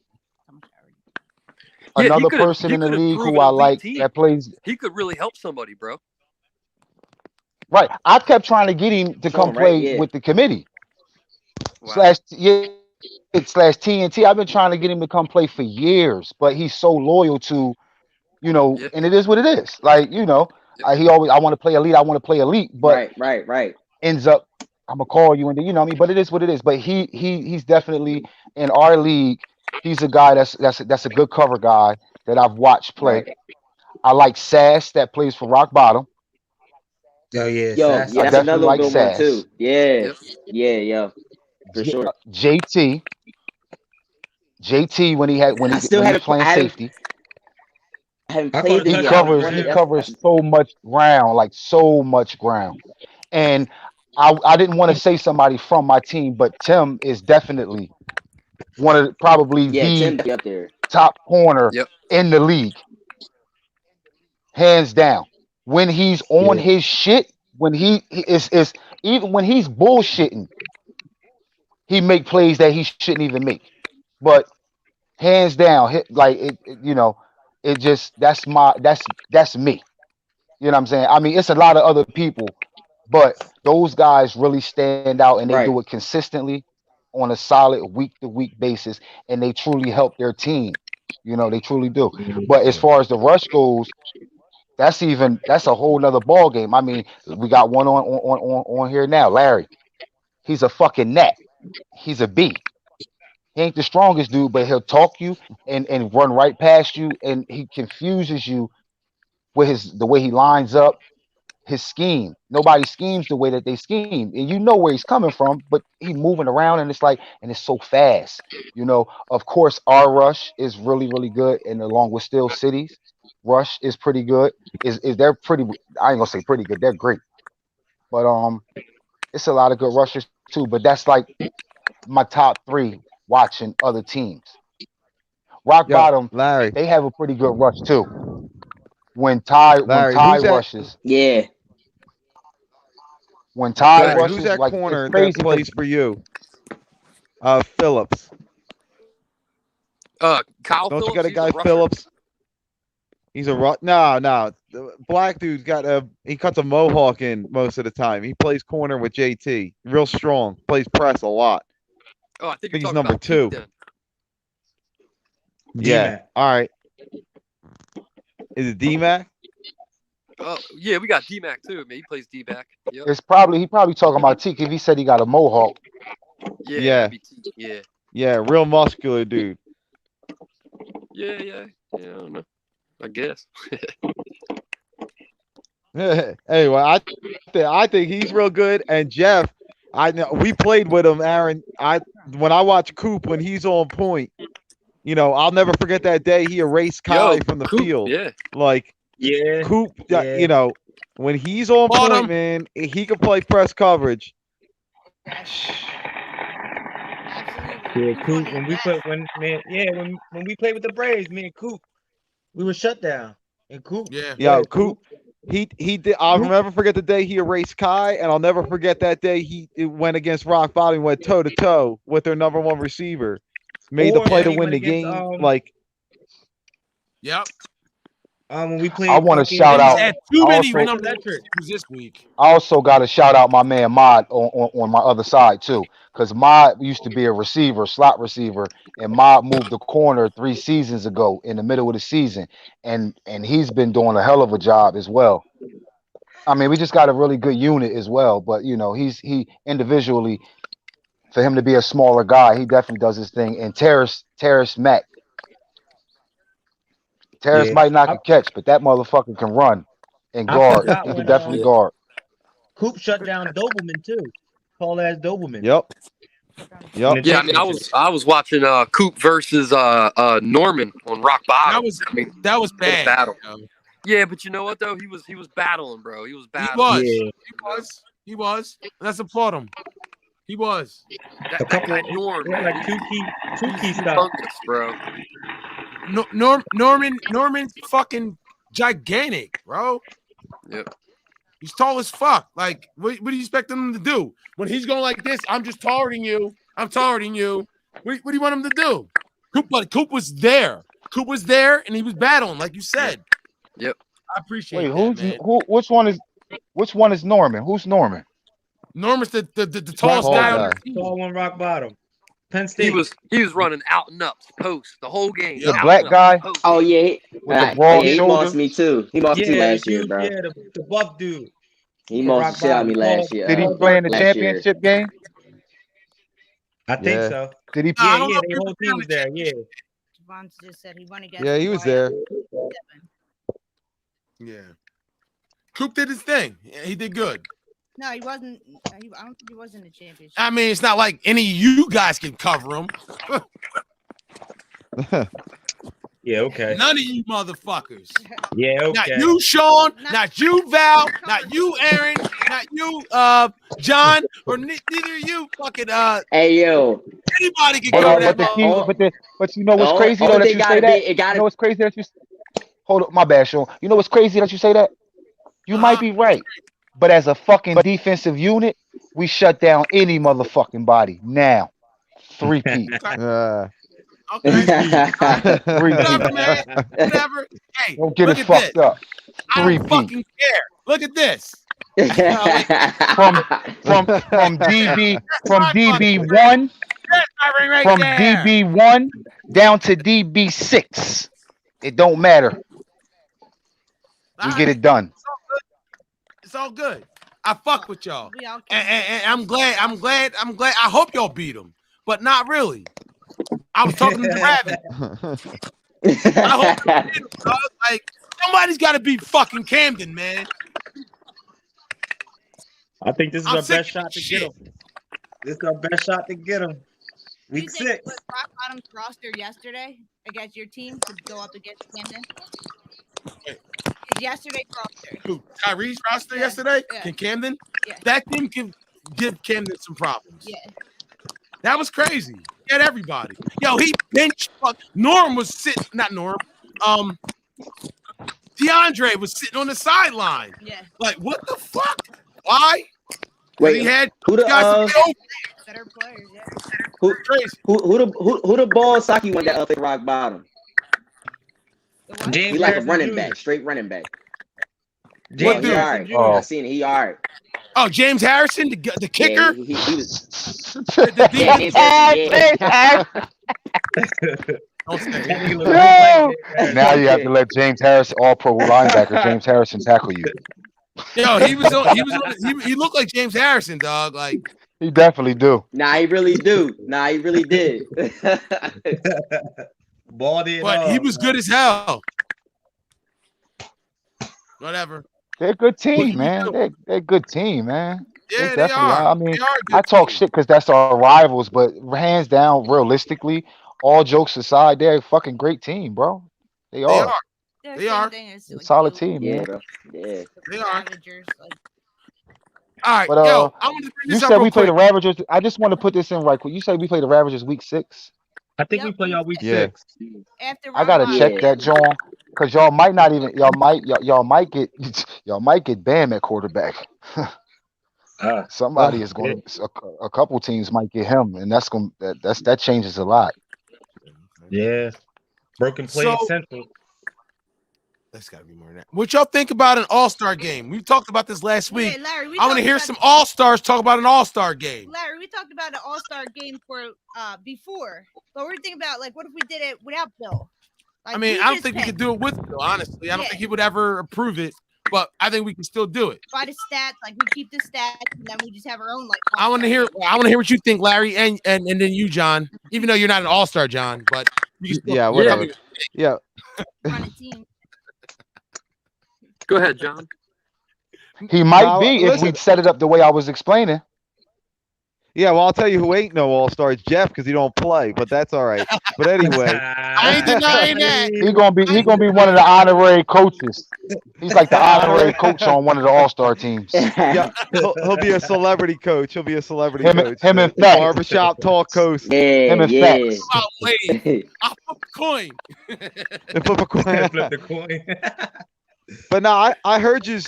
Yeah, another person he in the could league improve who an I elite like team. that plays. He could really help somebody, bro. Right. I kept trying to get him to come Sean, right? play Yeah. with the committee Wow. slash TNT. I've been trying to get him to come play for years, but he's so loyal to, Yeah. and it is what it is. Like, he always, I want to play elite. I want to play elite, but Right. ends up, I'm gonna call you, and then, you know what I mean. But it is what it is. But he's definitely in our league. He's a guy that's a good cover guy that I've watched play. Right. I like Sass that plays for Rock Bottom. Oh yeah, Yo, Sass. yeah, I that's definitely another like good one Sass. too. Yeah, Yep. yeah, yo, for sure. JT when I still he's haven't, playing safety. I haven't I played caught a them He yet. I touchdown covers for he him. covers so much ground, like so much ground. And I didn't want to say somebody from my team, but Tim is definitely one of probably Yeah, the Tim be up there. top corner Yep. in the league, hands down. When he's on Yeah. his shit, when is even when he's bullshitting, he make plays that he shouldn't even make. But hands down, like it just that's me. You know what I'm saying? I mean, it's a lot of other people, but those guys really stand out and they do Right. it consistently on a solid week to week basis, and they truly help their team. They truly do. But as far as the rush goes, that's a whole nother ball game. I mean, we got one on here now, Larry. He's a fucking net. He's a B. He ain't the strongest dude, but he'll talk you and run right past you, and he confuses you with the way he lines up his scheme. Nobody schemes the way that they scheme, and you know where he's coming from, but he moving around, and it's so fast. Of course, our rush is really, really good, and along with Steel City's rush is pretty good. Is they're pretty? I ain't gonna say pretty good. They're great, but it's a lot of good rushers too. But that's like my top three watching other teams. Rock Yo, Bottom, Larry, they have a pretty good rush too. When Ty who's that? rushes, Yeah. when Ty Larry, who's rushes, that like it's corner that crazy because plays for you? Phillips. Kyle Don't you Phillips, got a he's a guy rusher. Phillips? He's a no. The black dude's he cuts a mohawk in most of the time. He plays corner with JT. Real strong. Plays press a lot. Oh, I I think think you're he's talking number about two. Pete then. Yeah. D-Mac. All right. Is it D-Mac? Oh, yeah, we got D-Mac too. Man, he plays D-back. Yep. he probably talking about T if he said he got a mohawk. Yeah, Yeah. that'd be T. Yeah. Yeah, real muscular dude. Yeah. I don't know. I guess. Anyway, I think he's real good. And Jeff, I know we played with him, Aaron. When I watch Coop when he's on point, I'll never forget that day he erased Kai from the Coop, field. yeah. Like Yeah. Coop, Yeah. when he's on point, man, he can play press coverage. Yeah, Coop. When we played with the Braves, me and Coop, we were shut down. And Coop, Yeah, Coop. He did. I'll never forget the day he erased Kai, and I'll never forget that day he went against Rock Bottom, went toe to toe with their number one receiver, made the play to win the game. Yep. When we played, I want to shout He's out. had too many also, numbers this week. I also got to shout out my man Mod on my other side too, because Mod used to be a receiver, slot receiver, and Mod moved the corner 3 seasons ago in the middle of the season, and he's been doing a hell of a job as well. I mean, we just got a really good unit as well, but he individually, for him to be a smaller guy, he definitely does his thing. And Terrace Mack, Terrace might not can catch, but that motherfucker can run and I guard. forgot He when can definitely guard. Coop shut down Doberman too. Tall ass Doberman. Yep. Yeah, I mean, I was watching Coop versus Norman on Rock Bottom. That was bad. Battle. Yeah, but you know what though? He was battling, bro. He was battling. He was. Let's applaud him. He was. A couple Norm, like two key stops, bro. Norman's fucking gigantic, bro. Yep. He's tall as fuck. Like, what do you expect him to do? When he's going like this, I'm just tolerating you. I'm tolerating you. What do you want him to do? Coop was there. Coop was there, and he was battling, like you said. Yep. I appreciate Wait, that, man. which one is Norman? Who's Norman? Norman's the tallest guy on the team. Tall one, Rock Bottom. Penn State. He was running out and ups, post the whole game. The black guy. Oh yeah, with the broad he shoulder. lost me too. He lost me last year, bro. Yeah, the buff dude. He lost the shit out of me last year. Did he play in the championship game? I think so. Did he? Yeah, the whole team was there. Yeah. Javon just said he won against. Yeah, he was there. Yeah. Coop did his thing. Yeah, he did good. No, he wasn't. I don't think he was in the championship. I mean, it's not like any of you guys can cover him. Yeah, okay. None of you motherfuckers. Yeah, okay. Not you, Sean. Not you, Val. Not you, Aaron. Not you, John. Or neither of you, fucking. Hey yo. Anybody can cover that. But you know what's crazy though that you say that. You know what's crazy that you. Hold up, my bad, Sean. You know what's crazy that you say that. You might be right, but as a fucking defensive unit, we shut down any motherfucking body now. 3-peat. Okay. Whatever, man. Whatever. Hey, don't get look it at fucked this. up. I don't fucking care. Look at this. from DB1 from DB1 down to DB6. It don't matter. We get it done. It's all good. I fuck with y'all. And I'm glad. I hope y'all beat them, but not really. I was talking to the Rabbit. I hope like somebody's got to beat fucking Camden, man. I think this is I'm our sick best of shot to shit. get him. This is our best shot to get him. Do you Week think 6. was Rock Bottom's roster yesterday against your team to go up against Camden? Wait. Is yesterday's roster? Who? Tyree's roster yesterday? Yeah. Can Camden? Yeah. That team can give Camden some problems. Yeah. That was crazy. He had everybody. Yo, he benched. Norm was sitting. Not Norm. DeAndre was sitting on the sideline. Yeah. Like, what the fuck? Why? Wait, he had who the Better players, yeah. who crazy. who the ball Saki went that up at rock bottom? James He like a Harrison running Jr. back, straight running back. What James dude? He all Harrison right. Jr. Oh. I seen it. He all right. Oh, James Harrison, the kicker. Yeah, he was. The Yeah, James Harrison, yeah. Don't say That it. nigga look just like James Harrison. Now you have to let James Harrison, all pro linebacker James Harrison, tackle you. Yo, he looked like James Harrison, dog. Like He definitely do. Nah, he really do. Nah, he really did. Baldy and but all. he was good as hell. Whatever. They're a good What team, can you man. do? They're a good team, man. Yeah, they Definitely. are. I mean, They are a good I talk team. shit because that's our rivals, but hands down, realistically, all jokes aside, they're a fucking great team, bro. They They are. are. Yeah, They same are. thing as A like solid you, team, Yeah, man. bro. Yeah. They are. Ravagers, like All right, But yo, I want to bring you this up said real we play the quick. Ravagers. I just want to put this in right quick. You said we play the Ravagers week 6. I think we Yep, play week y'all week 6. 6. After I Rock gotta Bottom. check Yeah. that, John, because y'all might not even y'all might get y'all might get Bam at quarterback. Somebody is going to a couple teams might get him, and that's going that changes a lot. Yeah. Broken play So central. that's got to be more than that. What y'all think about an All-Star game? We talked about this last week. Yeah, Larry, we I want to talked hear about some All-Stars talk about an All-Star game. Larry, we talked about an All-Star game for before, but we're thinking about like what if we did it without Bill? Like, I mean, we I don't just think we picked could do it with Bill, honestly. I don't Yeah. think he would ever approve it, but I think we can still do it. by the stats, like we keep the stats, and then we just have our own like. I want to hear what you think, Larry, and then you, John. Even though you're not an All-Star, John, but you can still Yeah, tell whatever. me- Yeah. Run a team. Go ahead, John. He might Now, be if listen. we set it up the way I was explaining. Yeah, well, I'll tell you who ain't no All Star. It's Jeff because he don't play, but that's all right. But anyway, I ain't denying that. He gonna be one of the honorary coaches. He's like the honorary coach on one of the All-Star teams. yeah, he'll be a celebrity coach. He'll be a celebrity coach. Him and The Fat. barbershop talk coach. Yeah, Him and yeah. Fats. Oh, wait. I'll flip a coin. And flip a coin. Flip the coin. But no, I heard you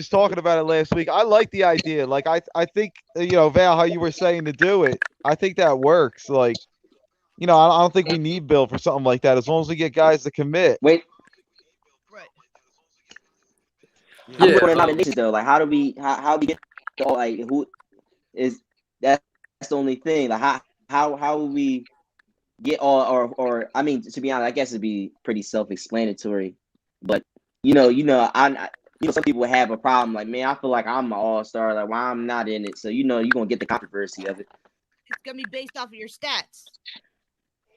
talking about it last week. I like the idea. Like I think Val, how you were saying to do it. I think that works. Like, I don't think we need Bill for something like that as long as we get guys to commit. Wait, Right. I'm Yeah, looking at nominations though. Like, how do we get like who is that's the only thing. Like, how will we get all or I mean, to be honest, I guess it'd be pretty self-explanatory. But some people have a problem. Like, man, I feel like I'm an all-star. Like, why I'm not in it? So you're gonna get the controversy of it. It's gonna be based off of your stats.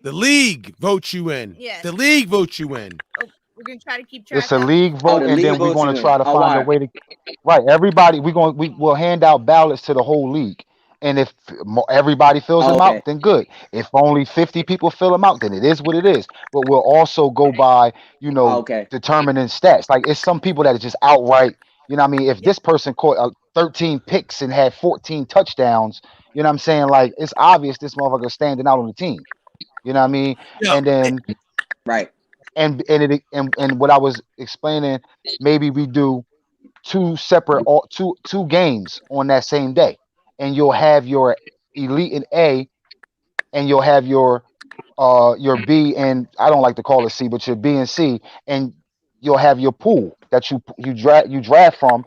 The league votes you in. Yes. The league votes you in. We're gonna try to keep track. It's a of league vote, the and league then we're votes going you to in. try to Oh, find a wow. way to. Right, everybody. We'll hand out ballots to the whole league, and if everybody fills Oh, them okay. out, then good. If only 50 people fill them out, then it is what it is. But we'll also go by, Oh, okay. determining stats. Like, it's some people that are just outright. You know what I mean? If this person caught 13 picks and had 14 touchdowns, you know what I'm saying? Like, it's obvious this motherfucker's standing out on the team. You know what I mean? Yeah. And then Right. and what I was explaining, maybe we do two separate two games on that same day, and you'll have your elite in A, and you'll have your B, and I don't like to call it C, but your B and C, and you'll have your pool that you draft from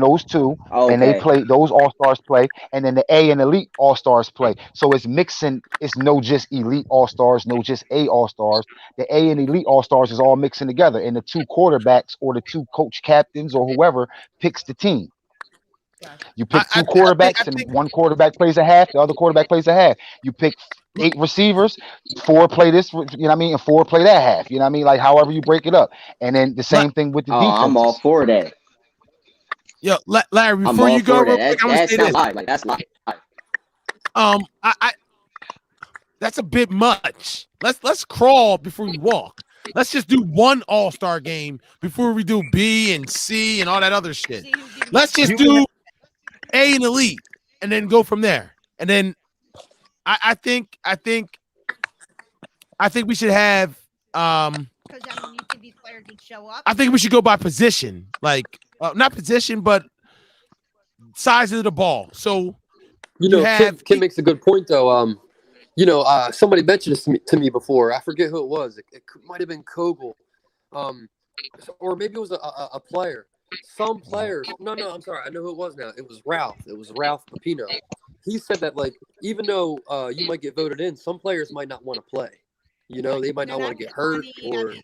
those two, and they Okay. play, those all-stars play, and then the A and elite all-stars play. So it's mixing. It's no just elite all-stars, no just A all-stars. The A and elite all-stars is all mixing together, and the two quarterbacks or the two coach captains or whoever picks the team. You pick two quarterbacks, and one quarterback plays a half, the other quarterback plays a half. You pick 8 receivers, 4 play this, you know what I mean, and 4 play that half. You know what I mean? Like however you break it up. And then the same thing with the Oh, I'm all defenses. for that. Yo, Larry, I'm before all you go, for real that. quick, I'm gonna That's say not this. live. Like that's live. I that's a bit much. Let's crawl before we walk. Let's just do one All-Star game before we do B and C and all that other shit. Let's just do A and Elite and then go from there. And then I think we should have Because I mean, you think these players would show up? I think we should go by position, like not position, but size of the ball. So You know, Kim makes a good point though. Somebody mentioned this to me before. I forget who it was. It might have been Kogel, or maybe it was a player. Some players. No, I'm sorry. I know who it was now. It was Ralph. It was Ralph Pepino. He said that like even though you might get voted in, some players might not want to play. You know, they might not want to get hurt or.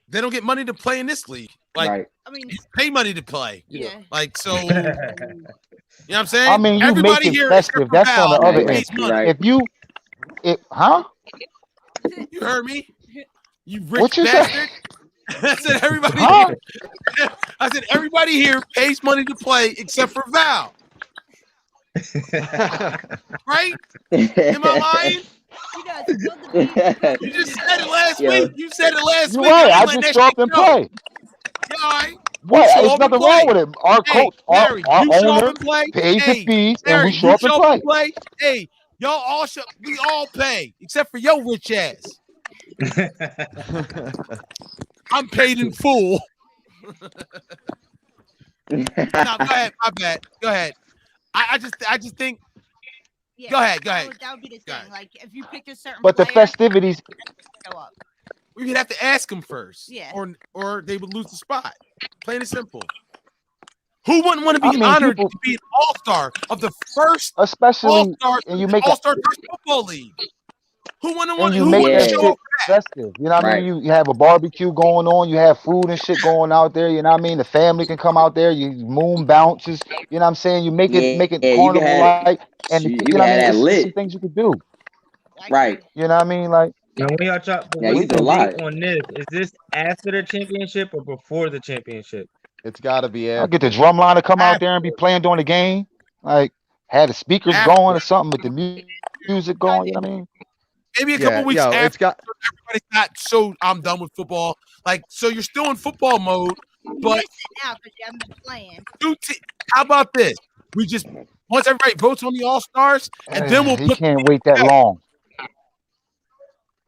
They don't get money to play in this league. Like, right. I mean, you pay money to play. Yeah. Like, so, you know what I'm saying? I mean, you everybody make it here festive. That's on the other end. Right. If you, huh? You heard me? You rich What you bastard. I said everybody Huh? here. I said everybody here pays money to play except for Val. Right? Am I lying? You just said it last week. You said it last You're week. right. I I ain't letting just that show shit up and go. play. Yeah, all right. What? Show There's up nothing and wrong play. with it. Our Hey, coach, Larry, our you show up owner and play. pays Hey, the fees, and Larry, we show you up and play. play. Hey, y'all all show. We all pay except for your rich ass. I'm paid in full. No, go ahead. My bad. Go ahead. I just think. Yeah, Go ahead. That would be the thing. Like if you picked a certain But the player, festivities, show up. We would have to ask them first. Yeah. Or they would lose the spot. Plain and simple. Who wouldn't want to be I mean, honored people, to be an all-star of the first especially, all-star and you make all-star football league? Who wouldn't and you who make wouldn't that show shit up for that? festive. You know what I Right. mean? You have a barbecue going on. You have food and shit going out there. You know what I mean? The family can come out there. You moon bounces. You know what I'm saying? You make it Yeah, you can carnival have like, and you you can know what I have mean? that It's some lit. things you could do. Right. You know what I mean? Like, Now, when y'all talk, but Yeah, you what's can the do a date lot. on this? Is this after the championship or before the championship? It's got to be I'll get the after. drum line to come out there and be After. playing during the game. Like, have the speakers After. going or something with the music going. You know what I mean? Maybe a couple weeks after It's got. everybody's not so I'm done with football. Like, so you're still in football mode, but now because you haven't been playing. How about this? We just once everybody votes on the all-stars, and then we'll You put can't wait that long.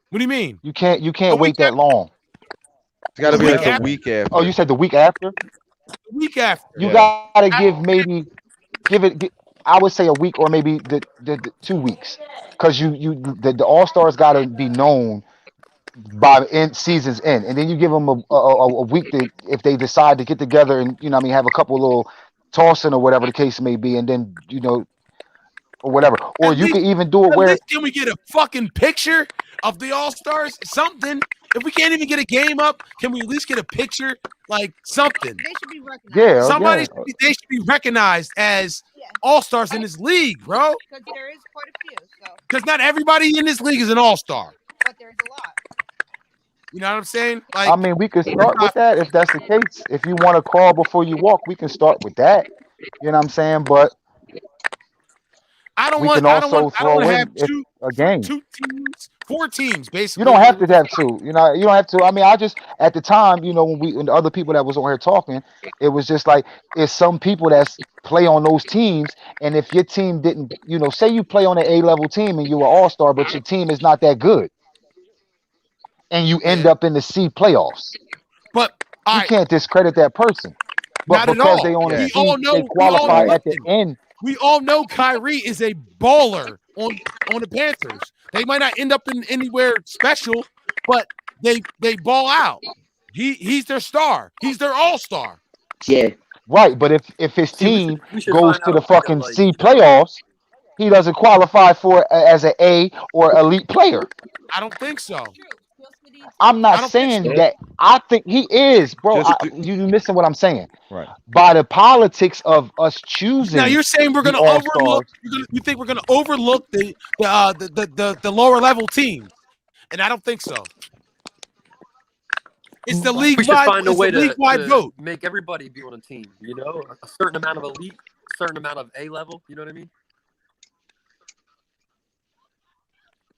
What do you mean? You can't A wait week that long. It's got to The be week like the after. week after. Oh, you said the week after? The week after. You Yeah. gotta give it. I would say a week or maybe the 2 weeks, because the all stars gotta be known by season's end, and then you give them a week to, if they decide to get together and you know what I mean, have a couple little tossing or whatever the case may be, and then or whatever, or At you least, can even do it at where least can we get a fucking picture of the all-stars? Something. If we can't even get a game up, can we at least get a picture? Like something. They should be recognized. yeah, They should be recognized as all-stars in this league, bro. Because there is quite a few. So, Because not everybody in this league is an all-star. but there's a lot. You know what I'm saying? Like, I mean, we could start with that if that's the case. If you want to crawl before you walk, we can start with that. You know what I'm saying? But I don't we want. can I don't also want. I don't throw want to in have two a game. 2 teams, 4 teams, basically. You don't have to have 2. You know, you don't have to. I mean, I just at the time, when the other people that was on here talking, it was just like it's some people that's play on those teams, and if your team didn't, say you play on an A-level team and you're an all-star, but your team is not that good, and you end up in the C playoffs, But you can't discredit that person. But not at because all. they on a We C, all know. they qualify at the end. We all know Kyrie is a baller on the Panthers. They might not end up in anywhere special, but they ball out. He's their star. He's their all-star. Yeah. Right, but if his team we should goes find to out the if we got, fucking like- C playoffs, he doesn't qualify for as an A or elite player. I don't think so. I'm I not don't think saying so. that. I think he is, bro. Just You missing what I'm saying. right. By the politics of us Now choosing you're saying we're the going to All overlook. Stars. You think we're going to overlook the lower level teams, and I don't think so. It's the We should league-wide. find a It's way the league-wide to vote. make everybody be on a team. You know, a certain amount of elite, certain amount of A level. You know what I mean?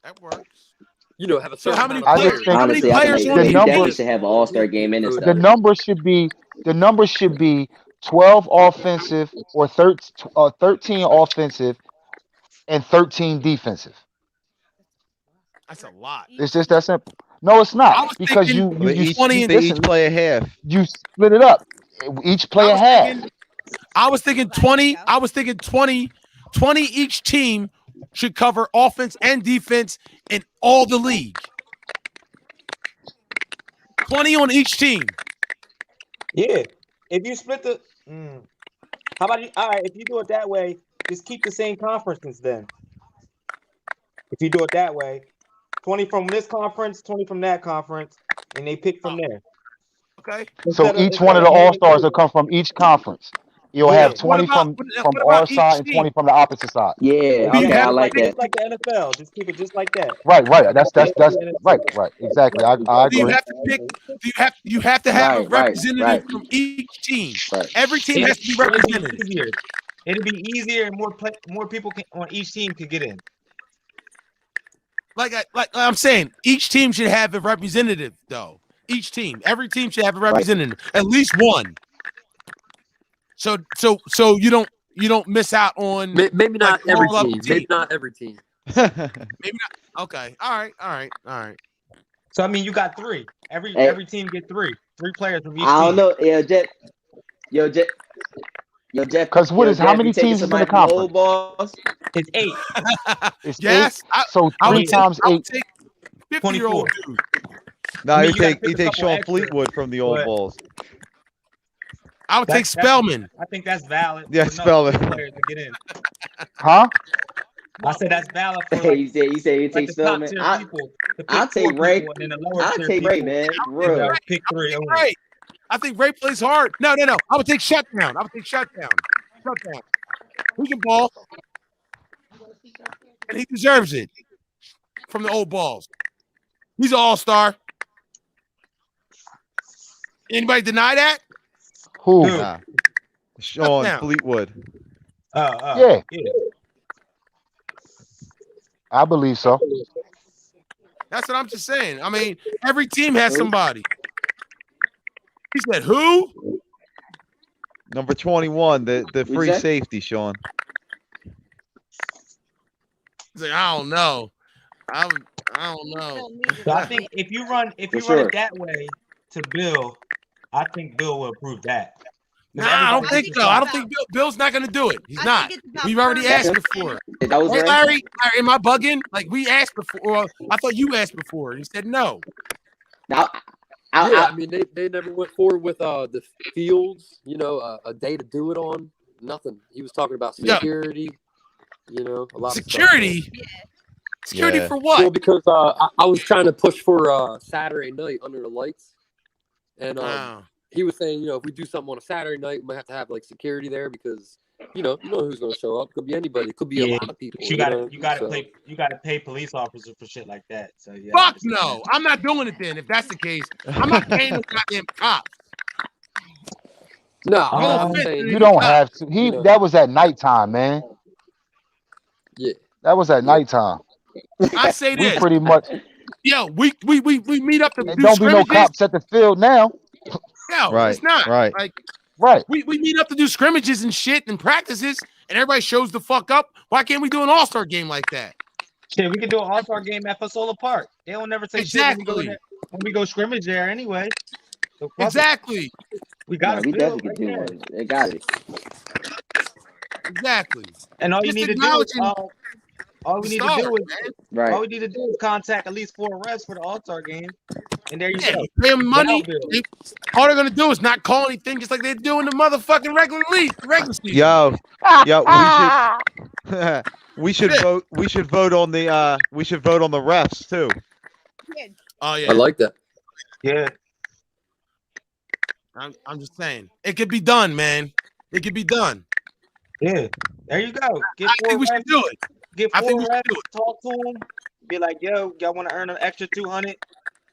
That works. You know, have a So certain how many amount of I just players? players. think How many Honestly, I players think on the they each number definitely team? should have an All-Star game in and the stuff. number should be 12 offensive or 13 offensive and 13 defensive. That's a lot. It's just that simple. No, it's not I was because thinking Well, they each 20 and they each listen. play a half. You split it up. Each I player was half. thinking. I was thinking 20. I was thinking 20. 20 each team should cover offense and defense in all the league. 20 on each team. Yeah. If you split the how about you? All right, if you do it that way, just keep the same conferences then. If you do it that way, 20 from this conference, 20 from that conference, and they pick from there. Okay. So each one of the All Stars will come from each conference. You'll have 20 from our side and 20 from the opposite side. Yeah, Do you okay, have I like to that. Just like the NFL. Just keep it just like that. Right. That's right. Exactly. I Do you agree. have to pick? You have to have a Right, representative from each team. right. Every team has to be represented. It'll be easier and more people on each team could get in. Like I'm saying, each team should have a representative, though. Each team, every team should have a representative, at least one. So you don't miss out on Maybe not every all team. Maybe not every team. Maybe not. Okay. All right. So I mean, you got three. Every team get three players from each I team. don't know. Jeff. Because what is how many teams is in the conference? It's 8. It's Yes. 8. So 3 times 8. 50-year-old dude. No, you he gotta pick a takes couple Sean extra, Fleetwood from the old but- balls. I would take Spellman. I think that's valid. Yeah, for Spellman. players to get in. Huh? I said that's valid for Hey, you say you like take the top Spellman. tier people. to I'll pick take 4 Ray. people, and then the lower I'll tier take Ray, people, man. you Real. gotta pick 3 only. Ray. I think Ray plays hard. No. I would take Shutdown. Shutdown. He can ball, and he deserves it from the old balls. He's an all-star. Anybody deny that? Who? Nah. Sean down. Fleetwood. Yeah. I believe so. That's what I'm just saying. I mean, every team has somebody. He said, who? Number 21, the free that? safety, Sean. He's like, I don't know. I don't know. So I think if you run it that way to Bill, I think Bill will approve that. Nah, I don't think so. I don't think Bill's not going to do it. He's not. We've already asked before. That was Hey, Ray. Larry, am I bugging? Like, we asked before. I thought you asked before. He said no. Now, I mean, they never went forward with the fields. You know, a day to do it on. Nothing. He was talking about security. You know, a lot Security. of stuff. Security for what? Well, because I was trying to push for Saturday night under the lights, and he was saying, you know, if we do something on a Saturday night, we might have to have like security there because you know who's going to show up. Could be anybody. It could be a lot of people. You gotta pay police officers for shit like that. So yeah. Fuck no. I'm not doing it then. If that's the case, I'm not paying the goddamn cops. No, I'm saying You don't have to. That was at nighttime, man. Yeah. That was at nighttime. I say this. We pretty much. Yo, we meet up to do Don't be no scrimmages. cops at the field now. No, Right, it's not. right. Like, Right. we meet up to do scrimmages and shit and practices, and everybody shows the fuck up. Why can't we do an all-star game like that? Shit, we can do an all-star game at Fasola Park. They don't never say shit when we go scrimmage there anyway. So Exactly. We got we definitely can do one. They got it. Exactly. And all you Just need to do is acknowledging all we need stars, to do is Right. all we need to do is contact at least 4 refs for the all-star game. And there you Yeah, go. you pay them money. Without Bill. All they're gonna do is not call anything, just like they do in the motherfucking regular league, regular season. Yo, we should vote. We should vote on the refs too. Oh yeah. I like that. Yeah. I'm just saying it could be done, man. It could be done. Yeah. There you go. Get I four think we refs. should do it. Get I four think we should refs. do it. Talk to them. Be like, yo, y'all want to earn an extra 200?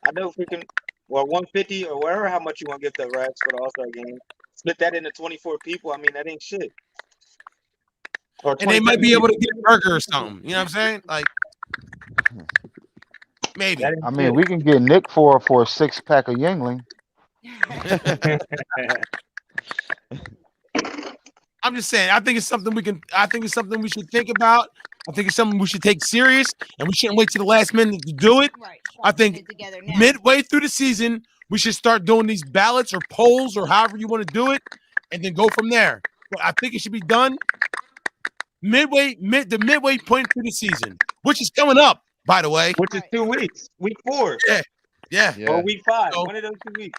I know freaking, well, 150 or whatever, how much you want to give the refs for the All-Star game. Split that into 24 people. I mean, that ain't shit. Or And they might 27 be able to people. get a burger or something. You know what I'm saying? Like maybe. That I ain't mean, shit. we can get Nick for a 6-pack of Yingling. I'm just saying. I think it's something we can. I think it's something we should think about. I think it's something we should take serious, and we shouldn't wait to the last minute to do it. Right. I think Together now. midway through the season, we should start doing these ballots or polls or however you want to do it, and then go from there. But I think it should be done the midway point through the season, which is coming up, by the way. Which is 2 weeks. Week 4. Yeah. Or week 5. So, One of those 2 weeks.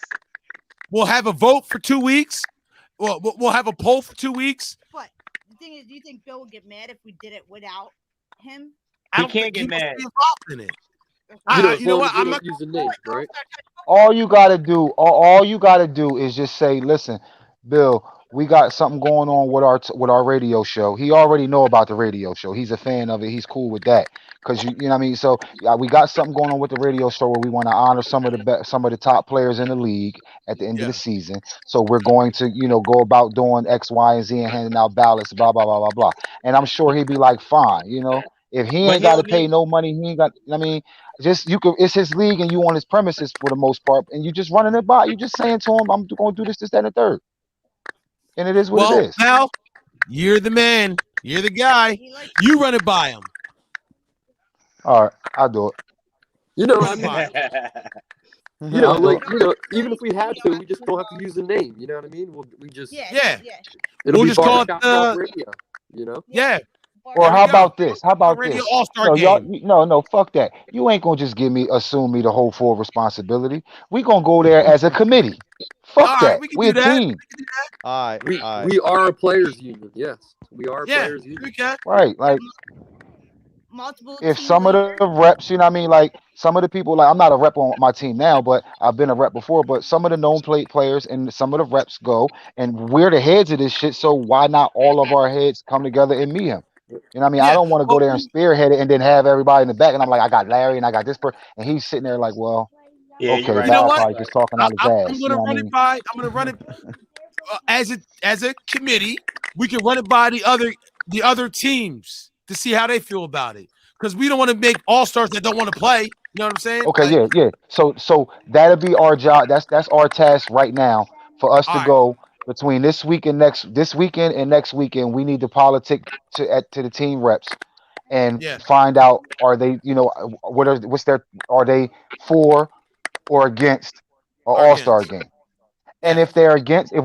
we'll have a vote for 2 weeks. Well, we'll have a poll for 2 weeks. But the thing is, do you think Bill would get mad if we did it without him? I don't can't think get he must mad. be involved in it. As You know long what? as we I'm don't not use the name, right? All you gotta do, all you gotta do is just say, "Listen, Bill, we got something going on with our radio show." He already know about the radio show. He's a fan of it. He's cool with that because you know what I mean. So yeah, we got something going on with the radio show where we want to honor some of the top players in the league at the end of the season. So we're going to go about doing X, Y, and Z and handing out ballots, blah blah blah blah blah. And I'm sure he'd be like, "Fine, if he But ain't got he'll to pay need. no money, he ain't got. I mean, just you could. It's his league, and you on his premises for the most part, and you just running it by. You just saying to him, "I'm going to do this, that, and the third," and it is what it Well, is. Pal, you're the man. You're the guy. You run it by him. All right, I'll do it. I mean, even if we had to, we just don't have to use the name. You know what I mean? We just it'll be just call it Barbershop Radio. Yeah. Or how about this? How about Radio this? All-Star No, y'all, game. no, fuck that. You ain't gonna just assume me the whole full responsibility. We gonna go there as a committee. Fuck All that. right, we can We a do that. team. All We right. are a players union. Yes, we are a Yeah, players union. we can. Right, like Multiple if team some of leaders. the reps, you know what I mean, like some of the people, like I'm not a rep on my team now, but I've been a rep before. But some of the known players and some of the reps go, and we're the heads of this shit. So why not all of our heads come together and meet him? You know what I mean? I Yeah. don't want to go there and spearhead it and then have everybody in the back, and I'm like, I got Larry and I got this person, and he's sitting there like, well, Yeah, you're okay, right. You know Val what? probably just talking out his I'm ass. You gonna know what I run mean? it by. I'm gonna run it as a committee. We can run it by the other teams to see how they feel about it. Because we don't want to make all-stars that don't want to play. You know what I'm saying? Okay, Like, yeah. So that'll be our job. That's our task right now for us to all right. go between this weekend and next weekend. We need to politic to the team reps and Yeah. find out are they are they for or against an Or all-star against. game? And if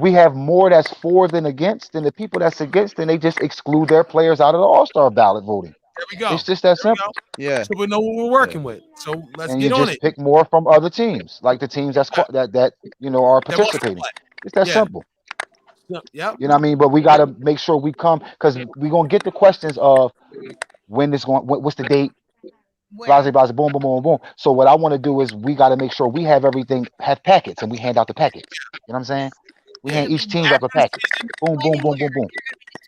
we have more that's for than against, then the people that's against, then they just exclude their players out of the all-star ballot voting. There we go. It's just that There we simple. go. Yeah. So we know what we're working with. So let's And you get on just it. pick more from other teams, like the teams that are That wants to participating. play. It's that Yeah. simple. Yep. You know what I mean? But we got to make sure we come because we're gonna get the questions of what's the date, blah, blah, blah, boom, boom, boom, boom. So what I want to do is we got to make sure we have packets and we hand out the packets. You know what I'm saying? We hand each team up a packet. Boom, boom, boom, boom, boom.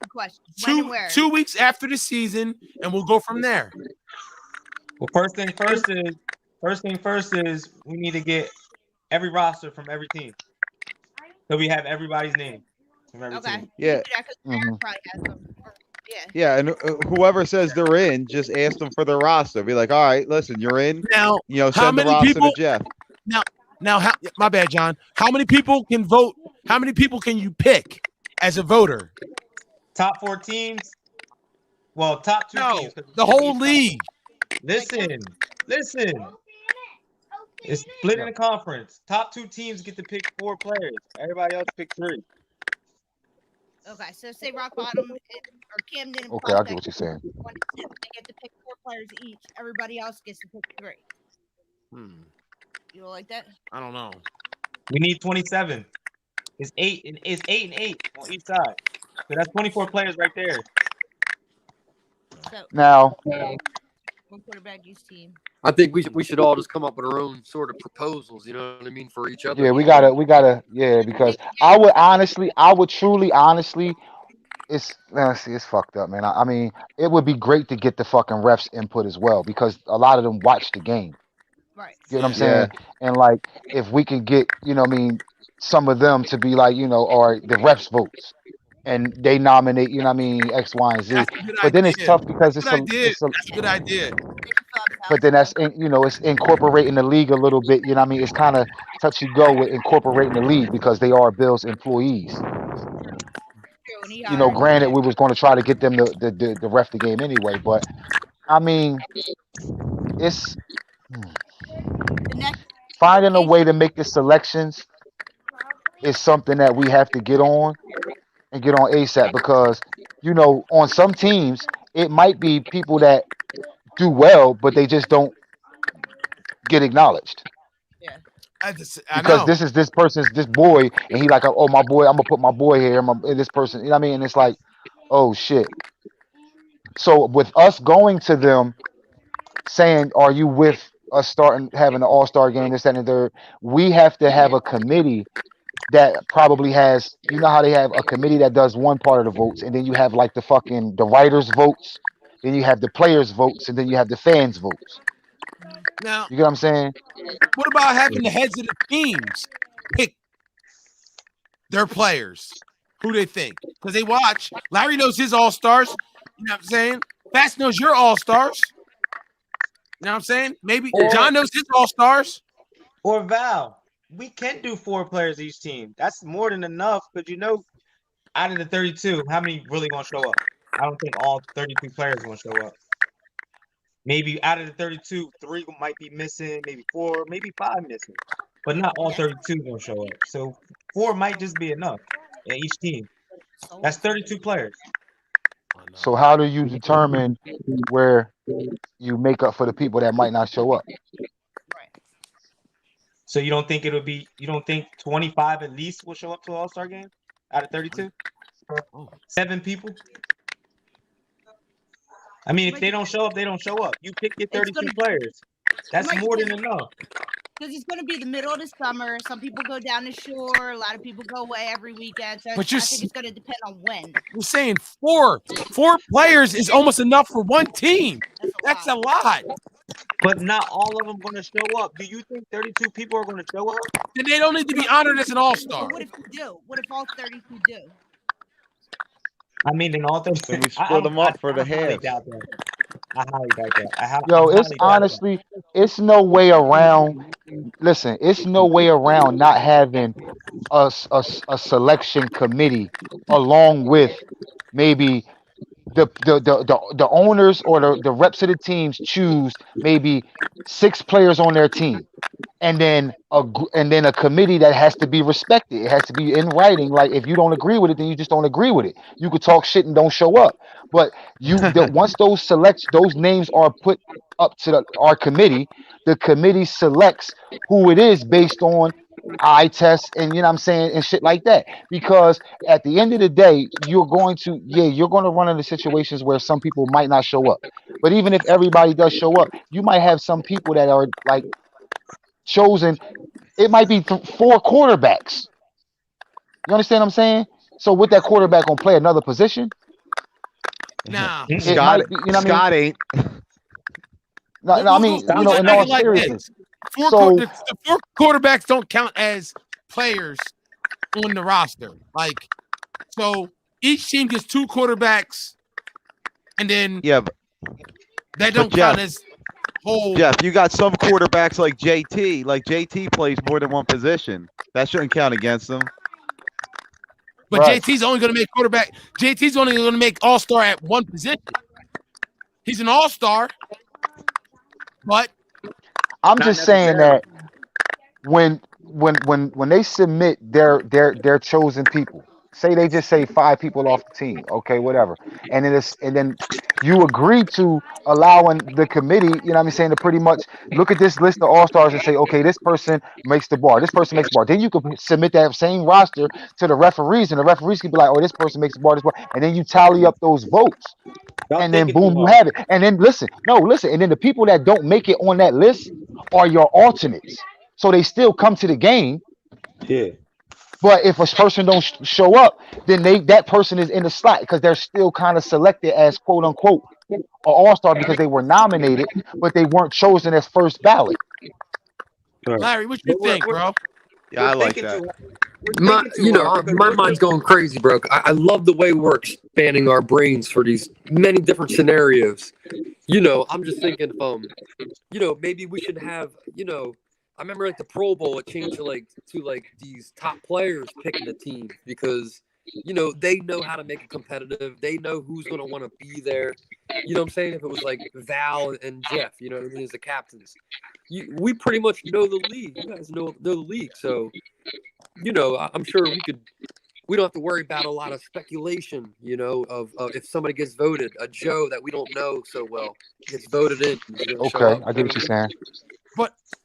Two questions. When and where? 2 weeks after the season, and we'll go from there. Well, first thing first is we need to get every roster from every team. So we have everybody's name from every team. Yeah. Probably has them. Yeah. Yeah, and whoever says they're in, just ask them for their roster. Be like, all right, listen, you're in. Now, how send the many roster people? to Jeff. Now, my bad, John. How many people can vote? How many people can you pick as a voter? Top 4 teams. Well, top 2 teams. The whole league. Listen. It's split in the conference. Top 2 teams get to pick 4 players. Everybody else pick 3. Okay, so say Rock Bottom or Camden. Okay, I get what you're saying. They get to pick 4 players each. Everybody else gets to pick 3. You don't like that? I don't know. We need 27. It's 8 and 8 on each side. So that's 24 players right there. So, Now, One quarterback each team. I think we should all just come up with our own sort of proposals. You know what I mean, for each other. Yeah, we gotta, yeah, because I would truly, honestly, it's fucked up, man. I mean, it would be great to get the fucking refs input as well because a lot of them watch the game. Right. You know what I'm Yeah. saying? And like, if we can get, what I mean, some of them to be like, or the refs votes, and they nominate, what I mean, X, Y, and Z. That's a good But then it's idea. tough because That's a good idea. That's a good idea. but then it's incorporating the league a little bit. You know what I mean? It's kind of touchy go with incorporating the league because they are Bills employees. Granted, we was going to try to get them to ref the game anyway, but I mean, it's finding a way to make the selections is something that we have to get on and get on ASAP because on some teams it might be people that do well, but they just don't get acknowledged. I Because know. this is this boy, and he like, oh, my boy, I'm gonna put my boy here, and this person, you know what I mean? And it's like, oh shit. So with us going to them saying, are you with us starting having an all-star game, this, that, and the third, we have to have a committee that probably has, how they have a committee that does one part of the votes, and then you have like the writers' votes, then you have the players' votes, and then you have the fans' votes. Now, you get what I'm saying? What about having the heads of the teams pick their players, who they think? Because they watch. Larry knows his all-stars. You know what I'm saying? Fast knows your all-stars. You know what I'm saying? Maybe John knows his all-stars. Or Val, we can do 4 players each team. That's more than enough because out of the 32, how many really gonna show up? I don't think all 32 players gonna show up. Maybe out of the 32, 3 might be missing, maybe 4, maybe 5 missing, but not all 32 gonna show up. So 4 might just be enough in each team. That's 32 players. So how do you determine where you make up for the people that might not show up? So you don't think 25 at least will show up to an All-Star game out of 32? 7 people? I mean, if they don't show up, they don't show up. You pick your 32 players. That's more than enough. Because it's going to be the middle of the summer. Some people go down the shore. A lot of people go away every weekend. So But I think it's going to depend on when. We're saying 4 players is almost enough for one team. That's a lot. But not all of them going to show up. Do you think 32 people are going to show up? Then they don't need to be honored as an all-star. What if you do? What if all 32 do? I mean, in all 32. Then we split them up for the halves. I highly doubt that. Yo, it's honestly, it's no way around. Listen, it's no way around not having a selection committee along with maybe the owners or the reps of the teams choose maybe 6 players on their team, and then a committee that has to be respected. It has to be in writing. Like if you don't agree with it, then you just don't agree with it. You could talk shit and don't show up, but once those names are put up to our committee, the committee selects who it is based on eye tests and you know what I'm saying and shit like that. Because at the end of the day, you're going to run into situations where some people might not show up. But even if everybody does show up, you might have some people that are like chosen. It might be 4 quarterbacks. You understand what I'm saying? So with that quarterback gonna play another position? Nah, Scott ain't. No, I mean, in all seriousness. The 4 quarterbacks don't count as players on the roster. Like, so each team gets 2 quarterbacks, and then that don't count as whole. Jeff, you got some quarterbacks like JT. Like JT plays more than one position. That shouldn't count against them. But JT's only going to make quarterback. JT's only going to make all-star at one position. He's an all-star, but I'm just saying that when they submit their chosen people, say they just say 5 people off the team, okay, whatever, and then you agree to allowing the committee, you know what I'm saying, to pretty much look at this list of all stars and say, okay, this person makes the bar, this person makes the bar. Then you can submit that same roster to the referees, and the referees can be like, oh, this person makes the bar, this bar, and then you tally up those votes, Y'all and then thinking too boom, you hard. have it. And then listen, and then the people that don't make it on that list are your alternates, so they still come to the game. Yeah. But if a person don't show up, then that person is in the slot because they're still kind of selected as quote unquote an all-star because they were nominated, but they weren't chosen as first ballot. Right. Larry, what you think, bro? Yeah, I We're like thinking that. too. We're thinking too hard because My we're mind's thinking. going crazy, bro. I love the way we're expanding our brains for these many different scenarios. I'm just thinking, maybe we should have, I remember like the Pro Bowl, it changed to these top players picking the team because, they know how to make it competitive. They know who's going to want to be there. You know what I'm saying? If it was like Val and Jeff, you know what I mean, as the captains, we pretty much know the league. You guys know the league. So, I'm sure we don't have to worry about a lot of speculation, of if somebody gets voted, a Joe that we don't know so well gets voted in, is going to show Okay, up. I get what you're saying.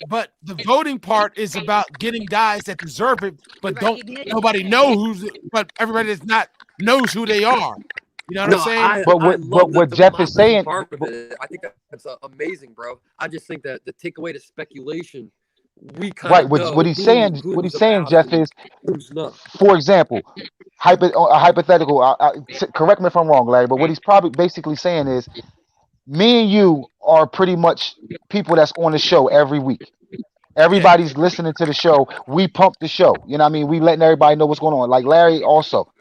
But the voting part is about getting guys that deserve it, but Recognition. nobody but everybody that's not knows who they are. You know what I'm saying? I But love what the Jeff is democracy saying, part of it. I think that's amazing, bro. I just think that to take away the speculation, we kind right? of What know he's saying, who's about it Jeff, and is, who's not. for example, a hypothetical. Correct me if I'm wrong, Larry, but what he's probably basically saying is, me and you are pretty much people that's on the show every week. Yeah. Everybody's listening to the show. We pump the show. You know what I mean? We letting everybody know what's going on. Like Larry also.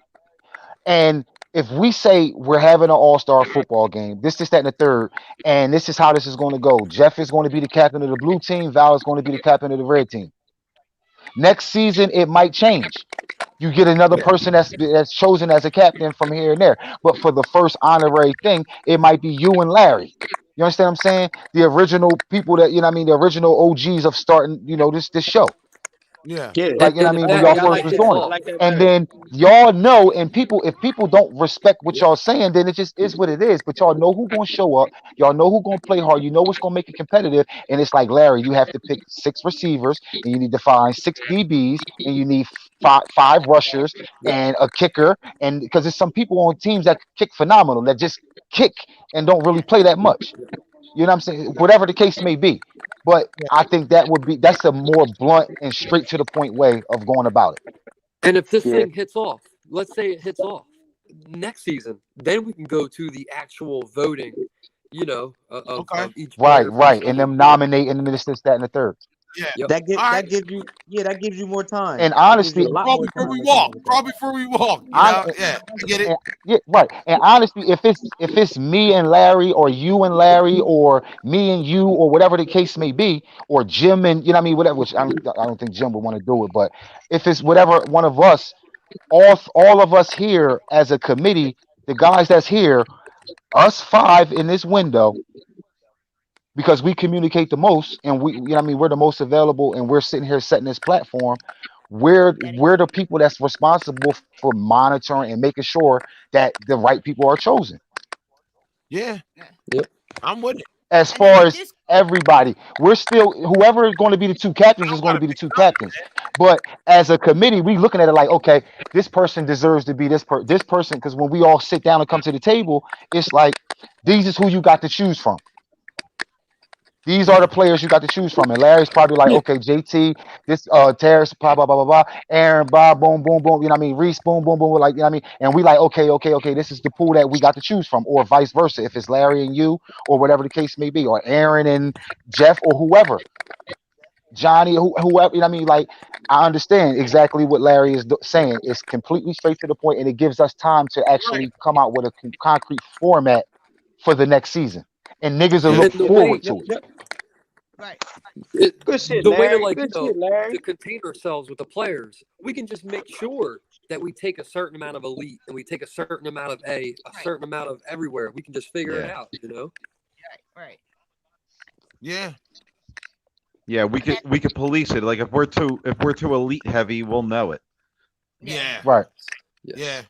And if we say we're having an all-star football game, this, that, and the third, and this is how this is going to go. Jeff is going to be the captain of the blue team. Val is going to be the captain of the red team. Next season, it might change. You get another person that's chosen as a captain from here and there. But for the first honorary thing, it might be you and Larry. You understand what I'm saying? The original people that, you know what I mean, the original OGs of starting, this show. Yeah. Yeah. Like, you know what I And if mean, when that y'all I first like was that. hits doing I it. off, like that And better. then y'all know, and if people don't respect what y'all saying, then it just is what it is. But y'all know who's gonna show up, y'all know who's gonna play hard, you know what's gonna make it competitive. And it's like, Larry, you have to pick 6 receivers, and you need to find 6 DBs, and you need five rushers and a kicker. And because there's some people on teams that kick phenomenal, that just kick and don't really play that much. You know what I'm saying? Whatever the case may be. But I think that's a more blunt and straight to the point way of going about it. and if this Yeah. thing hits off, let's say it hits off next season, then we can go to the actual voting, Okay. of each Right, player for each right. And team. them nominating this, that, and the third. Yeah. Yep. All right. That gives you more time. And That gives you honestly, a lot Crawl more before we time to come walk. up with Crawl that. before we walk. on Yeah. I get it. and, yeah, right. And honestly, if it's me and Larry, or you and Larry, or me and you, or whatever the case may be, or Jim and, you know what I mean, whatever. Which I don't think Jim would want to do it, but if it's whatever one of us, all of us here as a committee, the guys that's here, us 5 in this window, because we communicate the most, and we, you know what I mean, we're the most available, and we're sitting here setting this platform. We're the people that's responsible for monitoring and making sure that the right people are chosen. Yeah. Yep. I'm with it. As And then far if as this everybody, we're still, whoever is going to be the 2 captains is going to be the 2 captains. But as a committee, we looking at it like, okay, this person deserves to be this person, because when we all sit down and come to the table, it's like, these is who you got to choose from. These are the players you got to choose from. And Larry's probably like, Yeah. okay, JT, this Terrace, blah, blah, blah, blah, blah, Aaron, Bob, boom, boom, boom, you know what I mean? Reese, boom, boom, boom, like, you know what I mean? And we like, okay, this is the pool that we got to choose from, or vice versa, if it's Larry and you, or whatever the case may be, or Aaron and Jeff, or whoever, Johnny, whoever, you know what I mean? Like, I understand exactly what Larry is saying. It's completely straight to the point, and it gives us time to Right. actually come out with a concrete format for the next season. And niggas will Yep, look And the yep, way forward yep, to it. yep. right. Good shit, the way to Larry. Good shit, Larry. to contain ourselves with the players, we can just make sure that we take a certain amount of elite and we take a certain amount of a Right. certain amount of everywhere. We can just figure it Yeah. out. Right. Yeah. Yeah, we could police it. Like if we're too elite heavy, we'll know it. Yeah. Right. Yeah.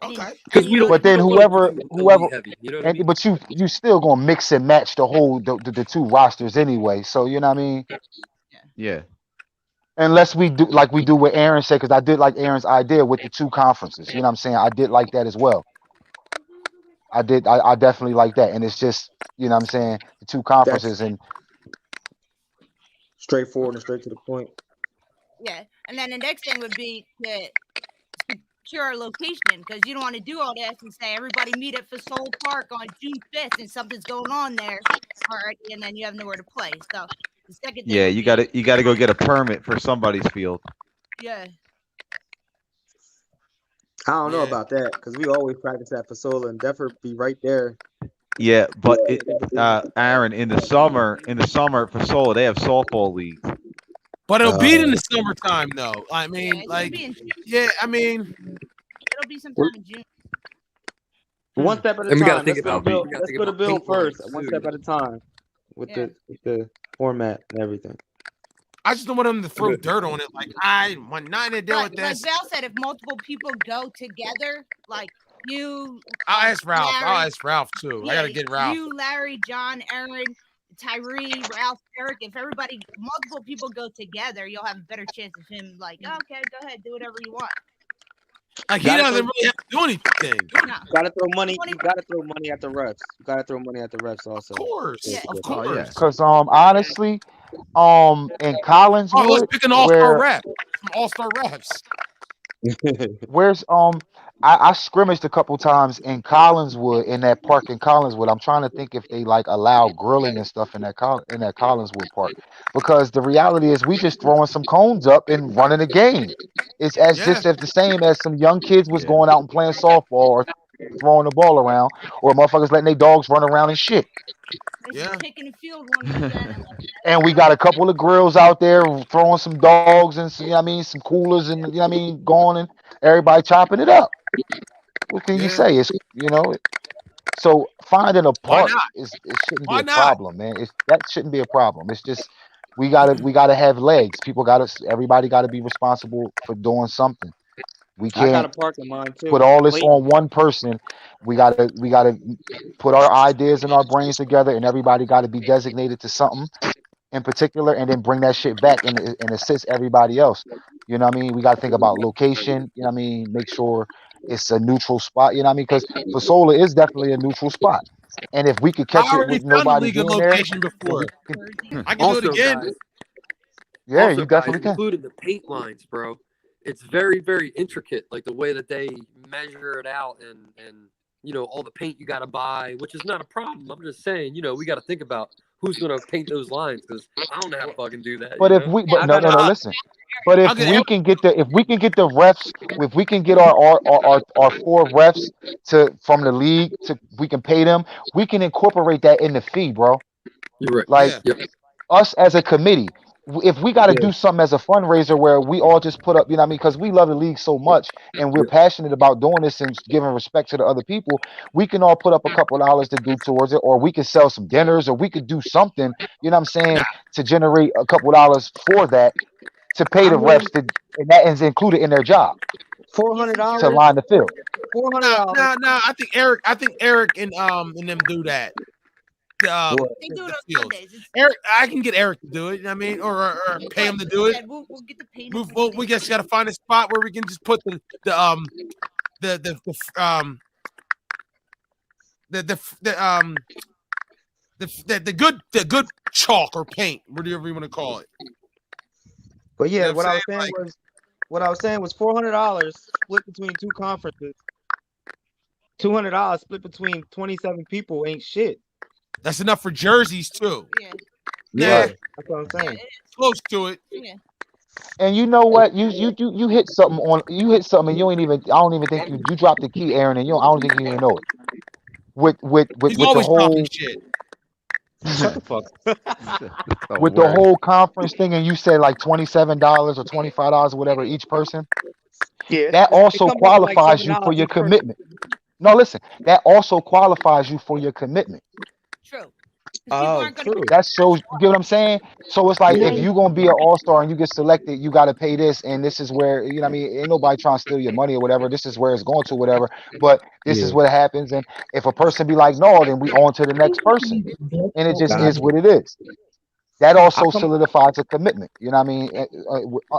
Okay. Because we don't. But then we don't wanna whoever be too whoever elite heavy. You know what I and mean? but you still gonna mix and match the two rosters anyway. So you know what I mean? Yeah. Unless we do like we do what Aaron said, because I did like Aaron's idea with the two conferences. You know what I'm saying? I did like that as well. I definitely like that. And it's just, you know what I'm saying, the two conferences That's and straightforward and straight to the point. Yeah, and then the next thing would be to secure a location because you don't want to do all this and say everybody meet at Fasol Park on June 5th and something's going on there, already, and then you have nowhere to play. So the second thing, Yeah, you gotta go get a permit for somebody's field. Yeah. I don't know about that because we always practice at Fasola and Deffer be right there. Yeah, but Aaron, in the summer for Sola, they have softball leagues. But it'll be in the summertime, though. I mean, it'll be sometime in June. One step at a And we gotta time. think Let's go about to the bill first, lines, one too. step at a time, with the format and everything. I just don't want them to throw dirt on it. Like, I want nothing to do with this. Like Val said, if multiple people go together, like you, I'll ask Ralph. Larry, I'll ask Ralph, too. I got to get Ralph. You, Larry, John, Aaron, Tyree, Ralph, Eric. If multiple people go together, you'll have a better chance of him. Like, okay, go ahead, do whatever you want. Like, he doesn't really have to do anything. No. Gotta throw money. You gotta throw money at the refs. You gotta throw money at the refs also. Of course, of course. Oh, yeah. because honestly, in Collinswood, Oh, let's pick an all-star rep. Some all-star reps. where's I scrimmaged a couple times in Collinswood, in that park in Collinswood. I'm trying to think if they like allow grilling and stuff in that Collinswood park, because the reality is we just throwing some cones up and running a game. It's just as the same as some young kids was going out and playing softball or throwing the ball around, or motherfuckers letting their dogs run around and shit. Kicking the field one weekend. And we got a couple of grills out there throwing some dogs and some, you know what I mean, some coolers and, you know what I mean, going and everybody chopping it up. What can you say? It's, you know, so finding a park it shouldn't be a problem, man. That shouldn't be a problem. It's just we gotta have legs. Everybody gotta be responsible for doing something. We I got a can't park in mind too. put all this Wait. on one person. We gotta put our ideas and our brains together, and everybody gotta be designated to something in particular, and then bring that shit back and assist everybody else. You know what I mean? We gotta think about location. You know what I mean? Make sure it's a neutral spot. You know what I mean? Because Fasola is definitely a neutral spot, and if we could catch I it already with found the nobody legal being there, location before. I can Also, do it again. guys, yeah, also, you definitely guys, can. including the paint lines, bro. It's very, very intricate, like the way that they measure it out, and you know, all the paint you got to buy, which is not a problem. I'm just saying, you know, we got to think about who's going to paint those lines, because I don't know how to fucking do that. But no, listen. But if we can get the refs, if we can get our 4 refs from the league we can pay them, we can incorporate that in the fee, bro. You're right. Like us as a committee, if we got to do something as a fundraiser where we all just put up, you know what I mean? Because we love the league so much and we're passionate about doing this and giving respect to the other people, we can all put up a couple dollars to do towards it, or we could sell some dinners, or we could do something, you know what I'm saying, to generate a couple dollars for that, to pay the refs, and that is included in their job. $400 to line the field. $400. No. I think Eric and them do that. They do it on Sundays. Eric, I can get Eric to do it. You know what I mean, or pay him to do it. We'll get the paint. We just got to find a spot where we can just put the good chalk or paint, whatever you want to call it. But yeah, You know what I was saying was $400 split between 2 conferences. $200 split between 27 people ain't shit. That's enough for jerseys too. Yeah, that's what I'm saying. Close to it. Yeah. And you know what? You hit something and you ain't even. I don't even think you dropped the key, Aaron, and I don't think you even know it. With He's the always whole dropping shit. Shut the fuck. with the whole conference thing, and you said like $27 or $25 or whatever each person. Yeah. That also comes up to like qualifies you $7 for your each person. commitment. No, listen. That also qualifies you for your commitment. True. 'Cause people Oh, aren't gonna true. That shows, you get what I'm saying? So it's like, Yeah. if you're gonna be an all-star and you get selected, you gotta pay this, and this is where, you know what I mean, ain't nobody trying to steal your money or whatever. This is where it's going to, whatever. But this Yeah. is what happens. And if a person be like, no, then we on to the next person. And it just is Gotcha. what it is. That How also come? solidifies a commitment, you know what I mean?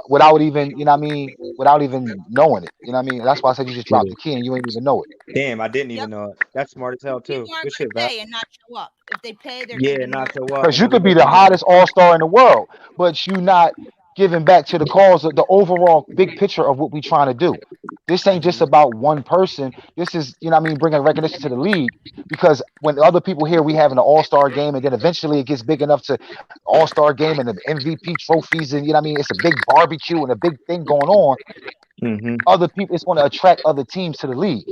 Without even, you know what I mean, without even knowing it. You know what I mean? That's why I said you just dropped Yeah. the key and you ain't even know it. Damn, I didn't Yep. even know it. That's smart as hell too. People aren't Good gonna shit, Val. pay and not show up. If they pay, they're Yeah, gonna be not more. show up Because and you then we could be make the some money. hottest all-star in the world, but you not giving back to the cause of the overall big picture of what we trying to do. This ain't just about one person. This is, you know what I mean, bringing recognition to the league. Because when other people hear we having an all-star game, and then eventually it gets big enough to all-star game and the MVP trophies, and you know what I mean, it's a big barbecue and a big thing going on. Mm-hmm. Other people, it's going to attract other teams to the league.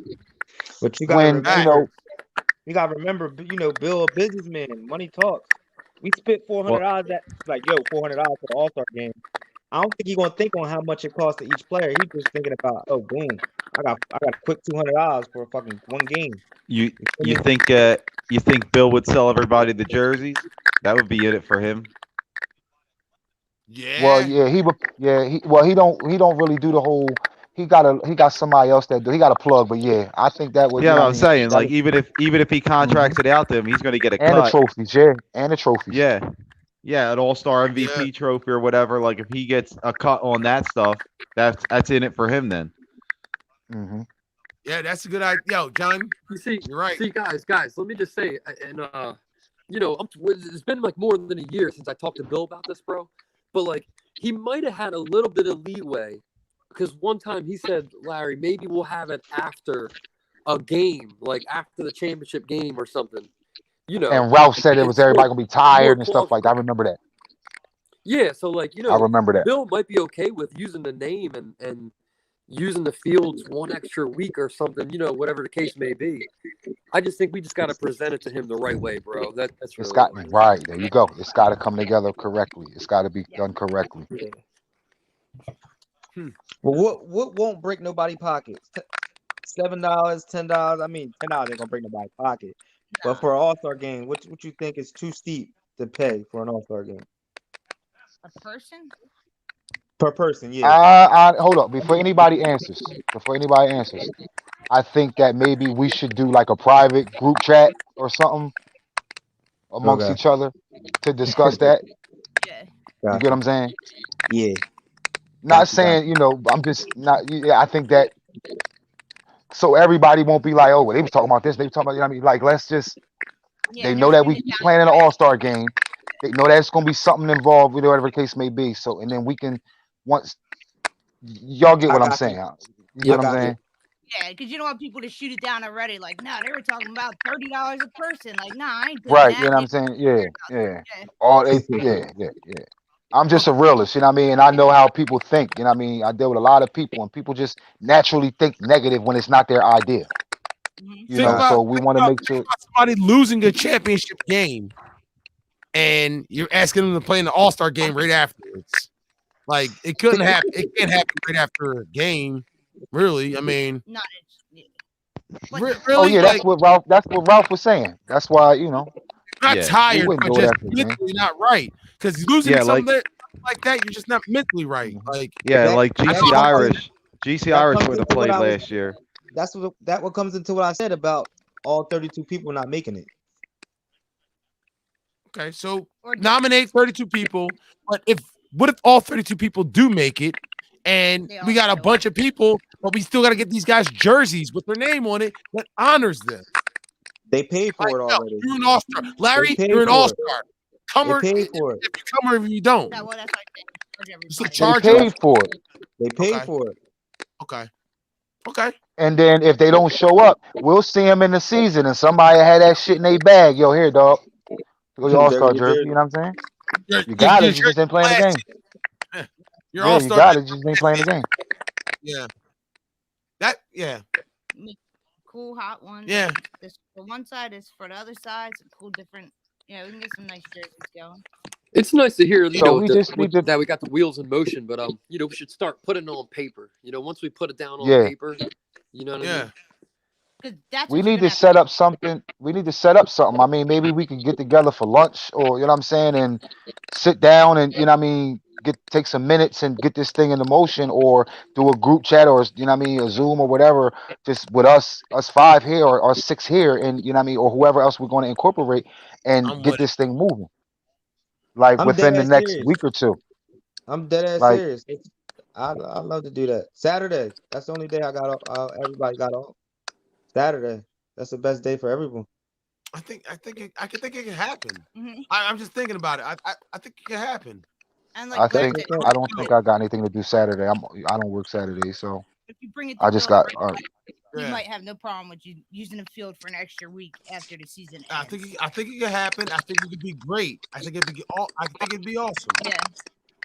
But you gotta When, you know, remember, Bill, a businessman. Money talks. We spent $400 at $400 for the All Star game. I don't think he's gonna think on how much it costs to each player. He's just thinking about, oh, boom, I got a quick $200 for a fucking one game. You feel you me? think Bill would sell everybody the jerseys? That would be in it for him. well, Yeah. yeah, he would, yeah, he don't really do the whole. He got somebody else that do. He got a plug, but yeah, I think that would, you Yeah, know what I I'm mean, saying, that like, would, even if he contracts it out to him, he's going to get a and the cut. trophies, yeah, and the trophies. Yeah, yeah, an All-Star Yeah. MVP trophy or whatever. Like, if he gets a cut on that stuff, that's in it for him then. Mm-hmm. Yeah, that's a good idea. Yo, John, You see, you're right. guys, let me just say, and it's been like more than a year since I talked to Bill about this, bro. But like, he might have had a little bit of leeway because one time he said, Larry, maybe we'll have it after a game, like after the championship game or something. And Ralph said it was It's more everybody gonna be tired and stuff like that. I plausible. remember that. Yeah, so like, I remember that. Bill might be okay with using the name and using the fields one extra week or something, whatever the case may be. I just think we just got to present it to him the right way, bro. That's It's really got all it is. right there. You go. It's got to come together correctly. It's got to be done correctly. Well, what won't break nobody's pockets? $7, $10. I mean, $10 ain't gonna break nobody's pocket. But for an All Star game, what you think is too steep to pay for an All Star game A person? per person? Yeah. Hold up. Before anybody answers, I think that maybe we should do like a private group chat or something amongst Okay. each other to discuss that. Yeah. You get what I'm saying? Yeah. Not Gotcha. saying, I'm just not. Yeah, I think that so everybody won't be like, oh, well, they was talking about this. They was talking about, you know what I mean? Like, let's just. Yeah, They know that we planning an all-star game. They know that's gonna be something involved, whatever the case may be. So, and then we can once y'all get I what I'm got saying. you. You get I what I'm got saying? Yeah, because you don't want people to shoot it down already. Like, no, they were talking about $30 a person. Like, nah, I ain't doing Right. that. You know what I'm saying? Yeah. Yeah. All they, yeah. I'm just a realist, you know what I mean? And I know how people think, you know what I mean? I deal with a lot of people, and people just naturally think negative when it's not their idea. You know, so we want to make sure. Think about somebody losing a championship game, and you're asking them to play in the All-Star game right afterwards. Like, it couldn't happen. It can't happen right after a game, really. I mean, Not really. Oh yeah, Like, that's what Ralph was saying. That's why, not Yeah. we tired, wouldn't but do it just after the game. mentally not right. Because losing Yeah, something like that, you're just not mentally right. Like, Yeah, That- like that GC comes in- Irish. GC Irish comes would have into what played I was- last year. That's what comes into what I said about all 32 people not making it. okay, so nominate 32 people, but what if all 32 people do make it, and we got a bunch of people, but we still got to get these guys jerseys with their name on it that honors them. They paid for it already. You're an all-star, Larry. paid You're an for it. all-star. Come They or paid for it. if you come or if you don't. that. Well, that's what I think. Just like They charge paid for it. They paid Okay. for it. Okay. And then if they don't show up, we'll see them in the season, and somebody had that shit in their bag. Yo, here, dog. Go your all-star jersey. You know what I'm saying? You got it. You just ain't playing the game. You're Yeah, all-star. you got it. You just ain't playing the game. Yeah. Cool hot one. Yeah. This for one side is for the other side. Some cool different. Yeah, we can get some nice jerseys going. It's nice to hear, So we just need to. that we got the wheels in motion, but we should start putting it on paper. Once we put it down on Yeah. paper, you know what I mean? Because that's We what you're need to gonna have set up something. We need to set up something. I mean, maybe we can get together for lunch, or you know what I'm saying, and sit down and you know what I mean, take some minutes and get this thing into motion, or do a group chat, or you know what I mean, a Zoom or whatever, just with us five here or six here, and you know what I mean, or whoever else we're going to incorporate and I'm get with it. this thing moving, like I'm dead within the ass next serious. week or two. I'm dead ass Like serious. I love to do that. Saturday. That's the only day I got off. Everybody got off. Saturday. That's the best day for everyone. I think it can happen. Mhm. I'm just thinking about it. I think it can happen. And I like Greg think said, I don't think I got anything to do Saturday. I don't work Saturday, so if you bring it I to just Bill, got. he Yeah. might have no problem with you using the field for an extra week after the season I ends. think it can happen. I think it could be great. I think it'd be awesome. Yeah.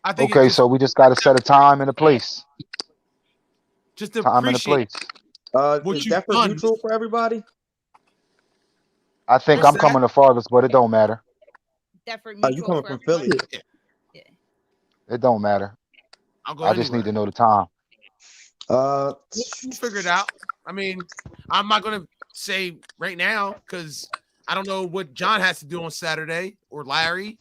I think Okay, so we just got to set a time and a place. just to Time and a appreciate place. what Is you've that for done. mutual for everybody? I think What's I'm that? coming the farthest, but it don't matter. Definitely Oh, you mutual coming for from everybody. Philly? Yeah. It don't matter. I'll go I just need anywhere. to know the time. We'll figure it out. I mean, I'm not gonna say right now because I don't know what John has to do on Saturday, or Larry,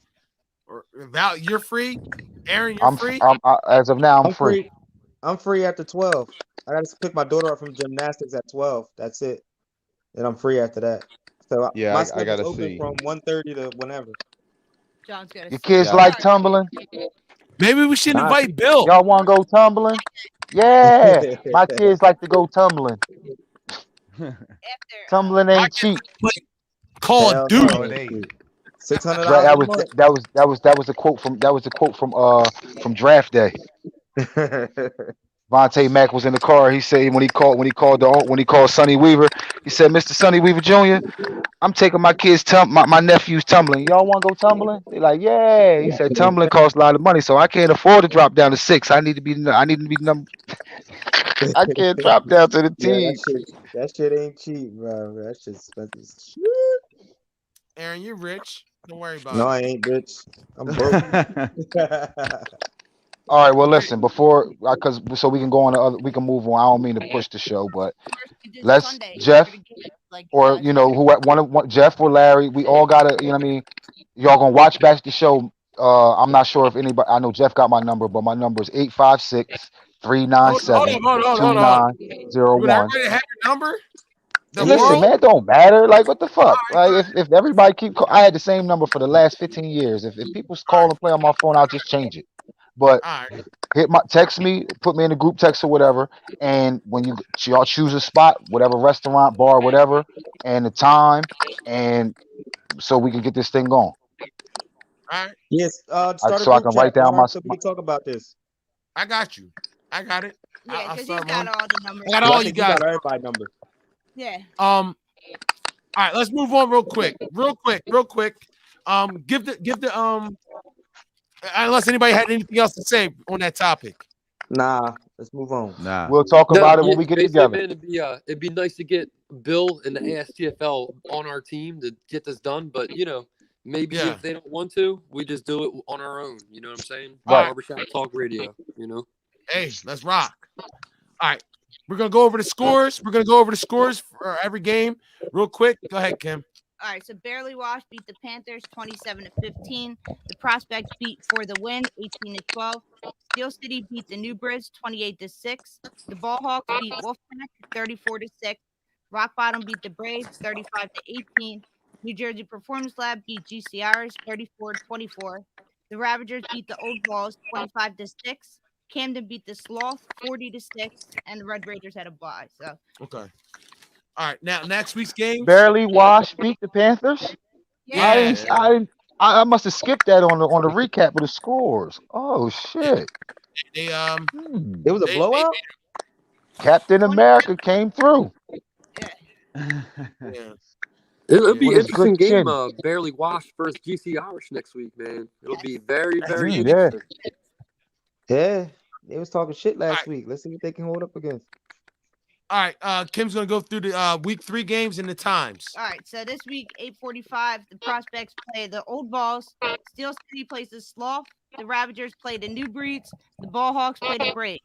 or Val. You're free. Aaron, you're free. As of now, I'm I'm free. free. I'm free after 12. I got to pick my daughter up from gymnastics at 12. That's it. And I'm free after that. So Yeah, my I schedule's gotta open see. from 1:30 to whenever. John's got to Your see. kids Yeah. like tumbling? Maybe we should Nah. invite Bill. Y'all want to go tumbling? Yeah, my kids like to go tumbling. After Tumbling My ain't kids cheap. play Call of Hell Duty. no, No, it it ain't ain't. cheap. $600 That a was month. the quote from draft day. Vontae Mack was in the car. He said when he called Sonny Weaver, he said, "Mr. Sonny Weaver Jr., I'm taking my kids my nephews tumbling. Y'all want to go tumbling?" They like, "Yeah." He said, "Tumbling costs a lot of money, so I can't afford to drop down to 6. I need to be number. I can't drop down to the Yeah, team." that shit ain't cheap, bro. That shit's expensive. Aaron, you're rich. Don't worry about No, it. I ain't, bitch. I'm broke. All right. Well, listen. Before, because so we can go on to other, we can move on. I don't mean to push the show, but first we did let's Sunday Jeff after the game, like or one Jeff or Larry. We all gotta. You know what I mean. Y'all gonna watch back the show. I'm not sure if anybody. I know Jeff got my number, but my number is 856 Hold 397 on. You want 2901. everybody to have your number? The Listen, world? man, it don't matter. Like, what the fuck? Like, if everybody I had the same number for the last 15 years. If people call and play on my phone, I'll just change it. But All right. text me, put me in a group text or whatever. And when y'all choose a spot, whatever restaurant, bar, whatever, and the time, and so we can get this thing going. All right. Yes, start a So I group can chat, write down Warren, so we can talk about this. I got you. I got it. Yeah, I'll because he's start got one. all the numbers. I got Yeah, I all you think you guys. got everybody's number. Yeah. All right, let's move on real quick. Give the unless anybody had anything else to say on that topic. Nah, let's move on. Nah. We'll talk No, about it yeah, when we get basically, together. man, it'd be nice to get Bill and the ASTFL on our team to get this done. But maybe Yeah. if they don't want to, we just do it on our own. You know what I'm saying? Right. Barbershop Talk Radio. Hey, let's rock. All right. We're gonna go over the scores. We're gonna go over the scores for every game real quick. Go ahead, Kim. All right, so Barely Washed beat the Panthers 27-15. The Prospects beat For the Win 18-12. Steel City beat the New Brids 28-6. The Ballhawks beat Wolfpack 34-6. Rock Bottom beat the Braves 35-18. New Jersey Performance Lab beat GCRs 34-24. The Ravagers beat the Old Balls 25-6. Camden beat the Sloth 40-6, and the Red Raiders had a bye. So Okay. All right. Now next week's games. Barely Wash beat the Panthers. Yeah. I must have skipped that on the recap of the scores. Oh shit! They It was a blowout. Captain America came through. Yeah. It'll be With an his good interesting game. chin. Barely Washed versus GC Irish next week, man. It'll be very, very Yeah. interesting. Yeah, they was talking shit last week. Let's see what they can hold up against. All right. Kim's gonna go through the week 3 games and the times. All right, so this week, 8:45, the Prospects play the Old Balls. Steel City plays the Sloth. The Ravagers play the New Breeds. The Ballhawks play the Braves.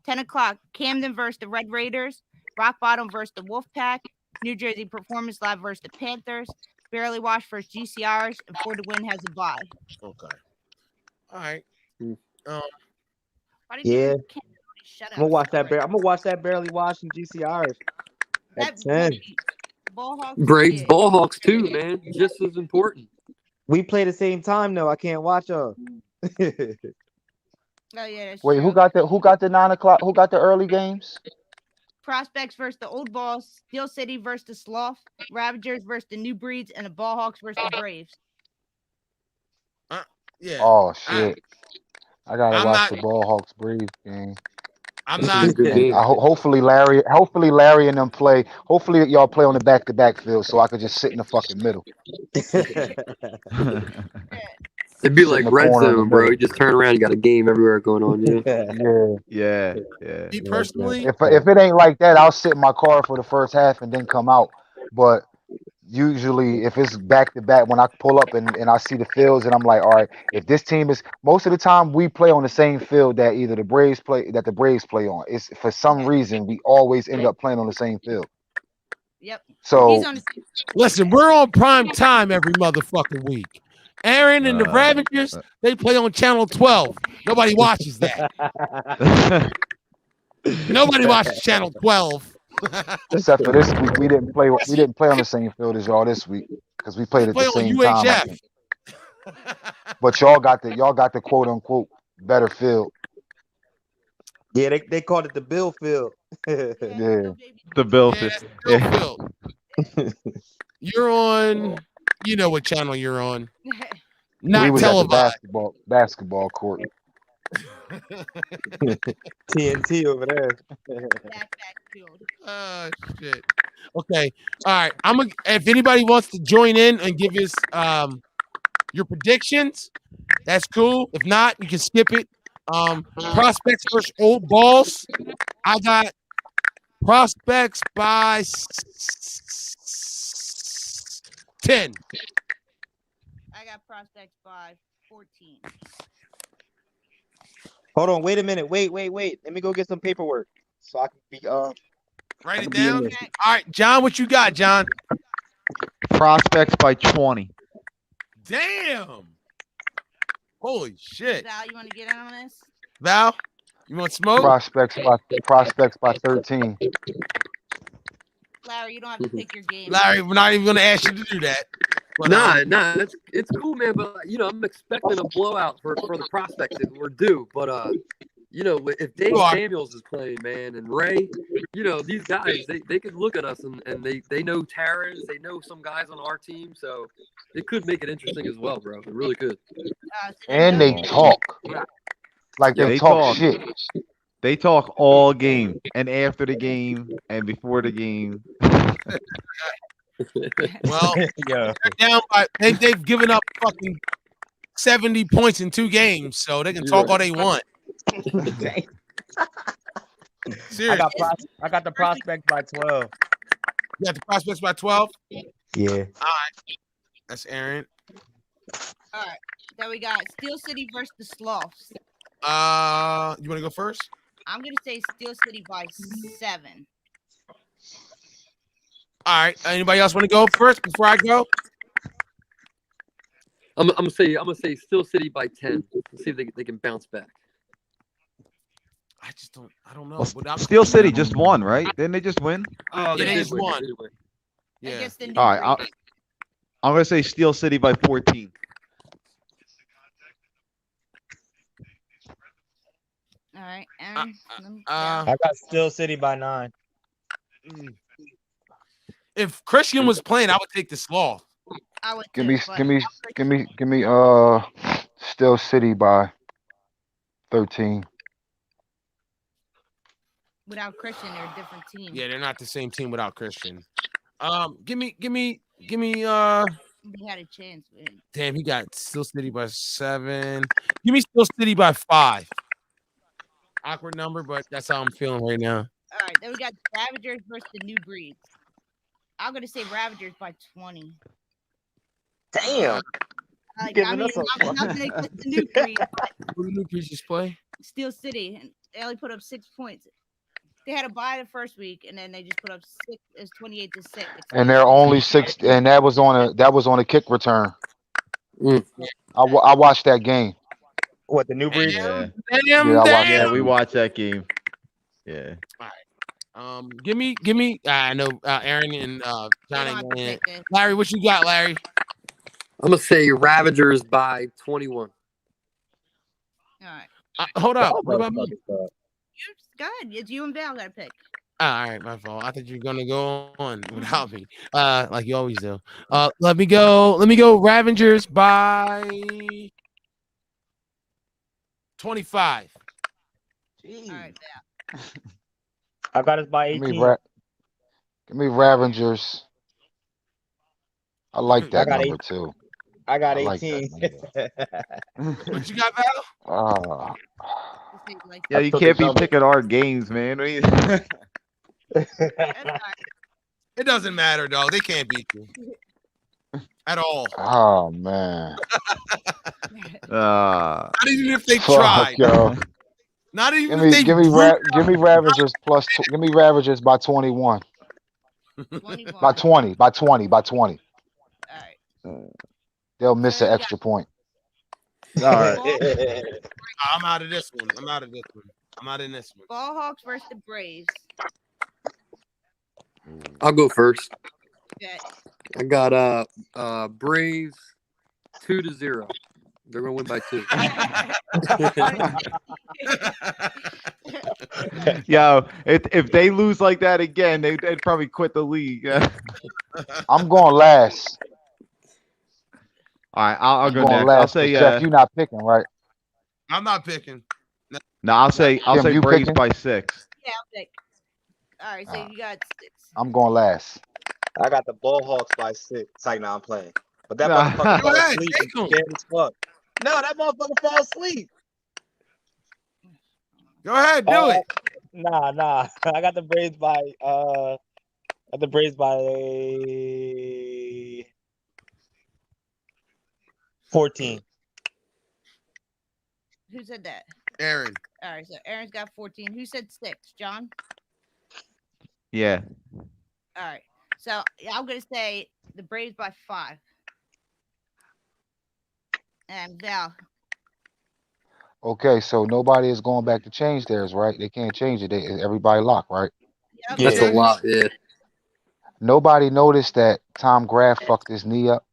10 o'clock, Camden versus the Red Raiders. Rock Bottom versus the Wolfpack. New Jersey Performance Lab versus the Panthers. Barely Washed versus GCRs. And For the Win has a bye. Okay. All right. Why did Yeah. you can't shut I'm gonna up? watch that. I'm gonna watch that Barely Washing GCRs at That 10. Ball Hawks. Braves, Yeah. ball hawks too, man. Just as important. We play the same time though. I can't watch them. Oh yeah, that's Wait, true. who got the 9 o'clock? Who got the early games? Prospects versus the Old Balls. Steel City versus the Sloth. Ravagers versus the New Breeds, and the Ball Hawks versus the Braves. Yeah. Oh shit! I gotta I'm watch not- the Ball Hawks Braves game. I'm This is not. a good game. Hopefully Larry and them play. Hopefully y'all play on the back-to-back field so I could just sit in the fucking middle. It'd be Sit in like the red corner in the zone, bro. middle. You just turn around, you got a game everywhere going on. You know? Yeah. Yeah. Me personally, If it ain't like that, I'll sit in my car for the first half and then come out. But usually, if it's back to back, when I pull up and I see the fields and I'm like, all right, if this team is most of the time we play on the same field that either the Braves play on. It's for some reason we always end up playing on the same field. Yep. So He's on the listen, we're on prime time every motherfucking week. Aaron and the Ravagers, they play on channel 12. Nobody watches that. Nobody watches channel 12. except for this week, we didn't play on the same field as y'all this week because we played We at play the on same time. I UHF. think. But y'all got the quote unquote better field. Yeah, they called it the Bill Field. Yeah. The Bill. Yeah, it's Bill Field. You're on. You know what channel you're on. Not We was televised. at the basketball court. TNT over there. field. Oh shit. Okay. All right. If anybody wants to join in and give us your predictions, that's cool. If not, you can skip it. Prospects versus Old Balls. I got Prospects by 10. I got Prospects by 14. Hold on, wait a minute. Wait. Let me go get some paperwork so I can be Write it be in down. there. All right, John, what you got, John? Prospects by 20. Damn. Holy shit. Val, you want to get in on this? Val, you want smoke? Prospects by 13. Larry, you don't have to pick your game. Larry, we're not even going to ask you to do that. But, Nah, it's cool, man. But I'm expecting a blowout for the prospects if we're due. But if Dave Samuels is playing, man, and Ray, these guys they could look at us and they know Terrence, they know some guys on our team, so it could make it interesting as well, bro. It really could. And they talk. Like they talk shit. They talk all game and after the game and before the game. Well, they're down by, they've given up fucking 70 points in 2 games, so they can talk all they want. Seriously. I got the Prospects by 12. You got the Prospects by 12? Yeah. All right. That's Aaron. All right. Then we got Steel City versus the Sloths. You want to go first? I'm going to say Steel City by 7. All right. Anybody else want to go first before I go? I'm gonna say Steel City by 10. Let's see if they can bounce back. I don't know. Well, Steel City just won, right? Didn't they just win? Oh, they just won. Yeah. All right. I'm gonna say Steel City by 14. All right. Aaron, I got Steel City by 9. If Christian was playing, I would take the Sloth. I would Give me Steel City by 13. Without Christian, they're a different team. Yeah, they're not the same team without Christian. Give me. He had a chance, man. Damn, he got Steel City by 7. Give me Steel City by 5. Awkward number, but that's how I'm feeling right now. All right, then we got Ravagers versus the New Breeds. I'm gonna say Ravagers by 20. Damn. Nothing against the New Breeds. Who do New Breeds just play? Steel City, and they only put up 6 points. They had a bye the first week, and then they just put up 28-6. And they're only 6, and that was on a kick return. Mm. I watched that game. What, the new breed? Yeah. Yeah, I watched Yeah, that we game. watched that game. Yeah. Give me. I know Aaron and Johnny. Hold on, And pick Larry, what you got, Larry? I'm gonna say Ravagers by 21. All right. Hold up. Oh, What about me? motherfucker. Good. It's you and Val got to pick. All right, my fault. I thought you were gonna go on without me, like you always do. Let me go. Ravagers by 25. All right, Val. I got us by Give 18. me Ravagers. I like that got number too. I got I like 18. What you got, Val? Yeah, you took can't the be number. picking our games, man. It doesn't matter, though. They can't beat you at all. Oh man. Not even if they Fuck, tried. yo. Not even Give if me they give me brute- give me Ravagers give me Ravagers by 21. 21. By 20. By 20. By 20. All right. They'll miss So an you extra point. All right. I'm out of this one. I'm out in this one. Ball Hawks versus the Braves. I'll go first. Okay. I got Braves 2-0. They're gonna win by 2. Yo, if they lose like that again, they'd probably quit the league. I'm going last. All right, I'll I'm go going next. last. I'll say Jeff, you're not picking, right? I'm not picking. no. I'll say Kim, you Braves picking? by 6. Yeah, I'll pick. All right, so you got 6. I'm going last. I got the Ball Hawks by 6. It's like, nah, I'm playing. But that Nah. motherfucker Go fell ahead, asleep. take 'em. Scared as fuck. No, that motherfucker fell asleep. Go ahead, do it. Nah. I got the Braves by 14. Who said that? Aaron. All right, so Aaron's got 14. Who said 6? John? Yeah. All right. So I'm going to say the Braves by 5. And Val. Okay, so nobody is going back to change theirs, right? They can't change it. Everybody locked, right? Yep. That's a lot, yeah. Nobody noticed that Tom Graff fucked his knee up.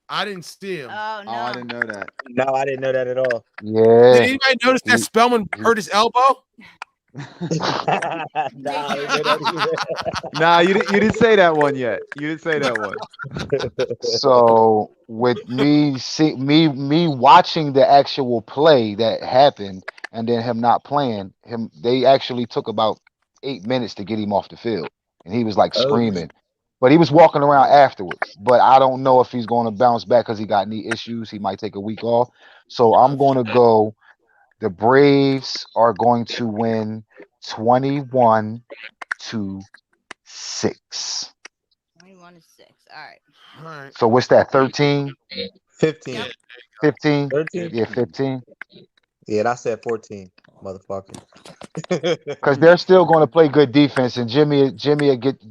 I didn't see him. Oh, no. Oh, I didn't know that. No, I didn't know that at all. Did Yeah. anybody notice that Spellman hurt his elbow? Nah, I didn't know that either. Nah, you didn't say that one yet. You didn't say that one. So with me watching the actual play that happened and then him not playing, they actually took about 8 minutes to get him off the field. And he was like screaming. But he was walking around afterwards. But I don't know if he's going to bounce back because he got knee issues. He might take a week off. So I'm going to go. The Braves are going to win 21-6. 21-6. All right. So what's that? 13? 15. 15? 13? Yeah, 15. Yeah, I said 14, motherfucker. Because they're still going to play good defense, and Jimmy will get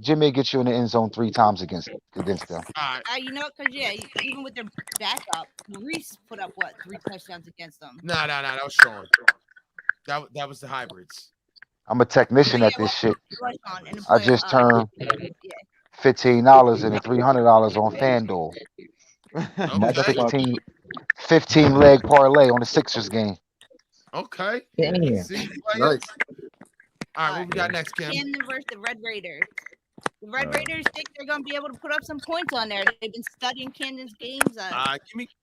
you in the end zone 3 times against them. You know, because, even with their backup, Maurice put up, 3 touchdowns against them? No, that was Sean. That was the hybrids. I'm a technician at this shit. I just turned $15 into $300 on FanDuel. Okay. 15 leg parlay on the Sixers game. Okay. Damn. See, Nice. All right, what we got next, Kim? Camden versus the Red Raiders. The Red Raiders think they're going to be able to put up some points on there. They've been studying Camden's games.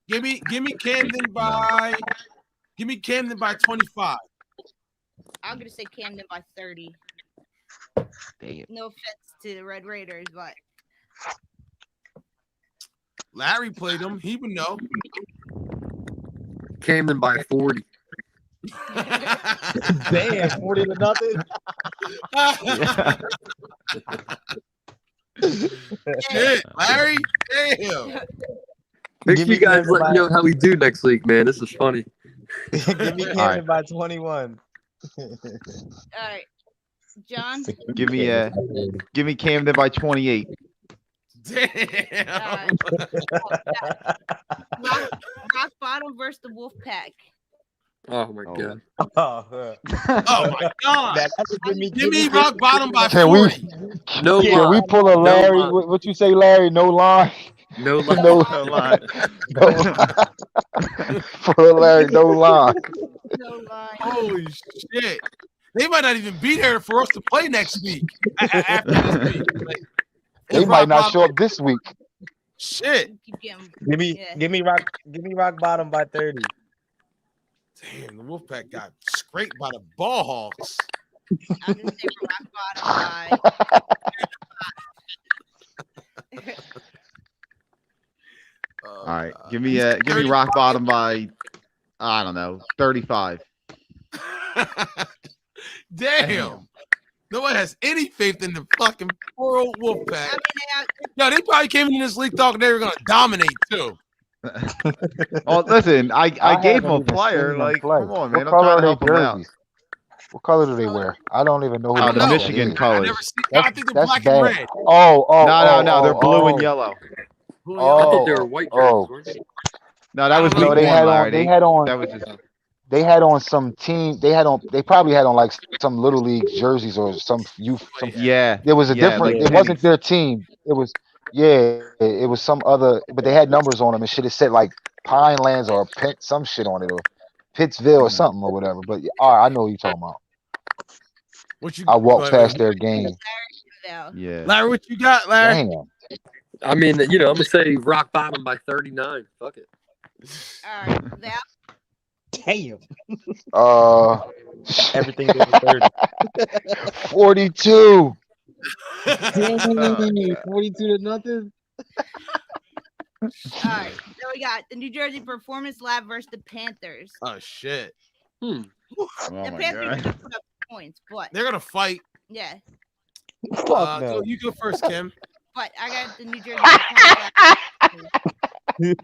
Give me Camden by 25. I'm going to say Camden by 30. Damn. No offense to the Red Raiders, but Larry played them. He would know. Camden by 40. Damn, 40 to nothing. Shit, Larry. Damn. Make Give sure me you guys Camden let me know how we do next week, man. This is funny. Give me Camden by 21. all right. John. Give me Camden by 28. Damn. Rock Bottom versus the Wolfpack. Oh my god. Oh my god. Give me Rock Bottom by Can 40. No Can line. we pull a No Larry? line. What you say, Larry? No line. No line. No line. No line. Pull a Larry. No line. No line. Holy shit. They might not even be there for us to play next week. After this week. Like, They might not show up this week. Shit. Give me Rock Bottom by 30. Damn, the Wolfpack got scraped by the Ball Hawks. I'm gonna say Rock Bottom by. All right, give me Rock Bottom by, I don't know, 35. Damn. No one has any faith in the fucking poor old Wolfpack. No, they probably came in this league talking they were gonna dominate too. Oh, listen, I gave him a haven't even flyer. seen them Like, play. come on, What man, I'm color trying are to they help him out. jerseys? What color do they wear? I don't even know who The that Michigan is. colors. I think they're black bad. and red. No, they're blue and yellow. I thought they were white jerseys, weren't they? No, that was No, week they one, had Larry. on. They had on. That was just. They had on some team. They probably had on like some little league jerseys or some youth. Some. Yeah. There was a yeah, different. like It wasn't pennies. their team. It was. Yeah. It was some other. But they had numbers on them and shit. It said like Pinelands or some shit on it or Pittsville or something or whatever. But all right, I know what you're talking about. What you? I walked past their game. Yeah. Larry, what you got, Larry? Damn. I mean, I'm gonna say Rock Bottom by 39. Fuck it. All right, Val. Damn. Everything goes to 42. 42 to nothing. All right, so we got the New Jersey Performance Lab versus the Panthers. Oh shit. The Panthers are gonna put up points, but They're gonna fight. yeah. Fuck no. You go first, Kim. But I got the New Jersey Performance Lab.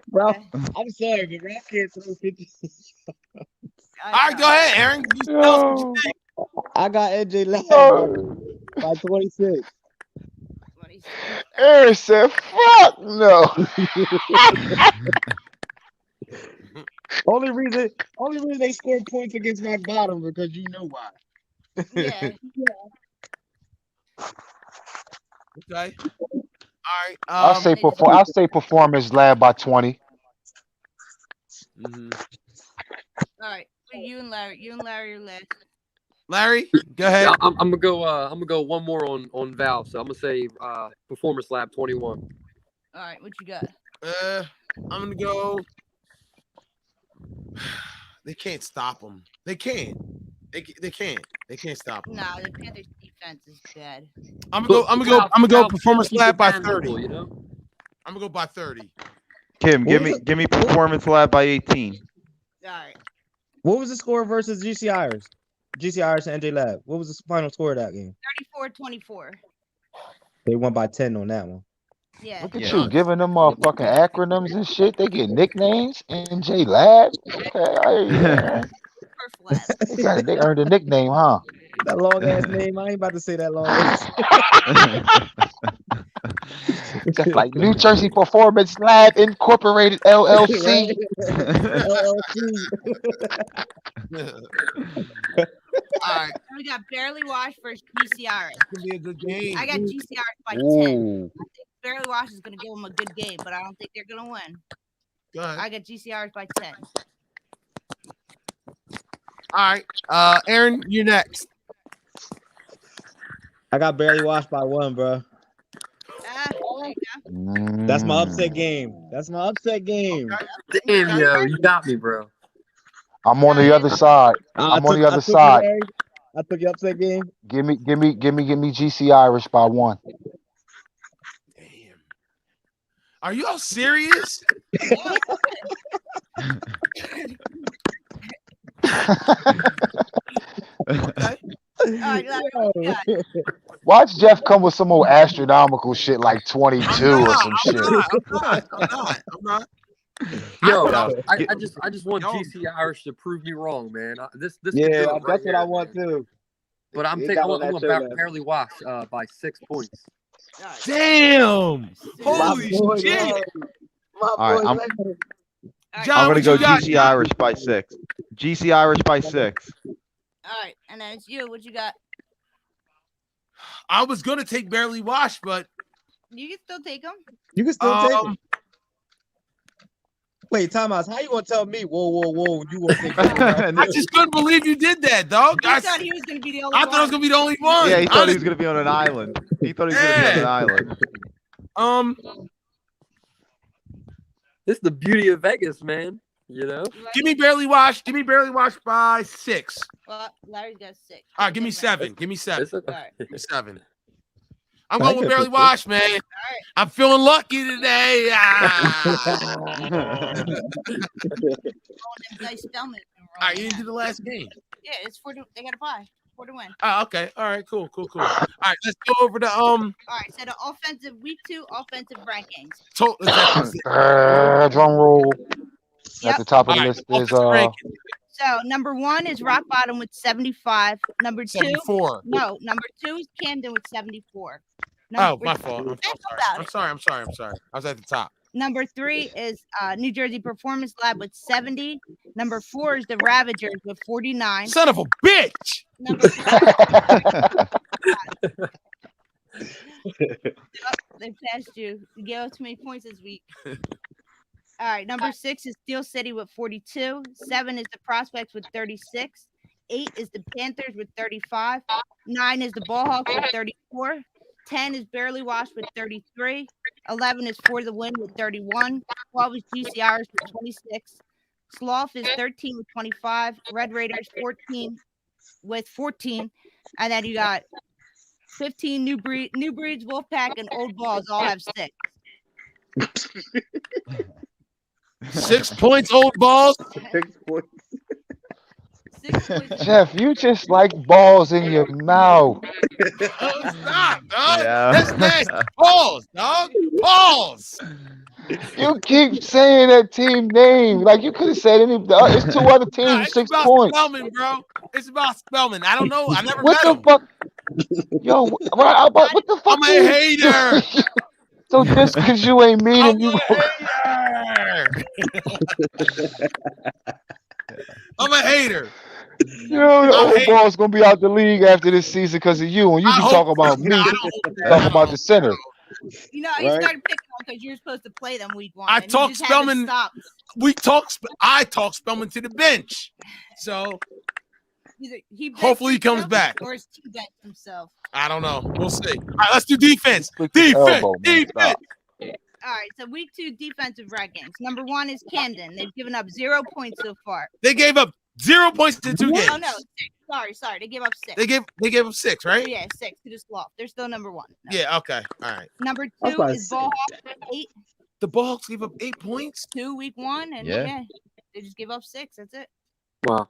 Bro, I'm sorry, but Ralph can't throw 50. All right, go ahead, Aaron. You tell us what you think. I got NJ Lab by 26. Aaron said, "Fuck no." Only reason they scored points against Rock Bottom because you know why. Yeah. Okay. All right. I'll say Performance Lab by 20. Mm-hmm. All right, you and Larry are last. Larry, go ahead. Yeah, I'm gonna go. I'm gonna go one more on Val. So I'm gonna say Performance Lab 21. All right, what you got? I'm gonna go. They can't stop them. They can't. They can't. They can't stop them. Nah, the Panthers defense is bad. I'm gonna go Performance Lab by Keep it 30. manageable, you know? I'm gonna go by 30. Kim, give me Performance Lab by 18. All right. What was the score versus GC Irish? GC Irish and NJ Lab. What was the final score of that game? 34-24. They won by 10 on that one. Yeah. Look at you giving them motherfucking acronyms and shit. They get nicknames. NJ Lab. Okay, I hear you, man. They earned a nickname, huh? That long ass name. I ain't about to say that long ass. Just like New Jersey Performance Lab Incorporated LLC. All right. We got Barely Washed versus GCR. It's gonna be a good game. I got GCR by 10. Ooh. I think Barely Washed is gonna give them a good game, but I don't think they're gonna win. Go ahead. I got GCR by 10. All right. Aaron, you're next. I got Barely Washed by 1, bro. That's my upset game. That's my upset game. Damn, yo, you got me, bro. I'm on the other side. I'm on the other side. I took your upset game. Give me GC Irish by 1. Damn. Are you all serious? Okay. Watch Jeff come with some old astronomical shit like 22 or some shit. I'm not. Yo, I just want GC Irish to prove me wrong, man. This Yeah, could do it that's right what I want too. but I'm He got on that going shirt last. barely wash by 6 points. Damn! My Holy boy, shit! Larry. My All right, boy, I'm Larry. John, gonna what go you got? GC Irish by 6. GC Irish by 6. All right, and then it's you. What you got? I was gonna take barely wash, but You can still take them. You can still take it. Wait, time out. How you gonna tell me? Whoa, whoa, whoa! You gonna take that? I just couldn't believe you did that, dog. I thought he was gonna be the only I thought I was gonna be the only one. Yeah, he thought he was gonna be on an island. He thought he was gonna be on an island. This is the beauty of Vegas, man. You know. Give me barely wash. Give me barely wash by 6. Well, Larry's got 6. All right, give me 7. Give me 7. All right. Give me 7. I'm going with barely wash, man. All right. I'm feeling lucky today. Nice Spellman. All right, you didn't do the last game. Yeah, it's 4 to. They got to buy 4 to win. Oh, okay. All right, cool. All right, let's go over the All right, so the offensive week 2 offensive rankings. Drum roll. Yep. At the top of the list is So number 1 is Rock Bottom with 75. Number 2, 74. No, number 2 is Camden with 74. Oh, my fault. I'm sorry. I was at the top. Number 3 is New Jersey Performance Lab with 70. Number 4 is the Ravagers with 49. Son of a bitch. Number 5. They passed you. You gave us too many points this week. All right, number 6 is Steel City with 42. 7 is the Prospects with 36. 8 is the Panthers with 35. 9 is the Ballhawks with 34. 10 is Barely Washed with 33. 11 is For the Win with 31. 12 is GCRs with 26. Sloth is 13 with 25. Red Raiders 14 with 14. And then you got 15 New Breeds, Wolfpack, and Old Balls all have 6. 6 points, Old Balls. 6 points. Jeff, you just like balls in your mouth. Stop, dog. Yeah. That's nasty. Balls, dog. Balls. You keep saying that team name. Like you could have said any. It's 2 other teams with It's 6 about points. Spellman, bro. It's about Spellman. I don't know. I never What met the him. fuck? Yo, what the fuck? I'm a hater. So just because you ain't meeting you. I'm a hater. Yo, the old ball's gonna be out the league after this season because of you, and you can talk about me, talk about the center. You know, he started picking on because you're supposed to play them week 1. I and you talk just haven't Spellman. stopped. I talk Spellman to the bench. So Either he hopefully he benched comes himself back. or is he benched himself. I don't know. We'll see. All right, let's do defense. Elbow, man. Defense. All right, so week 2 defensive rankings. Number 1 is Camden. They've given up 0 points so far. They gave up 0 points in 2 games. Oh no, 6. Sorry. They gave up 6. They gave up 6, right? Yeah, 6 to the Sloth. They're still number 1. No. Yeah. Okay. All right. Number 2 about is Ballhawks with 8. The Bullhawks gave up 8 points. 2 week 1, and yeah, they just gave up 6. That's it. Wow.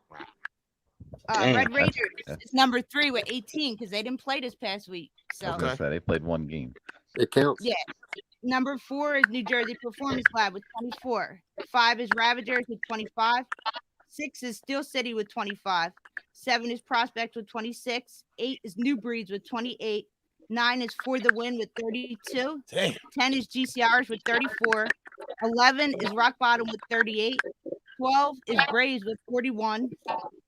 Red Raiders is number 3 with 18 because they didn't play this past week. So I was gonna say they played 1 game. It counts. yeah. Number 4 is New Jersey Performance Lab with 24. 5 is Ravagers with 25. 6 is Steel City with 25. 7 is Prospect with 26. 8 is New Breeds with 28. 9 is For the Win with 32. Damn. 10 is GCRs with 34. 11 is Rock Bottom with 38. 12 is Braves with 41.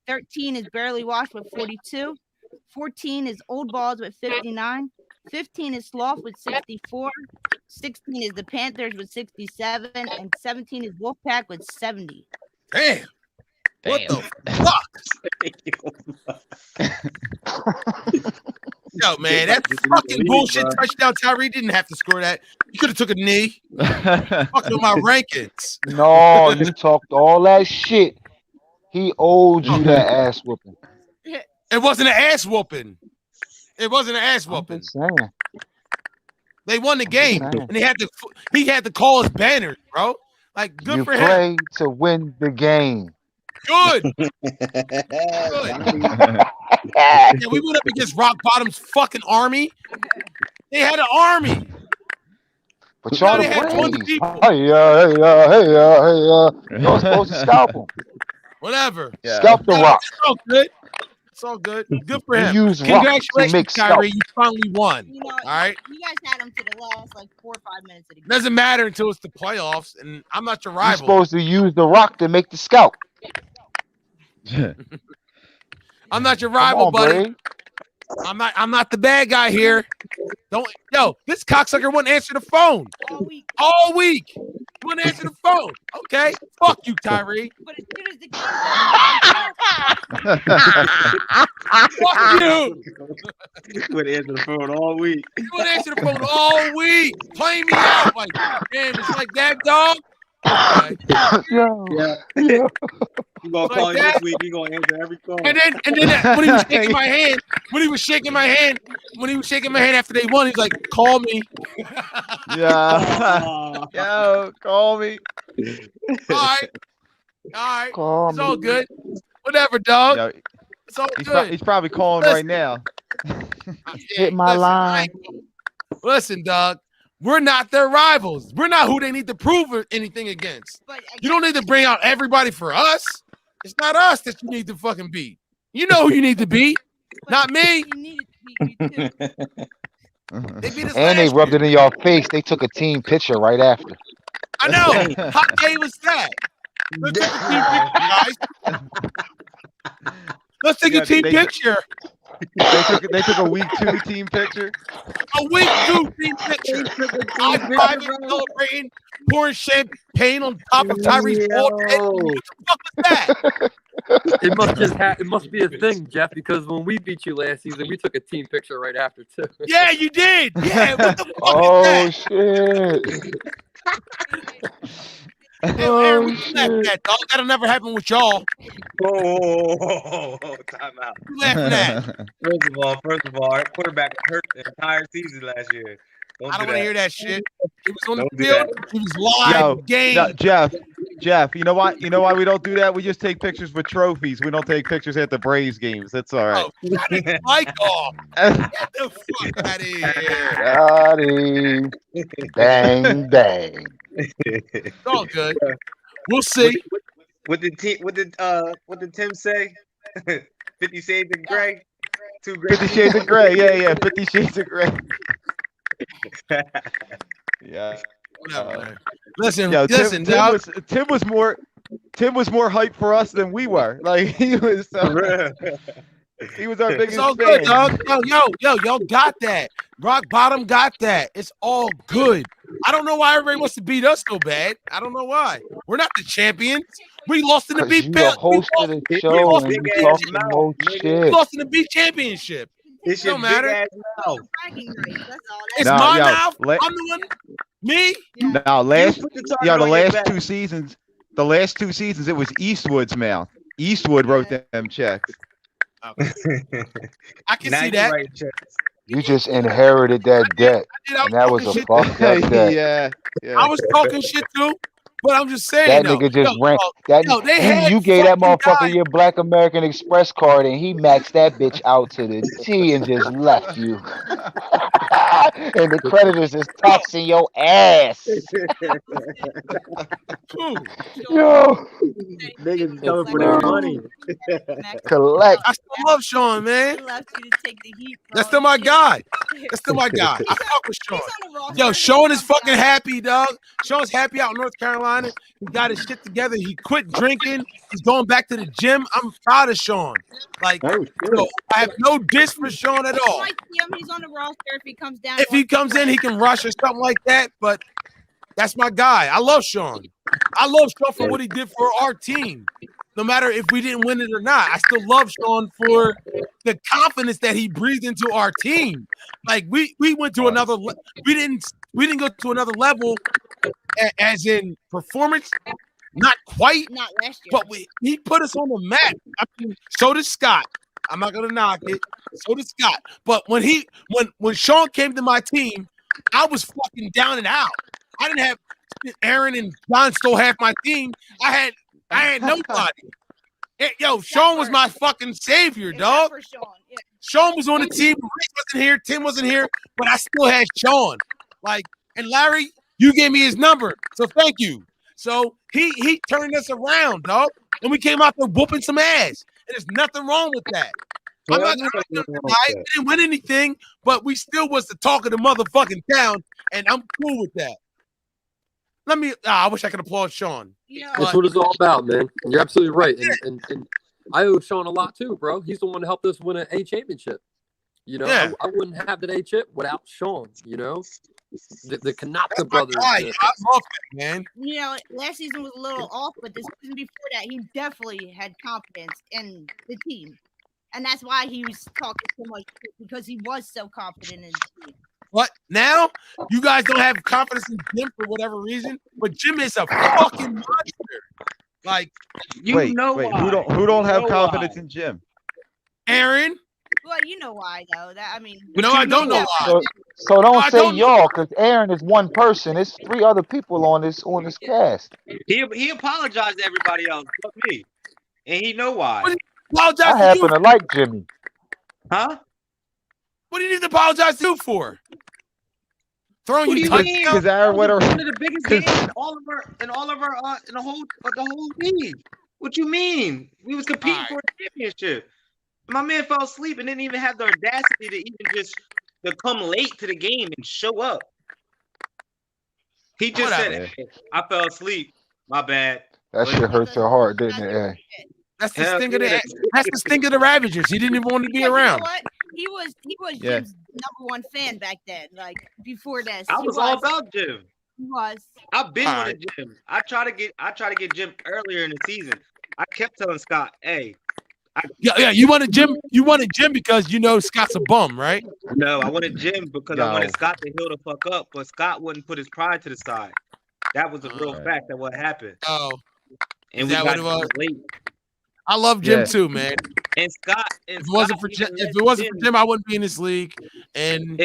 13 is Barely Washed with 42. 14 is Old Balls with 59. 15 is Sloth with 64. 16 is the Panthers with 67. And 17 is Wolfpack with 70. Damn. What the fuck? Yo, man, that fucking bullshit touchdown. Tyree didn't have to score that. You could have took a knee. Fucking my rankings. No, you talked all that shit. He owed you that ass whooping. It wasn't an ass whooping. It wasn't an ass whooping. They won the game, and he had to call his banners, bro. Like, good You for him. play to win the game. Good. Yeah, we went up against Rock Bottom's fucking army. They had an army. But y'all They had 20 the people. Hey, you're supposed to scalp him. Whatever. Scalp the Rock. So good. It's all good. Good for You him. use rock to Congratulations, make Kyrie. scalp. You finally won. You know, All right. you guys had him to the last like 4 or 5 minutes of the game. Doesn't matter until it's the playoffs, and I'm not your You're rival. supposed to use the rock to make the scalp. I'm not your Come rival, on, buddy. Brave. I'm not the bad guy here. This cocksucker wouldn't answer the phone all week. all week. Wouldn't answer the phone. Okay, fuck you, Tyree. But as soon as the game Fuck you. Would answer the phone all week. You would answer the phone all week, playing me out like, damn, it's like that, dog. Okay. Yeah. Yeah. You gonna Like call you that? this week? You gonna answer every phone. And then when he was shaking my hand, when he was shaking my hand after they won, he's like, call me. Yeah. Yo, call me. All right. Call It's me. all good. Whatever, dog. Yo, It's all he's, good. he's probably calling right now. Hit my line. Listen, dog. We're not their rivals. We're not who they need to prove anything against. but You don't need to bring out everybody for us. It's not us that you need to fucking beat. You know who you need to beat, not me. You needed to beat me too. They beat us And they last rubbed year. it in your face. They took a team picture right after. I know. How gay was that? Let's take a team picture, guys. Let's take a team picture. They took a week 2 team picture. A week 2 team picture. I private celebrating, pouring champagne on top of Tyree's bald head. What the fuck was that? It must be a thing, Jeff, because when we beat you last season, we took a team picture right after too. Yeah, you did. Yeah, what the fuck Oh is shit. that? Aaron, what you laughing at, dog? That'll never happen with y'all. Oh, time out. You laughing at? First of all, our quarterback hurt the entire season last year. I don't want to hear that shit. He was on Don't the do field. that. He was live Yo, game. no, Jeff, you know why? You know why we don't do that? We just take pictures with trophies. We don't take pictures at the Braves games. That's all right. Oh, got his mic off. Get the fuck out of here. Got him. Bang bang. It's all good. We'll see. What did Tim say? 50 Shades of Grey. 2 great 50 Shades of Grey. Yeah. 50 Shades of Grey. Yeah. Whatever, man. Listen, Yo, listen, Tim dog. was more hyped for us than we were. Like he was he was our biggest It's all fan. good, dog. Y'all got that. Rock Bottom got that. It's all good. I don't know why everybody wants to beat us so bad. I don't know why. We're not the champions. We lost in the Cause B you the host of the show lost and in you the talking mouth, more nigga. We shit. lost in the B championship. It's It your don't big matter. ass mouth. bragging rights. That's all. It's No, my yo, mouth. let- I'm the one. Me? Now last You put the target the on your last back. 2 seasons, it was Eastwood's mouth. Eastwood wrote them checks. I can Now see you that. write checks. You just inherited that debt, I and that was talking a shit. fucked up debt. yeah. I was talking shit too, but I'm just saying That though. nigga just ran. They had You gave that fucking motherfucker guys. your Black American Express card, and he maxed that bitch out to the T and just left you. And the creditors is taxing your ass. Ooh, Yo, Niggas coming for their money. collect. I still love Sean, man. He left you to take the heat. for That's all still the my shit. guy. That's still my guy. I fuck with Sean. He's on the roster. Yo, Sean is fucking happy, dog. Sean's happy out in North Carolina. He got his shit together. He quit drinking. He's going back to the gym. I'm proud of Sean. Like, so I have no diss for Sean at all. I see him. He's on the roster. If he comes down, If he comes in, he can rush or something like that. But that's my guy. I love Sean. I love Sean for what he did for our team. No matter if we didn't win it or not, I still love Sean for the confidence that he breathed into our team. Like we went to another. We didn't go to another level, as in performance. Not quite. Not last year. But he put us on the map. I mean, so did Scott. I'm not gonna knock it. So did Scott. But when Sean came to my team, I was fucking down and out. I didn't have Aaron and John stole half my team. I had nobody. Yo, Sean was my fucking savior, dog. For Sean. Yeah. Sean was on the team. Rick wasn't here. Tim wasn't here, but I still had Sean. Like, and Larry, you gave me his number, so thank you. So he turned us around, dog, and we came out there whooping some ass. And there's nothing wrong with that. I'm not gonna deny it. We didn't win anything, but we still was the talk of the motherfucking town, and I'm cool with that. I wish I could applaud Sean. That's what it's all about, man. You're absolutely right. And I owe Sean a lot too, bro. He's the one who helped us win an A championship. You know, I wouldn't have that A chip without Sean, you know. The Kanata brothers. I love that, man. You know, last season was a little off, but this season before that, he definitely had confidence in the team. And that's why he was talking so much, because he was so confident in the team. What? Now you guys don't have confidence in Jim for whatever reason, but Jim is a fucking monster. Like, wait, who don't have confidence in Jim? Aaron. Well, you know why, though. That I mean, no, I don't know why. So don't say y'all, because Aaron is one person. It's 3 other people on this cast. He apologized to everybody else, but me, and he know why. I happen to like Jimmy. Huh? What do you need to apologize to for? Throwing you touchdowns? Because Aaron went one of the biggest games in the whole league. What you mean? We was competing for a championship. My man fell asleep and didn't even have the audacity to even just to come late to the game and show up. He just said, hey, "I fell asleep. My bad." That shit hurts your heart, didn't it? Hey. That's the sting of the Ravagers. He didn't even want to be around. You know what? He was Jim's #1 fan back then. Like before this, I was all about Jim. He was. I've been on Jim. I try to get Jim earlier in the season. I kept telling Scott, "Hey." You wanted Jim. You wanted Jim because you know Scott's a bum, right? No, I wanted Jim because I wanted Scott to heal the fuck up, but Scott wouldn't put his pride to the side. That was the real fact of what happened. Oh, and we got late. I love Jim too, man. And Scott. If it wasn't for Jim, I wouldn't be in this league. And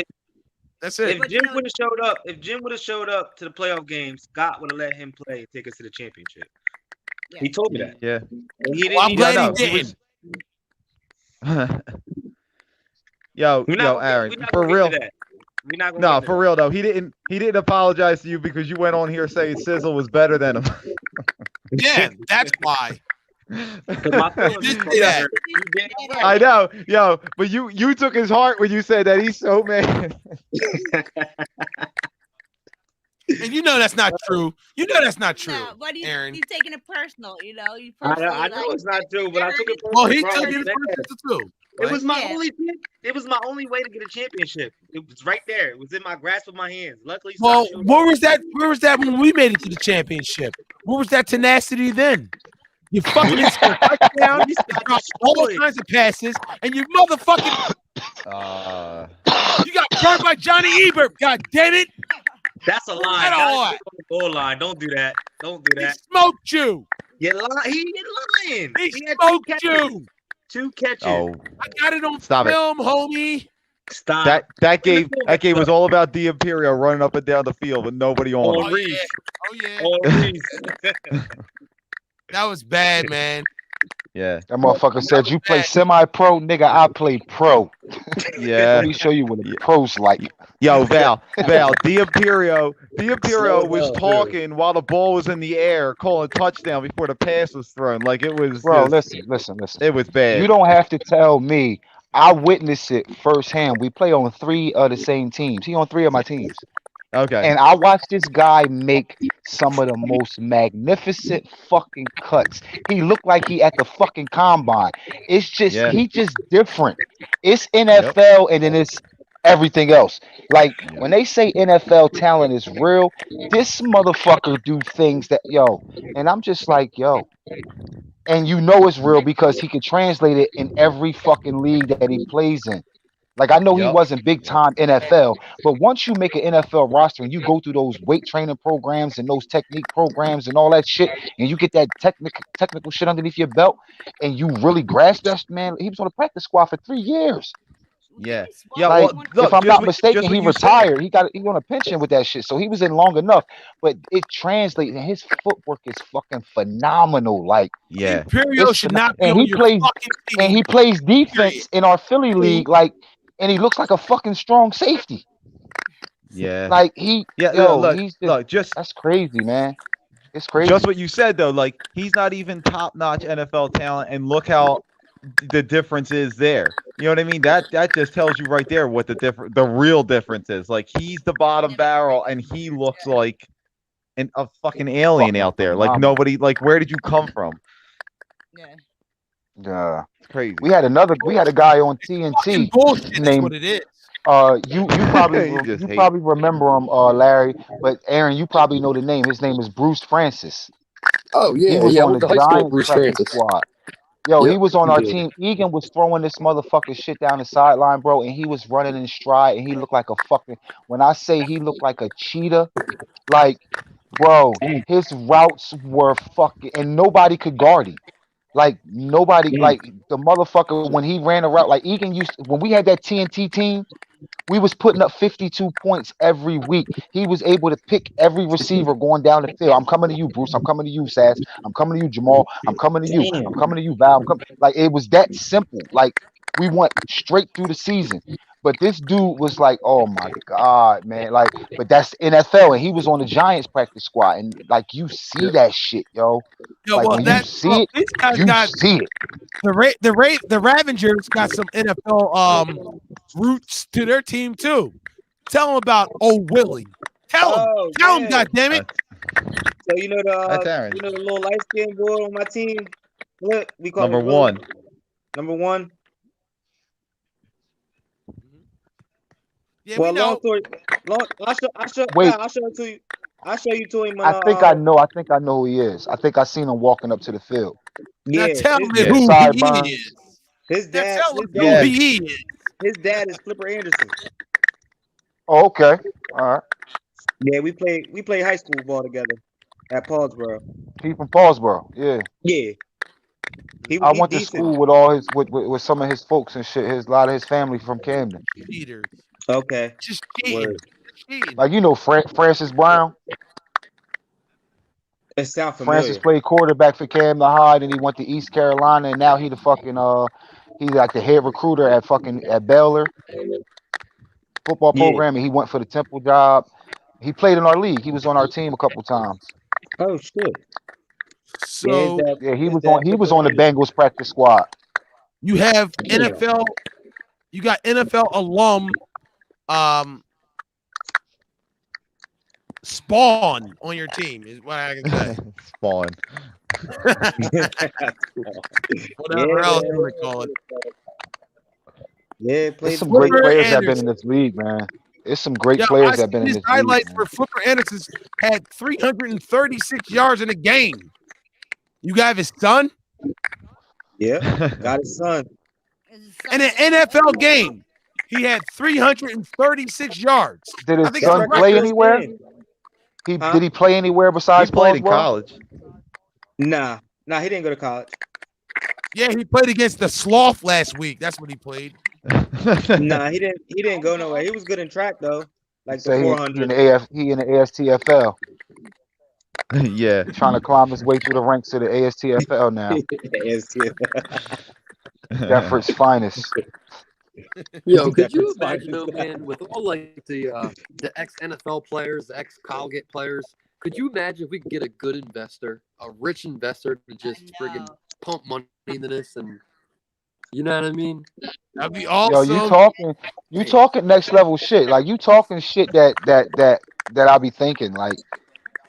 that's it. If Jim would have showed up to the playoff game, Scott would have let him play and take us to the championship. Yeah. He told me that. Yeah. And he didn't. I'm glad he didn't. Yo, Aaron, for real. No, for real though. He didn't apologize to you because you went on here saying Sizzle was better than him. Yeah, that's why. I know, yo, but you took his heart when you said that he's so mad. And you know that's not true. You know that's not true. No, but Aaron. He's taking it personal, you know. I know it's not true, but I took it personal. Well, he took it personal too. It was my only way to get a championship. It was right there. It was in my grasp of my hands. Luckily, where was that when we made it to the championship? Where was that tenacity then? You fucking scored a touchdown, you dropped all kinds of passes, and you motherfucking you got burned by Johnny Ebert. God damn it! That's a lie. That's on the goal line. Don't do that. Don't do that. He smoked you. He lying. He smoked you. 2 catches. Oh, I got it on film, homie. Stop. That game was all about the Imperial running up and down the field with nobody on. That was bad, man. Yeah. That motherfucker said, "You play semi-pro, nigga. I play pro." Yeah. Let me show you what a pro's like. Yo, Val, the Imperio was talking while the ball was in the air, calling touchdown before the pass was thrown. Like it was. Bro, listen. It was bad. You don't have to tell me. I witnessed it firsthand. We play on 3 of the same teams. He on 3 of my teams. Okay. And I watched this guy make some of the most magnificent fucking cuts. He looked like he at the fucking combine. It's just he just different. It's NFL and then it's everything else. Like when they say NFL talent is real, this motherfucker do things that and I'm just like, and you know it's real because he can translate it in every fucking league that he plays in. Like, I know he wasn't big time NFL, but once you make an NFL roster and you go through those weight training programs and those technique programs and all that shit, and you get that technical shit underneath your belt, and you really grasp that, man, he was on the practice squad for 3 years. Yeah. Like, if I'm not mistaken, he retired. He on a pension with that shit, so he was in long enough. But it translates, and his footwork is fucking phenomenal. Like, Imperial should not be and he plays defense in our Philly league, like. And he looks like a fucking strong safety. Yeah. Like just that's crazy, man. It's crazy. Just what you said though, like he's not even top-notch NFL talent, and look how the difference is there. You know what I mean? That just tells you right there what the real difference is. Like he's the bottom barrel, and he looks like a fucking alien Fucking out there. Like phenomenal. nobody. Like where did you come from? Yeah. Yeah. It's crazy. We had a guy on Fucking TNT bullshit is named what it is. you probably You just you hate. probably remember him, Larry, but Aaron, you probably know the name. His name is Bruce Francis. Oh He yeah, was yeah. I on went the to high school with Giants Bruce practice Francis. squad. Yo, he Yep. was on our Yeah. team. Egan was throwing this motherfucking shit down the sideline, bro, and he was running in stride, and he looked like a fucking. When I say he looked like a cheetah, like, bro, his routes were fucking, and nobody could guard him. Like nobody, like the motherfucker when he ran a route, like Egan used when we had that TNT team. We was putting up 52 points every week. He was able to pick every receiver going down the field. I'm coming to you, Bruce. I'm coming to you, Sass. I'm coming to you, Jamal. I'm coming to you. I'm coming to you, Val. Like it was that simple. Like we went straight through the season. But this dude was like, oh my God, man. Like, but that's NFL, and he was on the Giants practice squad. And like you see that shit, yo. Yo, Like well, when you see it, these guys you got see it. the Ravagers got some NFL roots to their team too. Tell them about old Willie. Tell them, Oh tell them, yeah. goddammit. So you know That's the Aaron. little light skinned boy on my team. Look, we call Number him Willie. one. Number one. Yeah, Well, we long know. story. Wait, I'll show it to you. I'll show you to him on I think I know who he is. I think I seen him walking up to the field. Now yeah. tell His them With the Yeah. who he sideburns. is. his Now dad tell them his who dad Yeah. he is. his dad is Flipper Anderson. Oh, okay. All right. Yeah, we play high school ball together at Paulsboro. He from Paulsboro. Yeah. Yeah, I he went to decent. school with all his with some of his folks and shit. A lot of his family from Camden. Cheaters. Okay. Just Word. cheating. Like you know Francis Brown. It sound Francis familiar. played quarterback for Camden High, and he went to East Carolina, and now he the fucking he's like the head recruiter at Baylor football Yeah. program, and he went for the Temple job. He played in our league. He was on our team a couple times. Oh shit. Yeah, So Yeah, he his was dad on Flipper the Anderson. Bengals practice squad. you have NFL. You got NFL alum Spawn on your team is what I can say. Spawn. Whatever else you man. want to call it. Yeah, There's played some great Flipper players that have been in Anderson. this league, man. There's some great Yeah, players I that have seen been in his this league, highlights man. where Flipper Anderson had 336 yards in a game. You got his son Yeah, got his son. in an NFL game. He had 336 yards. Did I his think it's a son That's play record. first anywhere? game. Did Huh? he play anywhere He besides played in Paulsboro? college. Nah, he didn't go to college. Yeah, he played against the Sloth last week. That's what he played. Nah, he didn't go nowhere. He was good in track though, like the Say he 400. he in the ASTFL. Yeah. He's trying to climb his way through the ranks to the ASTFL now. Deffort's finest. Yo, could you Definitely imagine finest. though, man, with all like the ex NFL players, the ex Colgate players? Could you imagine if we could get a good investor, a rich investor, to just friggin' pump money into this, and you know what I mean? That'd be Yo, awesome. you talking next level shit. Like you talking shit that I be thinking. Like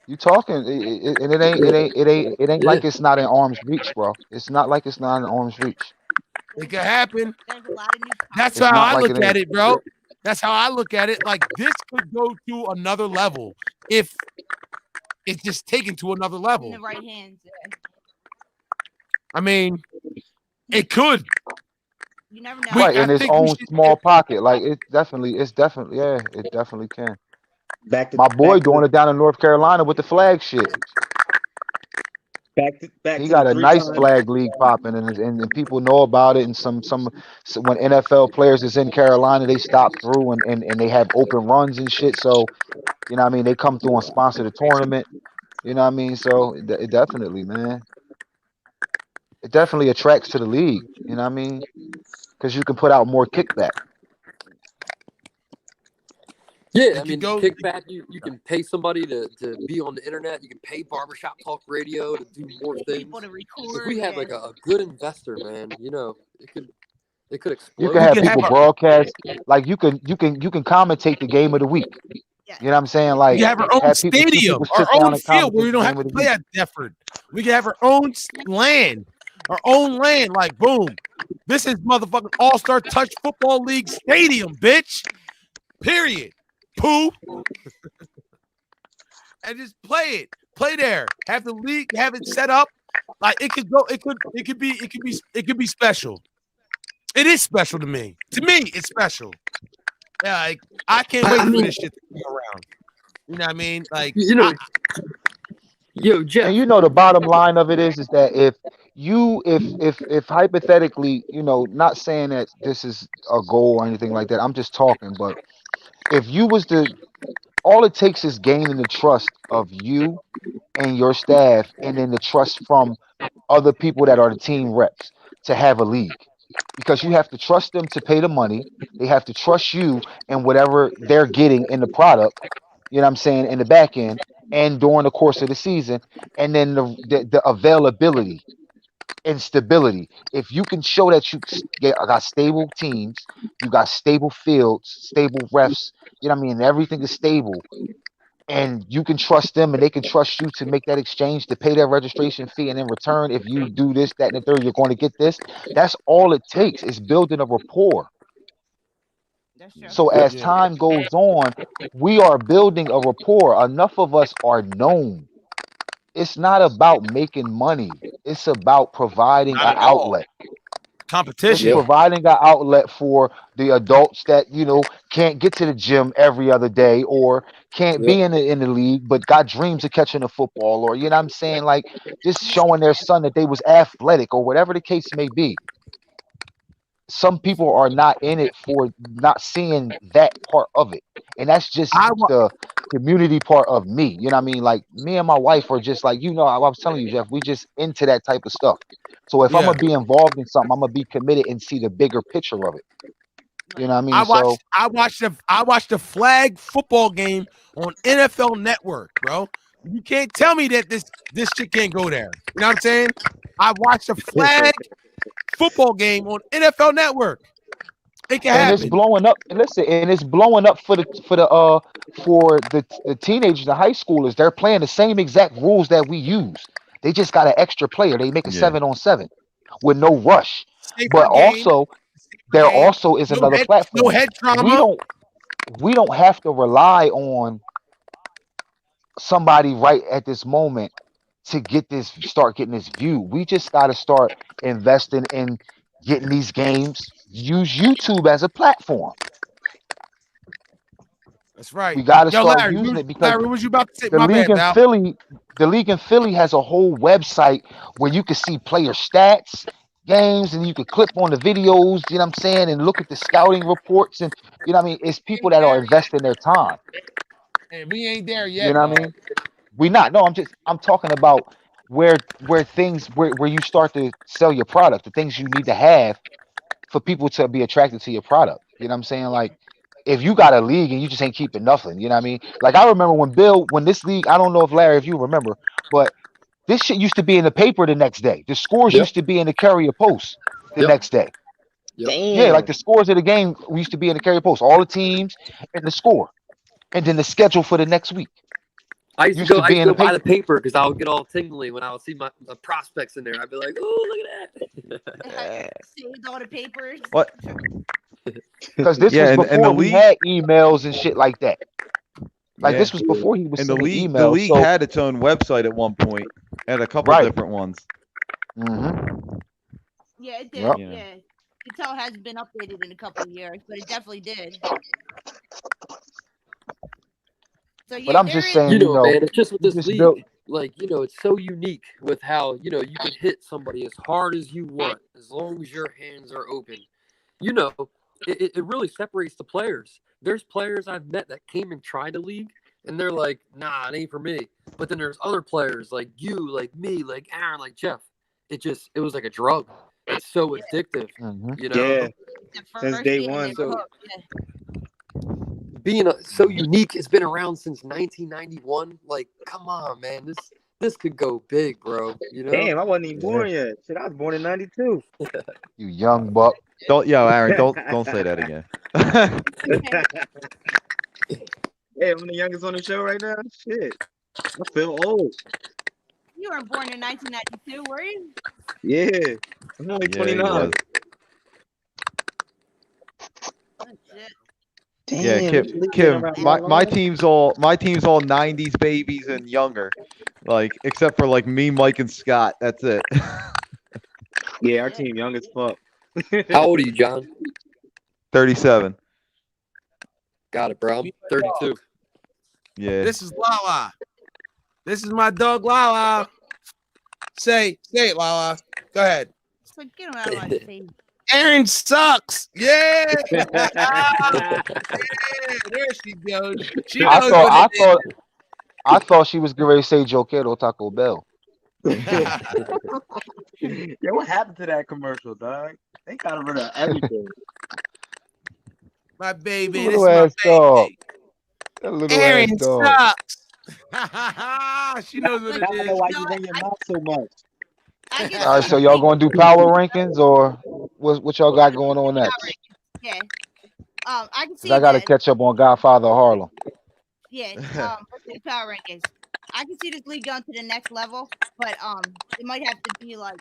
you talking, and it ain't Yeah. like it's not in arm's reach, bro. It's not like it's not in arm's reach. It could happen. There's a lot of new. That's It's how not I like look it at ain't. it, bro. That's how I look at it. Like this could go to another level if it's just taken to another in level. the right hands. I mean, it could. You never know. Right I in his think we own should. small pocket. Like it's definitely, yeah, it definitely can. Back to My boy doing it down in North Carolina with the flag shit. back He to the got a nice 3 times. flag league popping, and people know about it. And so when NFL players is in Carolina, they stop through and they have open runs and shit. So you know what I mean, they come through and sponsor the tournament. You know what I mean? So it definitely, man, it definitely attracts to the league. You know what I mean? Because you can put out more kickback. Yeah, You I mean, go. kickback. You can pay somebody to be on the internet. You can pay barbershop talk radio to do more Pay things. people to If record. we had Yeah. like a good investor, man, it could You explode. can We have can have people our broadcast, like you can commentate the game of the week. Yes. You know what I'm saying? we Like can have our own have people, two stadium, people our sit down own and field where commentate we the don't have game to of the play week. at Deptford. We can have our own land, our own land. Like boom, this is motherfucking All-Star Touch Football League Stadium, bitch. Period. Pooh. And just play it. Play there. Have the league, have it set up. Like it could go, it could be special. It is special to me. To me, it's special. Yeah, like, I can't wait I for mean, this shit to come around. You know what I mean? Like, you know, yo, And Jeff. you know the bottom line of it is that if hypothetically, not saying that this is a goal or anything like that, I'm just talking, but if you was to all it takes is gaining the trust of you and your staff and then the trust from other people that are the team reps to have a league. Because you have to trust them to pay the money. They have to trust you and whatever they're getting in the product, you know what I'm saying, in the back end and during the course of the season. And then the availability and stability. If you can show that got stable teams, you got stable fields, stable refs, you know what I mean, everything is stable and you can trust them and they can trust you to make that exchange to pay their registration fee, and in return if you do this, that, and the third, you're going to get this. That's all it takes is building a rapport. That's true. So Yep. as time goes on, we are building a rapport. Enough of us are known. It's not about making money, it's about providing not an at all. outlet. It's Competition. providing an outlet for the adults that can't get to the gym every other day or can't Yep. be in the league but got dreams of catching a football, or you know what I'm saying, like just showing their son that they was athletic or whatever the case may be. Some people are not in it for not seeing that part of it, and that's just I wa- the community part of me, you know what I mean, like me and my wife are just like, I was telling you, Jeff, we just into that type of stuff. So if I'm yeah. gonna be involved in something, I'm gonna be committed and see the bigger picture of it, you know what I mean? So I watched the flag football game on NFL Network, bro. You can't tell me that this shit can't go there. You know what I'm saying? I watched a flag football game on NFL Network. It can and it's happen. blowing up. Listen, and it's blowing up for the teenagers, the high schoolers. They're playing the same exact rules that we use. They just got an extra player. They make a Yeah. 7-on-7 with no rush. Safer But game. also, there Game. also is No another head. No platform. head We trauma. don't have to rely on somebody right at this moment to start getting this view. We just got to start investing in getting these games. Use YouTube as a platform. That's right. We got to Yo, start Larry. using it because Larry, what was you about to say? the My league bad, in Val. Philly, the league in Philly has a whole website where you can see player stats, games, and you can click on the videos, you know what I'm saying, and look at the scouting reports, and you know what I mean, it's people that are investing their time. And we ain't there You yet, know what I dog. mean? We not. No, I'm talking about where you start to sell your product, the things you need to have for people to be attracted to your product. You know what I'm saying? Like if you got a league and you just ain't keeping nothing, you know what I mean? Like I remember when this league, I don't know if Larry, if you remember, but this shit used to be in the paper the next day. The scores Yep. used to be in the Carrier Post the Yep. next day. Yep. Yeah, like Damn. the scores of the game used to be in the Carrier Post, all the teams and the score, and then the schedule for the next week I used to used go. to I be used in to the go buy the paper. paper because I would get all tingly when I would see the prospects in there. I'd be like, "Oh, look at that!" Saved all the papers. What? Because this Yeah, was and the before we league had emails and shit like that. Like yeah. this was before he was And the sending league the emails. league So had its own website at one point. Had a couple right. different ones. Mm-hmm. Yeah, it Yep. did. Yeah. You can tell it hasn't been updated in a couple of years, but it definitely did. So But yeah, I'm there just is. saying, Man, it's just with you this just built. league. Like, it's so unique with how, you can hit somebody as hard as you want, as long as your hands are open. You know, it really separates the players. There's players I've met that came and tried the league, and they're like, nah, it ain't for me. But then there's other players like you, like me, like Aaron, like Jeff. It was like a drug. It's so addictive, Mm-hmm. you know? Yeah, The since first day game, they one. were So hooked. Yeah. being so unique. It's been around since 1991. Like, come on, man. This could go big, bro. You know? Damn, I wasn't even born yet. Shit, I was born in '92. You young buck. Aaron, don't say that again. Hey, I'm the youngest on the show right now. Shit, I feel old. You weren't born in 1992, were you? Yeah, I'm only Yeah, 29. he was. Oh, shit. Damn, Yeah, this league been Kim. around that My long? team's all 90s babies and younger, like except for like me, Mike, and Scott. That's it. Yeah, our team young as fuck. How old are you, John? 37. Got it, bro. I'm 32. Yeah. This is Lala. This is my dog Lala. Say it, Lala. Go ahead. So get him out of my face. Aaron sucks. Yeah. Yeah, there she goes. She I knows thought what it I thought she was getting ready to say Yo quiero Taco Bell. Yo, what happened to that commercial, dog? They got rid of everything. My baby. This Little is my ass baby. dog. That little Aaron ass dog. sucks. She knows what Now it I know is. why you run your mouth so much. All right, so y'all gonna do power rankings or what y'all got going on next? Yeah. I can see Cause I gotta that. catch up on Godfather of Harlem. Yeah. Let's do the power rankings. I can see this league going to the next level, but it might have to be like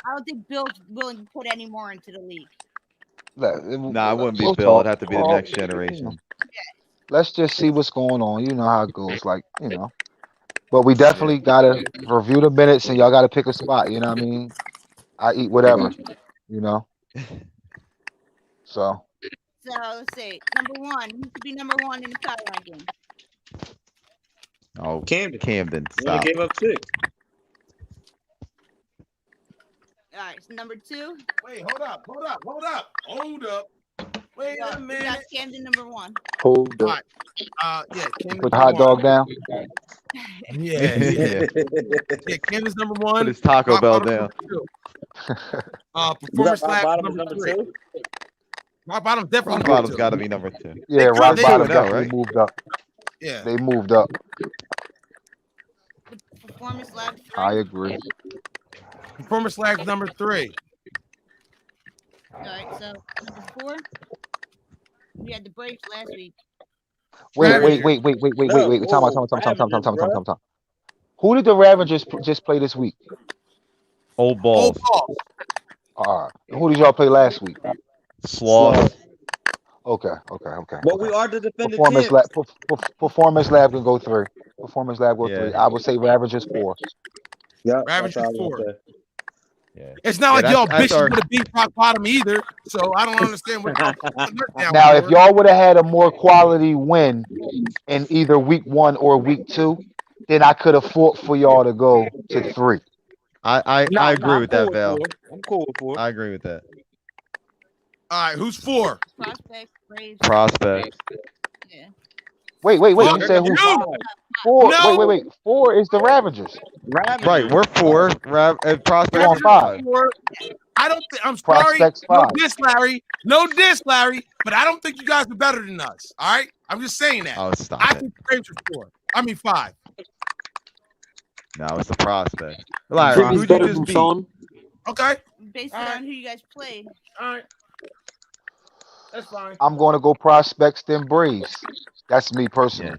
I don't think Bill's willing to put any more into the league. Nah, it wouldn't be We'll Bill. talk. It'd have to be the next generation. Let's just see what's going on. You know how it goes, like But we definitely gotta review the minutes, and y'all gotta pick a spot. You know what I mean? I eat whatever. You know. So. So let's see. Number one, who could be number one in the power ranking? Oh, Camden. Camden, You only stop. gave up 6. All right, so number two. Wait, hold up. Wait a We minute. got Camden number one. Hold All up. right. Yeah, Camden's Put the number hot dog one. down. Yeah. Yeah, Camden's number one. Put his Taco Rock Bell Bottom's down. number 2. You Performance got Rock Lab Bottom is number number 3. 2? Rock Bottom's definitely Rock number Bottom's 2. got to be number 2. Yeah, Rock they- Bottom they- definitely right? moved up. Yeah. They moved up. Performance Lab 3. I agree. Performance Lab's number 3. All right, so number 4. We had the Braves last week. Wait. Ravagers. Time. Who did the Ravagers just play this week? Old balls. All right. Who did y'all play last week? Sloth. Okay. But we are the defending Performance champs. Lab. Performance Lab can go 3. Performance Lab go Yeah. 3. I would say Ravagers 4. Yeah, Ravagers that's all I 4. want to say. Yeah. It's not like that's- y'all that's bitches our- would have beat Rock Bottom either. So I don't understand what y'all putting their down Now, if for. y'all would have had a more quality win in either week 1 or week 2, then I could have fought for y'all to go to 3. I agree with that, Val. I'm cool with 4. I agree with that. All right, who's 4? Prospect, Braves. Prospect. Yeah. Wait. Fuck You said who's you. 4? No. Wait. 4 is the Ravagers. Right, we're 4. Prospect We're on is 5. 4. I don't think. I'm sorry. Prospects No 5. diss, Larry. No diss, Larry. But I don't think you guys are better than us. All right. I'm just saying that. Oh, stop I it. think the Braves are 4. I mean 5. No, it's the prospect. Larry, Jimmy's who'd you better just than beat? Sean. Okay. Based All right. on who you guys played. All right. That's fine. I'm going to go Prospects then Braves. That's me personally.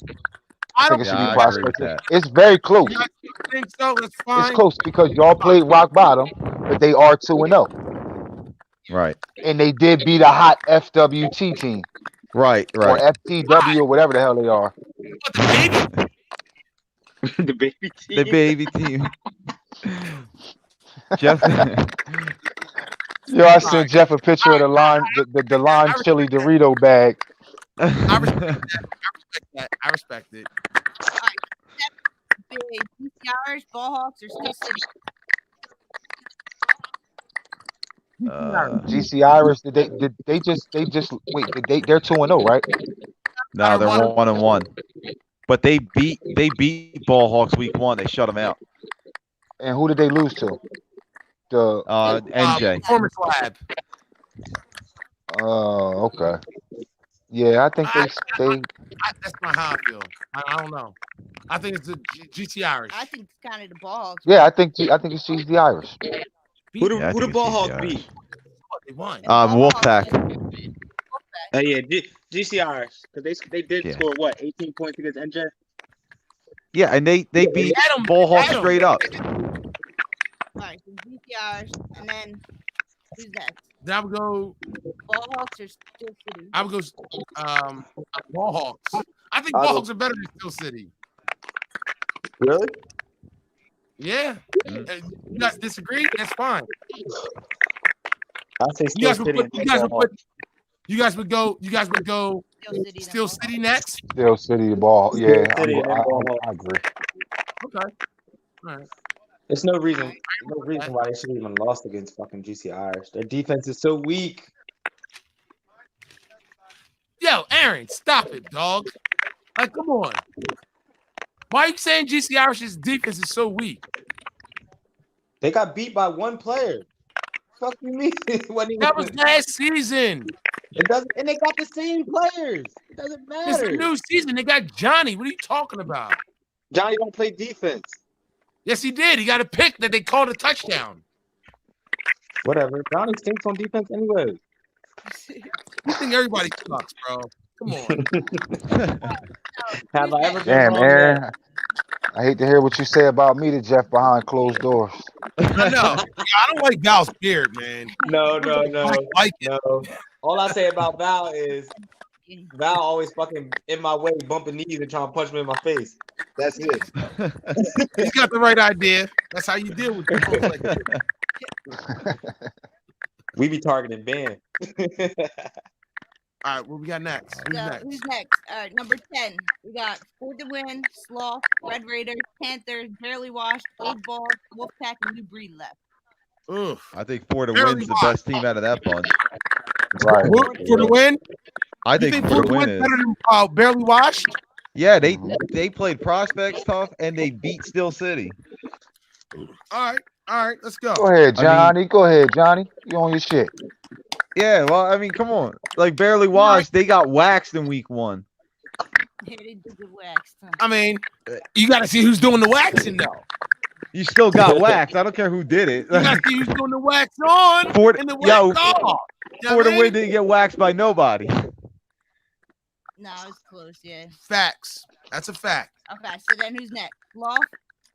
I I think don't it should Yeah, be I agree with Prospects. that. It's very close. You guys think so? That's It's fine. close because y'all played Rock Bottom, but they are 2-0, Right. and they did beat a hot FWT team Right. or FTW or whatever the hell they are. But the baby. The baby team. The baby team. Jeff. Yo, I sent Jeff a picture of the lime chili Dorito bag. I respect that. Big DCRs, Ball Hawks, or Steel City. GC Irish, they just wait, they're 2-0, right? No, they're 1-1. But they beat Ball Hawks week 1. They shut them out. And who did they lose to? The NJ. Performance Lab. Oh, okay. Yeah, I think I, they. that's not how I feel. I don't know. I think it's the GT Irish. I think it's kind of the Balls. Yeah, I think it's the Irish. Beat Yeah, I Who the think it's ball GC hawks Irish. beat? they won. Wolfpack. Yeah, GCRs because they did Yeah. score what 18 points against NJ. Yeah, and they beat had 'em, Ball they Hawks had 'em. straight up. All right, so GTRs, and then who's next? Then I would go. Ball Hawks or Steel City? I would go. Ball Hawks. I think I'll Ball go- Hawks are better than Steel City. Really? Yeah. You guys disagree? That's fine. I'll say You Steel guys would City. put. You guys would put. You guys would go. You guys would go. Steel City. Steel City next. Steel City ball. Yeah, City and then Ball Hawks. I agree. Okay. All right. There's no reason why they should even lost against fucking GCRs. Their defense is so weak. Yo, Aaron, stop it, dog. Like, come on. Why are you saying GC Irish's defense is so weak? They got beat by one player. Fuck you mean? That was last season. It doesn't, and they got the same players. It doesn't It's a matter. new season. They got Johnny. What are you talking about? Johnny don't play defense. Yes, he did. He got a pick that they called a touchdown. Whatever. Johnny stinks on defense anyway. You think everybody sucks, bro? Come on. Have I ever been Damn, wrong Aaron. yet? I hate to hear what you say about me to Jeff behind closed doors. I know. Yeah, I don't like Val's beard, man. No. I like it. No. All I say about Val is Val always fucking in my way, bumping knees and trying to punch me in my face. That's it. He's got the right idea. That's how you deal with people like that. We be targeting Ben. All right, what we got next? Who's next? All right, number 10. We got For the Win, Sloth, Red Raiders, Panthers, Barely Washed, Old Balls, Wolfpack, and New Breed left. Ugh. I think For the Barely Win's the Washed. best team out of that bunch. Right. For the Win? I You think think For For the the Win Win is. better than Barely Washed? Yeah, they played prospects tough and they beat Steel City. All right, let's go. Go ahead, Johnny. Go ahead, Johnny. You on your shit. Yeah, well, I mean, come on. Like Barely Washed, they got waxed in week 1. Yeah, they did get waxed. I mean, you got to see who's doing the waxing, though. You still got waxed. I don't care who did it. You got to see who's doing the wax on and the wax yo, off. You know For what the I Win mean? didn't get waxed by nobody. No, it's close, yeah. Facts. That's a fact. Okay, so then who's next? Sloth,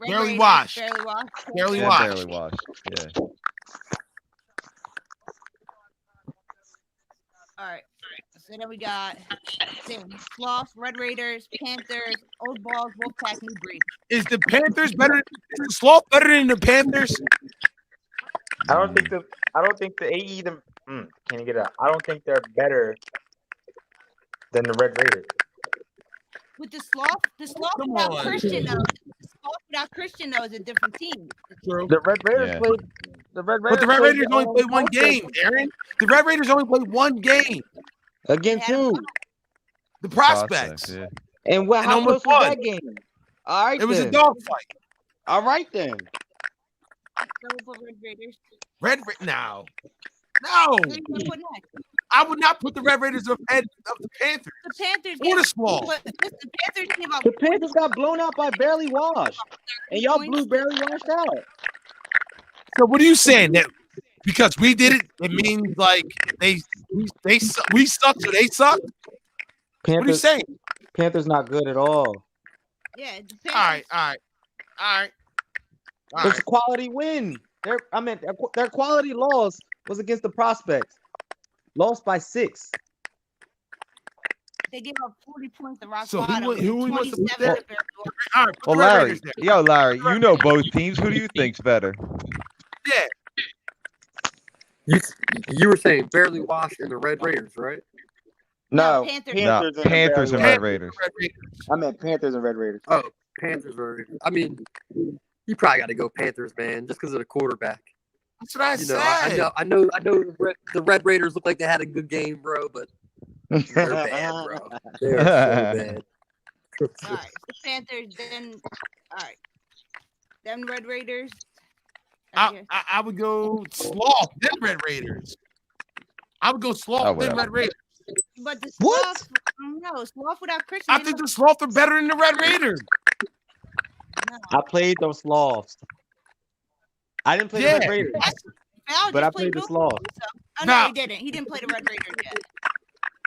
Red Barely Raiders, Washed. Barely Washed. Barely Yeah, Washed. Barely Washed. Yeah. All right. So then we got Sloth, Red Raiders, Panthers, Old Balls, Wolfpack, New Breed. Is the Panthers better? Is the Sloth better than the Panthers? I don't think the AE can't you get it out? I don't think they're better than the Red Raiders. With the Sloth Come without on. Christian though. The Sloth without Christian though is a different team. True. The Red Raiders Yeah. played. The Red Raiders, But the Red Raiders only played played one game, Aaron. The Red Raiders only played one game. against They had a who? The Prospects. Yeah. And what? And How almost close was won. that game? All right, It was then. a dogfight. All right then. So we'll put Red Raiders. No. Who you gonna put next? I would not put the Red Raiders ahead of the Panthers. The Panthers Or the get- Sloth. but the Panthers came out The Panthers got blown out by Barely Washed, and y'all points. blew Barely Washed out. So what are you saying? That because we did it, it means like we suck, so they suck? What are you Panthers, saying? Panthers not good at all. Yeah, the All Panthers. right. It's a quality win. Their quality loss was against the Prospects. Lost by 6. They gave up 40 points to Rock So who Bottom. wa- who we must have 27 put to that? Barely Washed. All right, put Well, the Red Larry, Raiders there. Larry, you know both teams. Who do you think's better? Yeah. You were saying Barely Washed and the Red Raiders, right? No, Panthers. No, Panthers and Red Raiders. Red Raiders. I meant Panthers and Red Raiders. Oh, Panthers are. I mean, you probably got to go Panthers, man, just because of the quarterback. That's what I You know, said. I know. The Red Raiders look like they had a good game, bro, but they're bad, bro. They're so bad. All right, the Panthers. Then, all right, then Red Raiders. I would go Sloth, then Red Raiders. I would go Sloth, then whatever. Red Raiders. But the What? Sloth, I don't know. Sloth without Christian. I think the Sloth are better than the Red Raiders. I played those Sloths. I didn't play the Red Raiders, Val but I just played the both. Sloths. Oh no, he didn't. He didn't play the Red Raiders yet.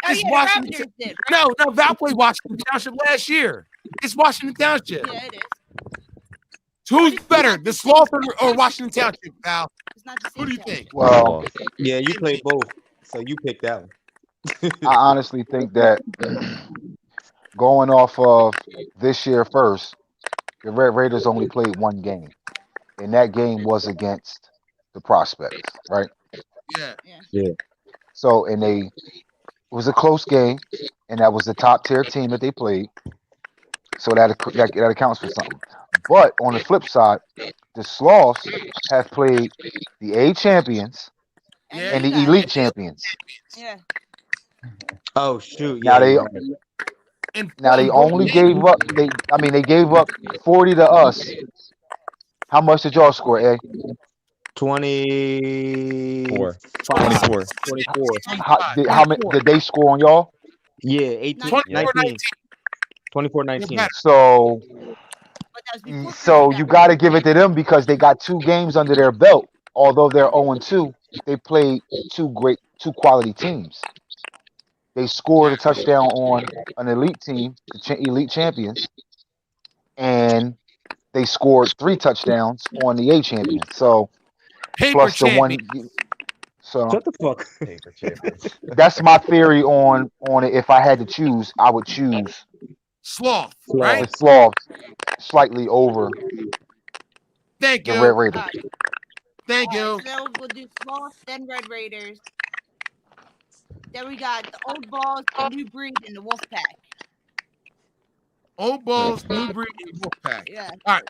Oh It's yeah, the Washington. Ravagers did. No, Val played Washington Township last year. It's Washington Township. Yeah, it is. Who's better, the Sloth or Washington Township, Val? It's not the same. Who do you think? Well, Yeah, you played both, so you picked that one. I honestly think that going off of this year first, the Red Raiders only played one game, and that game was against the Prospects, right? Yeah. So, and it was a close game, and that was the top tier team that they played. So that accounts for something. But on the flip side, the Sloths have played the A champions and the elite champions. Yeah. Oh shoot! Now Yeah, they only gave up. They gave up 40 to us. How much did y'all score, eh? 24. 24. 24. How many did they score on y'all? Yeah, 18, 19. 24-19. So you got to give it to them because they got 2 games under their belt. Although they're 0-2, they played 2 quality teams. They scored a touchdown on an elite team, the elite champions, and they scored 3 touchdowns on the A champions. So plus the one. So shut the fuck. That's my theory on it. If I had to choose, I would choose Sloth, right? Sloth slightly over Thank the you. Red Raiders. Thank you. So we'll do Sloth, then Red Raiders. Then we got the Old Balls, the New Breed, and the Wolfpack. Old Balls, New Breed, and Wolfpack. Yeah. All right.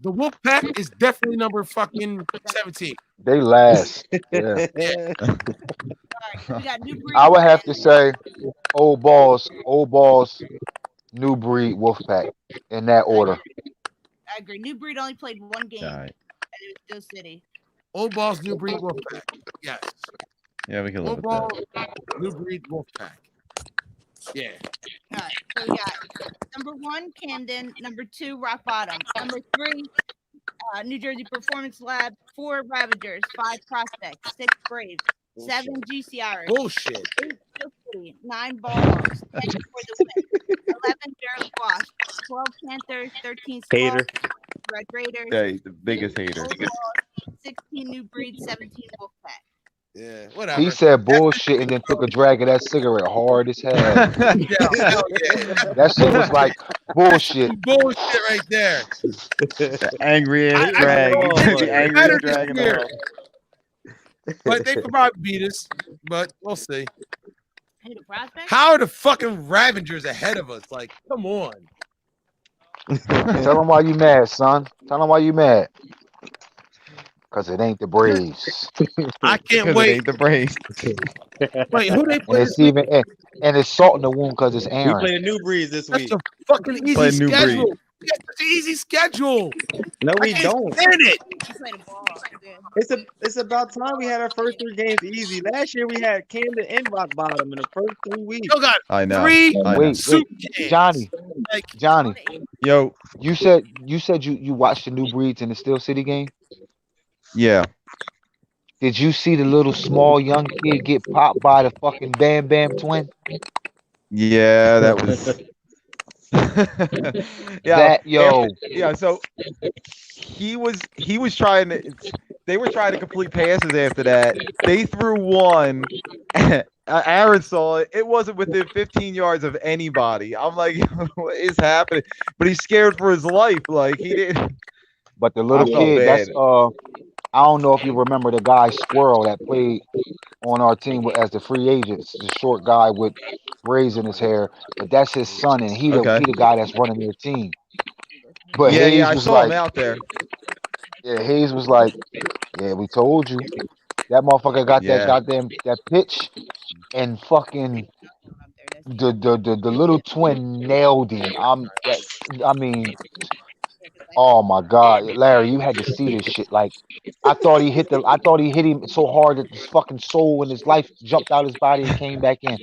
The Wolfpack is definitely number fucking 17. They last. Yeah. All right. We got New Breed. I would have to say Old Balls, New Breed, Wolfpack in that order. I agree. New Breed only played one game, and it was Steel City. Old Balls, New Breed, Wolfpack. Yes. Yeah, we can live Old with Balls, that. New Breed, Wolfpack. Yeah. All right. So we got number 1, Camden. Number 2, Rock Bottom. Number 3, New Jersey Performance Lab. 4, Ravagers. 5, Prospects. 6, Braves. 7, GC Irish. Bullshit. 8, Steel City. 9, Bulldogs. 10 for the win. 11, Barely Washed. 12, Panthers. 13, Hater. Red Raiders. Yeah, he's the biggest hater. Old Balls, 16, New Breed. 17, Wolfpack. Yeah, whatever. He said bullshit and then took a drag of that cigarette hard as hell. Hell yeah. That shit was like bullshit. Bullshit right there. The angriest drag. The angriest drag in the world. But they could probably beat us, but we'll see. Hey, the Prospects? How are the fucking Ravagers ahead of us? Like, come on. Tell them why you mad, son. Tell them why you mad. Because it ain't the Braves. I can't It wait. ain't the Braves. Wait, who they And play? it's even and it's salt in the wound because it's We Aaron. played New Breeze this That's week. a fucking easy Play New schedule. Breed. Yeah, it's an easy schedule. No, I we can't don't. stand it. We played a ball. Yeah. It's about time we had our first 3 games easy. Last year we had Camden and Rock Bottom in the first 3 weeks. Still got I know. 3 I know. Wait, soup cans. Johnny, Like, Johnny, Yo, you said you watched the New Breeds in the Steel City game. yeah. Did you see the little small young kid get popped by the fucking Bam Bam twin? Yeah, that was. That yo. Yeah, so he was trying to. They were trying to complete passes after that. They threw one. Aaron saw it. It wasn't within 15 yards of anybody. I'm like, what is happening? But he's scared for his life. Like he didn't. But the little I felt kid, bad. that's I don't know if you remember the guy Squirrel that played on our team as the free agents, the short guy with braids in his hair, but that's his son, and he the guy that's running their team. But Yeah, Hayes I was saw like, him out there. yeah, Hayes was like, yeah, we told you that motherfucker got that goddamn that pitch, and fucking the little twin nailed him. I mean, Oh my God, Larry, you had to see this shit. Like, I thought he hit him so hard that his fucking soul and his life jumped out his body and came back in.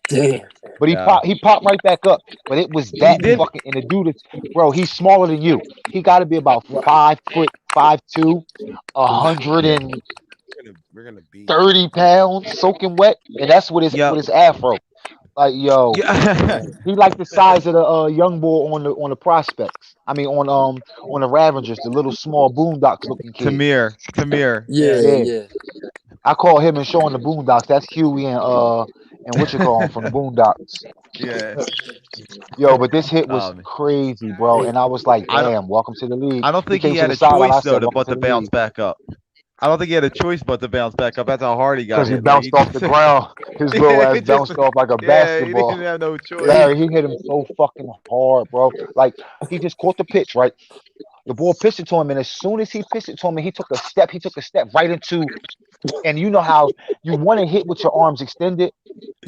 Damn. But Yeah. he popped right back up. But it was He that did. fucking, and the dude is, bro, he's smaller than you. He got to be about 5'5", 5'2", 130 We're gonna beat. pounds, soaking wet, and that's with Yep. his afro. Like, yo, Yeah. he like the size of the young boy on the prospects. I mean, on the Ravagers, the little small boondocks looking kid. Tamir. Yeah, Yeah, yeah. I call him and showing the boondocks. That's Huey and what you call him from the boondocks. Yeah. Yo, but this hit was Um, crazy, bro. And I was like, I don't damn, welcome to the league. I don't He think he came to had the a sideline. I choice though said, to welcome but to to the bounce league. back up. I don't think he had a choice but to bounce back up. That's how hard he got Because he hit. Like, bounced off the ground. His little yeah, ass he just bounced off like a yeah, he basketball. didn't have no choice. Larry, he hit him so fucking hard, bro. Like, he just caught the pitch, right? The ball pitched it to him, and as soon as he pitched it to him, he took a step right into, and you know how you want to hit with your arms extended,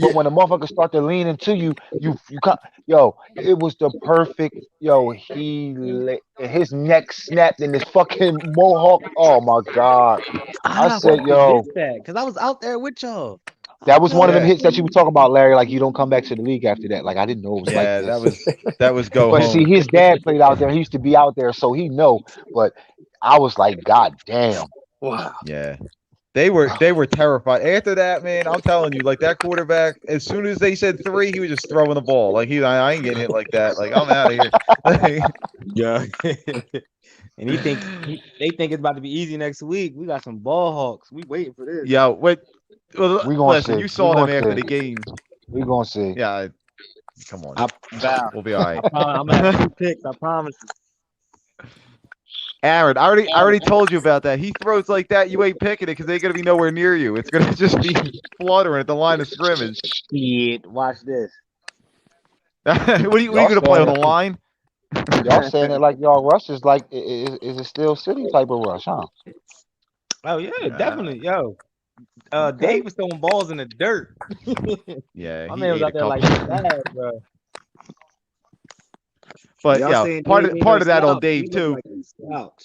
but when a motherfucker start to lean into you, you can't. Yo, it was the perfect. Yo, his neck snapped in his fucking mohawk. Oh my God! I I said, must have yo, missed that because I was out there with y'all. that was one of them Yeah. hits that you were talking about, Larry. Like, you don't come back to the league after that. Like, I didn't know it was like Yeah, this. that was go But see, home. his dad played out there. He used to be out there, so he know. But I was like, God damn. Wow. Yeah. They were terrified. After that, man, I'm telling you, like that quarterback, as soon as they said 3, he was just throwing the ball. Like I ain't getting hit like that. Like, I'm out of here. Yeah. And they think it's about to be easy next week. We got some ball hawks. We waiting for this. Yo, wait. Well, We gonna listen, see. you saw We them gonna after see. the game. We gonna see. Yeah, come on. Val, We'll be all right. I'm gonna have 2 picks. I promise you. Aaron, I already told you about that. He throws like that, you ain't picking it because they're gonna be nowhere near you. It's gonna just be fluttering at the line of scrimmage. Shit, watch this. what are you Y'all gonna play on saying the line? Y'all saying it like y'all rush is like is a Steel City type of rush, huh? Oh yeah, definitely. Yo, Okay. Dave was throwing balls in the dirt. Yeah, My he man was ate a out there like couple. that, bro. But Y'all yeah, saying part Dave of ain't part no of that on slouch. Dave He look too. like a slouch.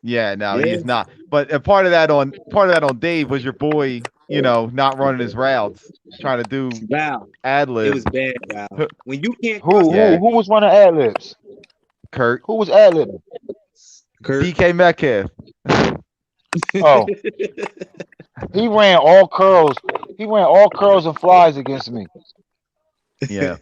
Yeah, no, Yeah. he's not. But part of that on Dave was your boy, not running his routes, trying to do Wow, ad it lib. was bad. Wow, when you can't cross Who the Yeah. who was running ad libs? Kurt, Who was ad libbing? Kurt. DK Metcalf. Oh, he ran all curls. He ran all curls and flies against me. Yeah.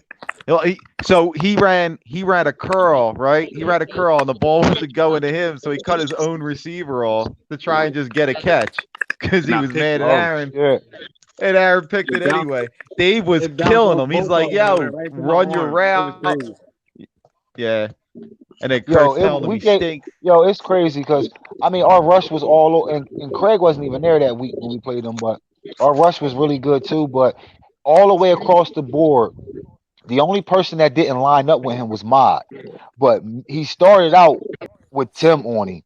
So he ran a curl, right? He ran a curl and the ball wasn't going to him, so he cut his own receiver off to try and just get a catch because he Not was picked mad at Oh Aaron. shit! And Aaron picked it It bounced. anyway. Dave was It bounced killing off him. He's both like, of them and yo, went right to my run your arm. It was route. crazy. Yeah. And then Yo, Kurt's telling him we he get stinks. it's crazy because I mean our rush was all and Craig wasn't even there that week when we played them, but our rush was really good too. But all the way across the board, the only person that didn't line up with him was Mod. But he started out with Tim on him,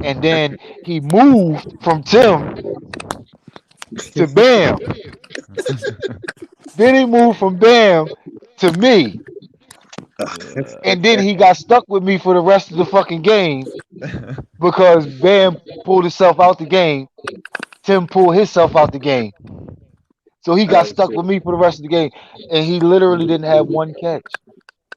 and then he moved from Tim to Bam. Then he moved from Bam to me. And then he got stuck with me for the rest of the fucking game because Bam pulled himself out the game. Tim pulled himself out the game. So he got stuck with me for the rest of the game. And he literally didn't have one catch.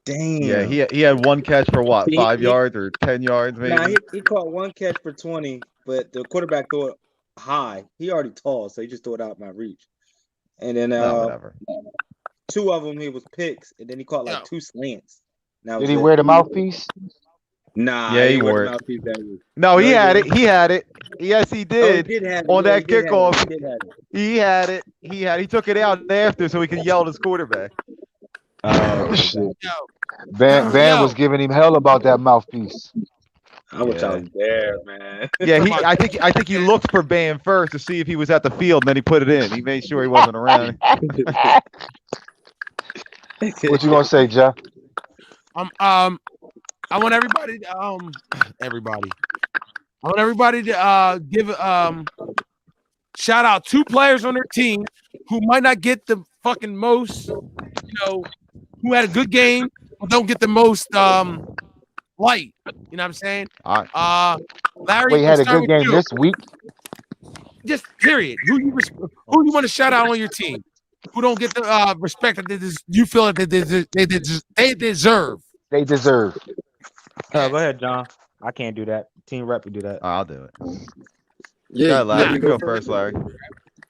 Damn. Yeah, he had one catch for what, He- 5 he- yards or 10 yards maybe? Nah, he caught one catch for 20, but the quarterback threw it high. He already tall, so he just threw it out my reach. And then No, whatever. 2 of them he was picks, and then he caught like Yo. 2 slants. Now Did he wear the mouthpiece? Nah, Yeah, he didn't wear wore the it. mouthpiece that week. No, he he had didn't. it. He had it. Yes, he Oh, he did. did have it. On Yeah, that he did have it. kickoff, He did have it. he had it. He took it out after so he could yell at his quarterback. Oh, Shit. Yo, Van yo. was giving him hell about that mouthpiece. I wish I Yeah. was there, man. Yeah, I think he looked for Bam first to see if he was at the field, and then he put it in. He made sure he wasn't around. What you gonna say, Jeff? I want everybody to, I want everybody to give shout out 2 players on their team who might not get the fucking most, who had a good game, but don't get the most light. You know what I'm saying? All right. Larry, Wait, he we'll had a start good with game you. this week. Just period. Who you want to shout out on your team? Who don't get the respect that you feel that they deserve? They deserve. Go ahead, John. I can't do that. Team rep would do that. I'll do it. Yeah, Go ahead, Larry. yeah, You can go first, Larry.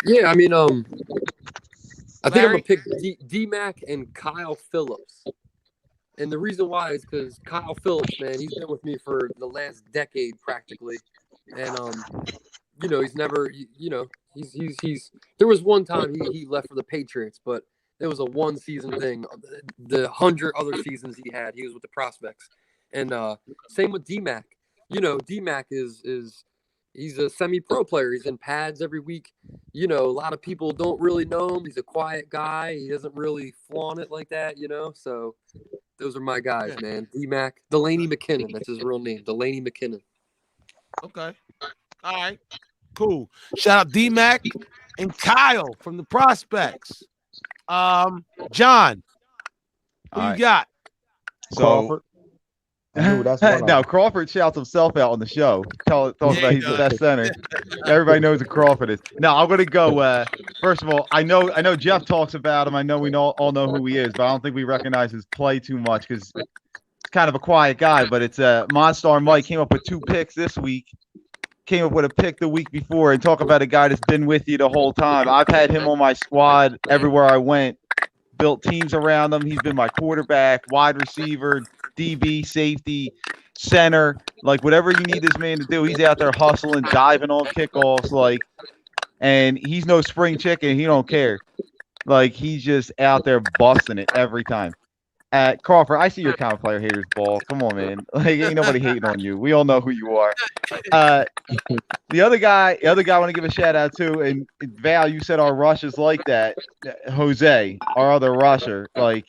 Yeah, I mean, I think I'm gonna Larry? pick D-Mac and Kyle Phillips. And the reason why is because Kyle Phillips, man, he's been with me for the last decade practically, and you know, he's never, you know, he's. There was one time he left for the Patriots, but it was a one season thing. The 100 other seasons he was with the Prospects, and same with D-Mac. You know, D-Mac is he's a semi-pro player. He's in pads every week. You know, a lot of people don't really know him. He's a quiet guy. He doesn't really flaunt it like that, you know. So those are my guys, man. D-Mac, Delaney McKinnon. That's his real name, Delaney McKinnon. Okay. All right. Cool. Shout out D-Mac and Kyle from the Prospects. John, who you got? So that's now Crawford shouts himself out on the show. Talks about he's the best center. Everybody knows who Crawford is. Now I'm gonna go. First of all, I know Jeff talks about him. I know we all know who he is, but I don't think we recognize his play too much because it's kind of a quiet guy. But it's Monstar Mike came up with 2 picks this week. Came up with a pick the week before, and talk about a guy that's been with you the whole time. I've had him on my squad everywhere I went. Built teams around him. He's been my quarterback, wide receiver, DB, safety, center, like whatever you need this man to do. He's out there hustling, diving on kickoffs, like, and he's no spring chicken. He don't care. Like, he's just out there busting it every time. Crawford, I see your common player haters ball. Come on, man. Like, ain't nobody hating on you. We all know who you are. The other guy I want to give a shout out to, and Val, you said our rush is like that. Jose, our other rusher, like,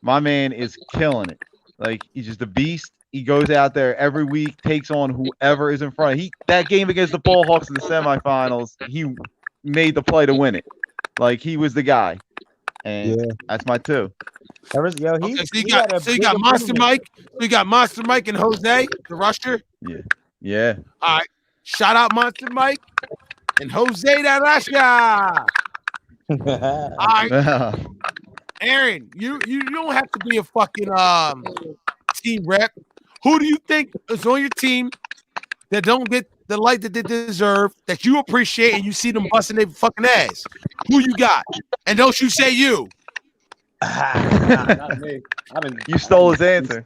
my man is killing it. Like, he's just a beast. He goes out there every week, takes on whoever is in front. That game against the Ball Hawks in the semifinals, he made the play to win it. Like, he was the guy. And that's my 2. So you got Monster Mike. We got Monster Mike and Jose, the rusher. Yeah. All right. Shout out Monster Mike and Jose the rusher. All right. Aaron, you don't have to be a fucking team rep. Who do you think is on your team that don't get the light that they deserve, that you appreciate, and you see them busting their fucking ass? Who you got? And don't you say you. Not me. You stole his answer.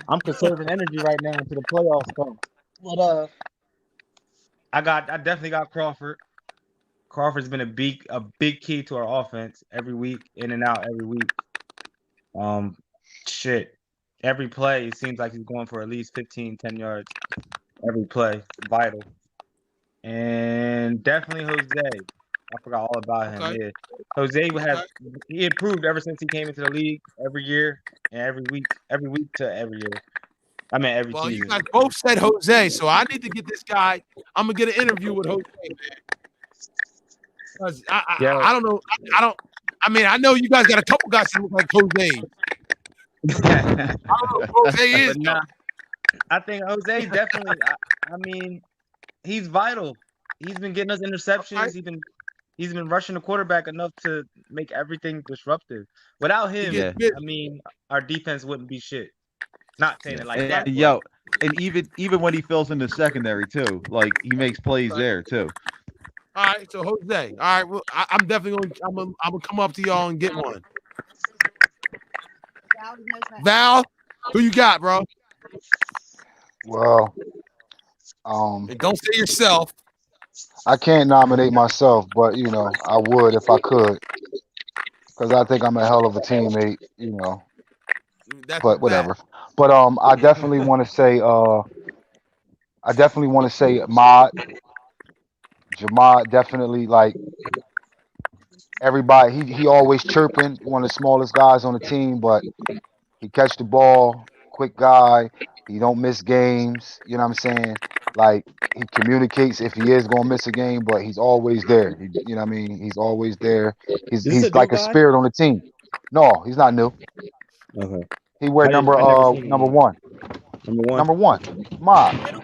I'm conserving energy right now until the playoffs come. But I definitely got Crawford. Crawford's been a big key to our offense every week, in and out every week. Every play it seems like he's going for at least 10 yards every play. Vital. And definitely Jose. I forgot all about him. Okay. Yeah. Jose he improved ever since he came into the league every year and every week to every year. I mean every season. You guys both said Jose, so I need to get this guy. I'm gonna get an interview with Jose, man. I don't know. I know you guys got a couple guys that look like Jose. I don't know who Jose is. I think Jose definitely. I mean, he's vital. He's been getting us interceptions. Okay. He's been rushing the quarterback enough to make everything disruptive. Without him, I mean, our defense wouldn't be shit. Not saying it like that. And even when he fills in the secondary too, like, he makes plays there too. All right, so Jose. All right, well, I'm definitely gonna come up to y'all and get one. Val, who you got, bro? Well, and don't say yourself. I can't nominate myself, but I would if I could, because I think I'm a hell of a teammate. But whatever. But I definitely want to say Jamad definitely, like, everybody. He always chirping. One of the smallest guys on the team, but he catch the ball, quick guy. He don't miss games. You know what I'm saying? Like, he communicates if he is gonna miss a game, but he's always there. You know what I mean? He's always there. He's like a spirit on the team. No, he's not new. Okay. He wear number 1. Number one. Mob. Little?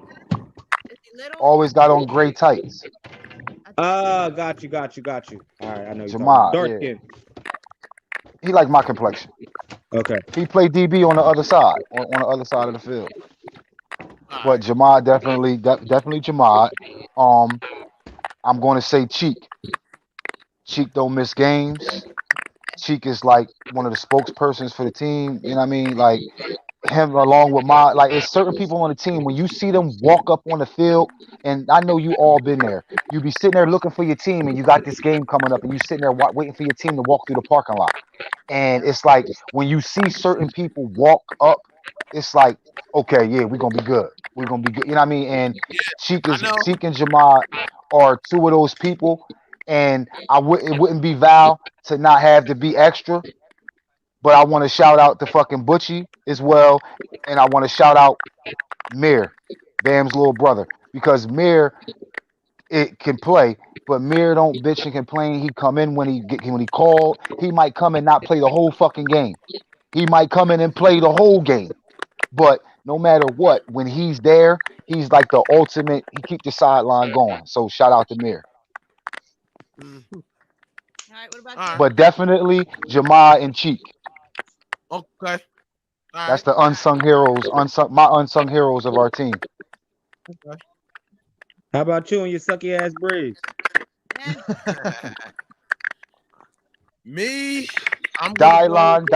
Is he little? Always got on gray tights. Got you. All right, I know you're talking Jamad, about. Dark yeah. skin. He like my complexion. Okay. He played DB on the other side, on the other side of the field. But Jamad definitely Jamad. I'm going to say Cheek. Cheek don't miss games. Cheek is like one of the spokespersons for the team. You know what I mean? Like him along with it's certain people on the team. When you see them walk up on the field, and I know you all been there. You be sitting there looking for your team, and you got this game coming up, and you sitting there waiting for your team to walk through the parking lot. And it's like when you see certain people walk up, it's like, okay, yeah, we're gonna be good. We're gonna be good. You know what I mean? And Cheek and Jamad are two of those people. And it wouldn't be Val to not have to be extra. But I want to shout out to fucking Butchie as well. And I want to shout out Mir, Bam's little brother. Because Mir can play, but Mir don't bitch and complain. He come in when he called. He might come and not play the whole fucking game. He might come in and play the whole game. But no matter what, when he's there, he's like the ultimate. He keeps the sideline going. So shout out to Mir. All right, what about But definitely Jamad and Cheek. Okay. That's the unsung heroes, my unsung heroes of our team. Okay. How about you and your sucky ass Braves? Me, I'm Dylon.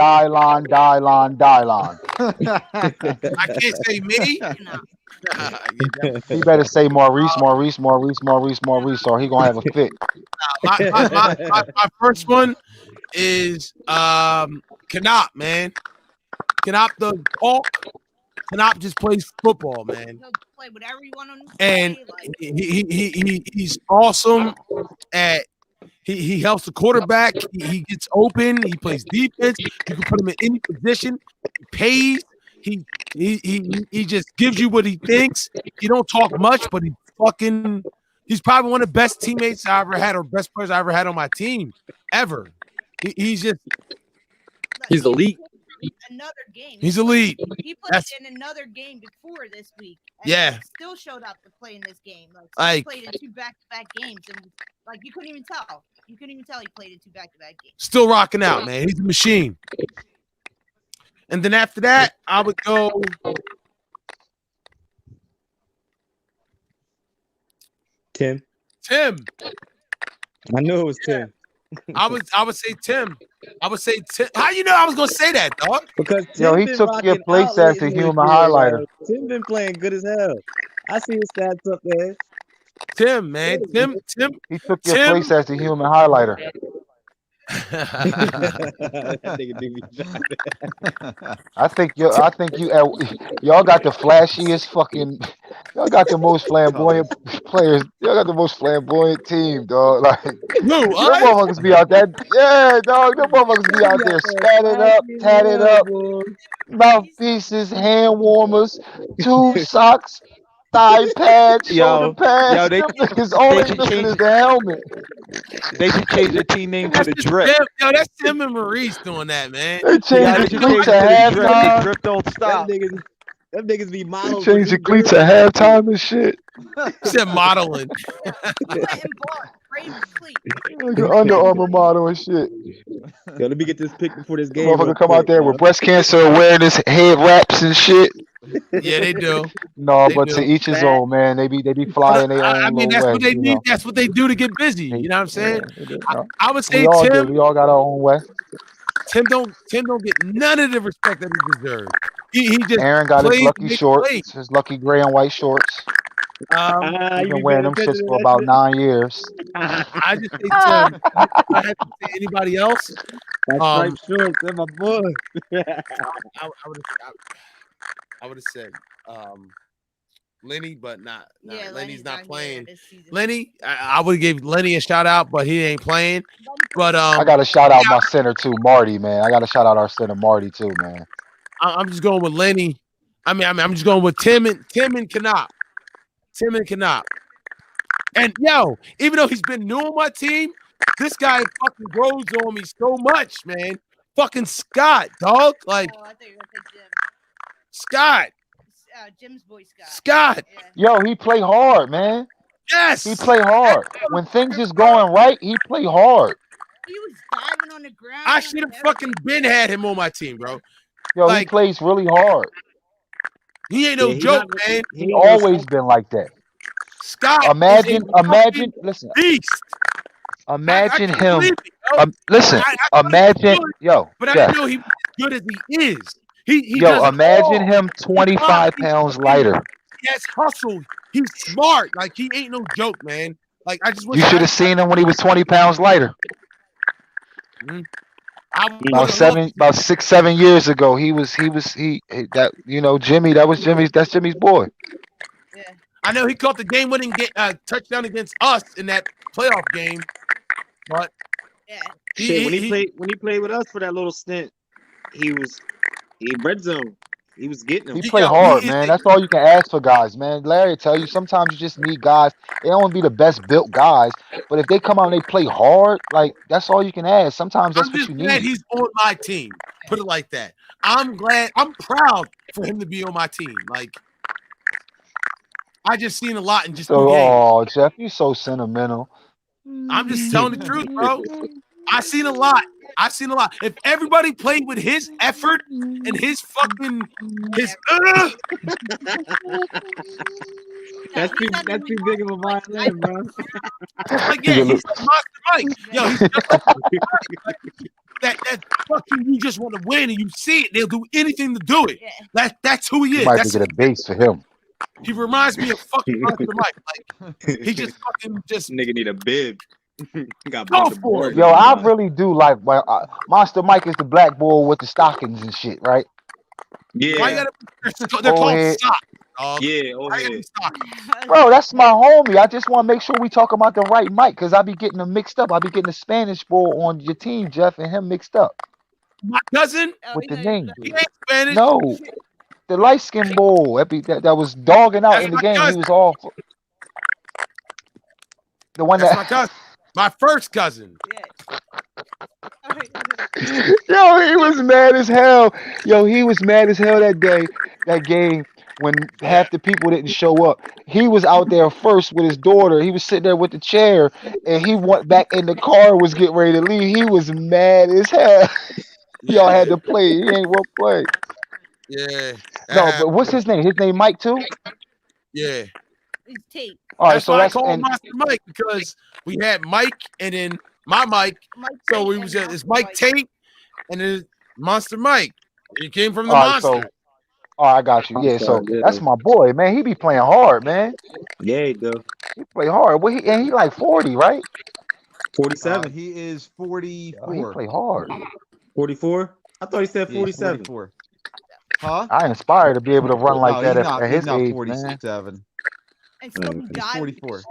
I can't say me. He better say Maurice, or he gonna have a fit. My first one is Canop, man. Canop the talk. Canop just plays football, man. He'll play whatever you want him to And play, he's awesome at he helps the quarterback. He gets open. He plays defense. You can put him in any position. He pays. He just gives you what he thinks. He don't talk much, but he's probably one of the best teammates I ever had, or best players I ever had on my team ever. He's elite. Another game. He's elite. He played in another game before this week. And Yeah. he still showed up to play in this game. He Like- played in 2 back-to-back games, and you couldn't even tell. You couldn't even tell he played in 2 back-to-back games. Still rocking out, man. He's a machine. And then after that, I would go. Tim. I knew it was Tim. I would say Tim. How you know I was gonna say that, dog? Because Yo, he been took your rocking place out as the lately human this year, highlighter. yo. Tim been playing good as hell. I see his stats up there. Tim, man. Tim. He took your place as the human highlighter. I think y'all got the flashiest fucking. Y'all got the most flamboyant players. Y'all got the most flamboyant team, dog. Like, them motherfuckers be out there. Yeah, dog. Them motherfuckers be out there spatted up, tatted up, mouthpieces, hand warmers, tube socks, thigh pads, shoulder pads. Them niggas only missing is the helmet. They should change their team name to the Drip. Yo, that's Tim and Maurice doing that, man. They changed the cleats at halftime. Drip don't stop. Them niggas be They models. changed the cleats at halftime and shit. He said modeling. Under Armour model and shit. Yo, let me get this pic before this game. Motherfucker come out there with breast cancer awareness head wraps and shit. Yeah, they do. No, They but do. to each his own, man. They be flying their own I mean, little that's way. what they you need. know. That's what they do to get busy. You know what I'm saying? I would say We all do. Tim. We all got our own way. Tim don't get none of the respect that he deserves. He just Aaron got his plays lucky to make shorts, plays. his lucky gray and white shorts. He's you been wearing them shits for about 9 years. I just say Tim. I have to say anybody else. That's right, shorts. That's my boy. I would have said Lenny, but not. Yeah, Lenny's not here playing. this season. Lenny, I would have gave Lenny a shout out, but he ain't playing. But I got to shout out my center too, Marty, man. I got to shout out our center, Marty, too, man. I'm just going with Lenny. I'm just going with Tim and Canop. Tim and Canop. And yo, even though he's been new on my team, this guy fucking grows on me so much, man. Fucking Scott, dog. Like I thought you were gonna say Jim. Scott. Jim's boy Scott. Scott. Yeah. Yo, he play hard, man. Yes. He play hard. When things is going right, he play hard. He was diving on the ground. I should have fucking been had him on my team, bro. Yo, he Like, plays really hard. he ain't no Yeah, he joke, not- man. he He ain't no always slouch. been like that. Scott Imagine, is a imagine, fucking listen, beast. imagine I couldn't him. believe it, yo. Listen, I thought he was imagine, good, yo, but I Jeff, didn't know he was as good as he is. He yo, does it imagine all. him He 25 he's pounds fucking, lighter. he has hustle. He's smart. Like, he ain't no joke, man. Like, I just You wish should I have seen him when he was 20 pounds lighter. would About have loved about 6, 7 years ago, he that Jimmy, that's Jimmy's boy. I know he caught the game-winning touchdown against us in that playoff game, but Shit, when he played with us for that little stint, he red zone. He was getting He them. play hard, man. That's all you can ask for guys, man. Larry will tell you sometimes you just need guys. They don't want to be the best built guys, but if they come out and they play hard, like that's all you can ask. Sometimes that's I'm what just you glad need. he's on my team. Put it like that. I'm proud for him to be on my team. Like, I just seen a lot in just 2 So, games. oh, Jeff, you're so sentimental. I'm just telling the truth, bro. I seen a lot. If everybody played with his effort and his fucking That's too big of a violin, bro. like, yeah, he's like Monster Mike. Yo, he's just like Monster Mike. Like, that fucking, you just want to win and you see it, they'll do anything to do it. That's who he You is. might That's get a base for him. he reminds me of fucking Monster Mike. Like, he just fucking just nigga need a bib. Got go for it. Yo, I really do like Monster Mike is the black boy with the stockings and shit, right? Yeah. Why you gotta, they're called head. socks, dog. Yeah, Why you gotta be socks? Bro, that's my homie. I just want to make sure we talk about the right Mike because I be getting them mixed up. I be getting the Spanish boy on your team, Jeff, and him mixed up My cousin with the name. he ain't Spanish. No, the light skinned boy that was dogging out That's in the my game. cousin. He was all the one That's that my cousin. My first cousin. Yo, he was mad as hell. Yo, he was mad as hell that day, that game, when half the people didn't show up. He was out there first with his daughter. He was sitting there with the chair, and he went back in the car, was getting ready to leave. He was mad as hell. Y'all had to play. He ain't want to play. Yeah. No, but what's his name? His name Mike too? Yeah. It's Tate. All right, That's so why I that's call him and Monster Mike, because we had Mike and then my Mike. So we was it's Mike Tate and then Monster Mike. He came from the all right, monster. so I got you. Yeah, so that's my boy, man. He be playing hard, man. Yeah, he do. He play hard. Well, he like 40, right? 47. He is 44. He play hard. 44? I thought he said Yeah, 47. 44. Huh? I inspired to be able to run like No, that he's not, at he's his not age, 47. man. And still be He's diving. 44.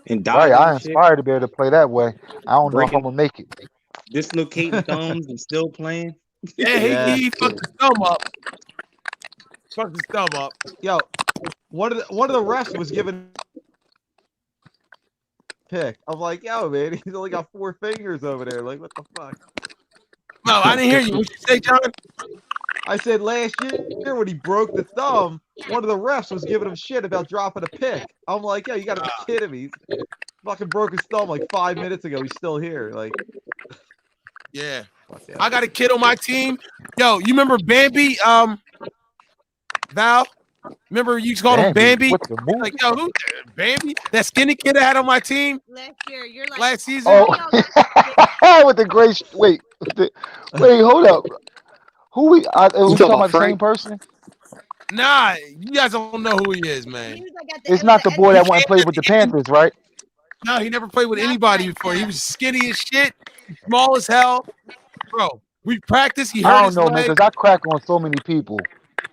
And Right, diving I and shit. inspired to be able to play that way. I don't know if I'm Breaking, gonna make it. dislocating thumbs and still playing. Yeah, Yeah. he fucked his thumb up. Fucked his thumb up. Yo, one of the refs was given pick. I'm like, yo, man, he's only got 4 fingers over there. Like, what the fuck? No, I didn't hear you. What you say, John? I said last year when he broke the thumb, one of the refs was giving him shit about dropping a pick. I'm like, yo, you gotta be kidding me. He fucking broke his thumb like 5 minutes ago. He's still here. Like, Yeah. I got a kid on my team. Yo, you remember Bambi? Val? Remember you called him Bambi? What's the move? Like, yo, who Bambi? That skinny kid I had on my team Last year, you're like last season? Oh, with the gray. Wait, wait, hold up. Who we? Are we talking about the same person? Nah, you guys don't know who he is, man. It's not the boy that went and played with the Panthers, right? No, he never played with anybody before. He was skinny as shit, small as hell. Bro, we practiced. He hurt I don't his know, man, leg. because I crack on so many people.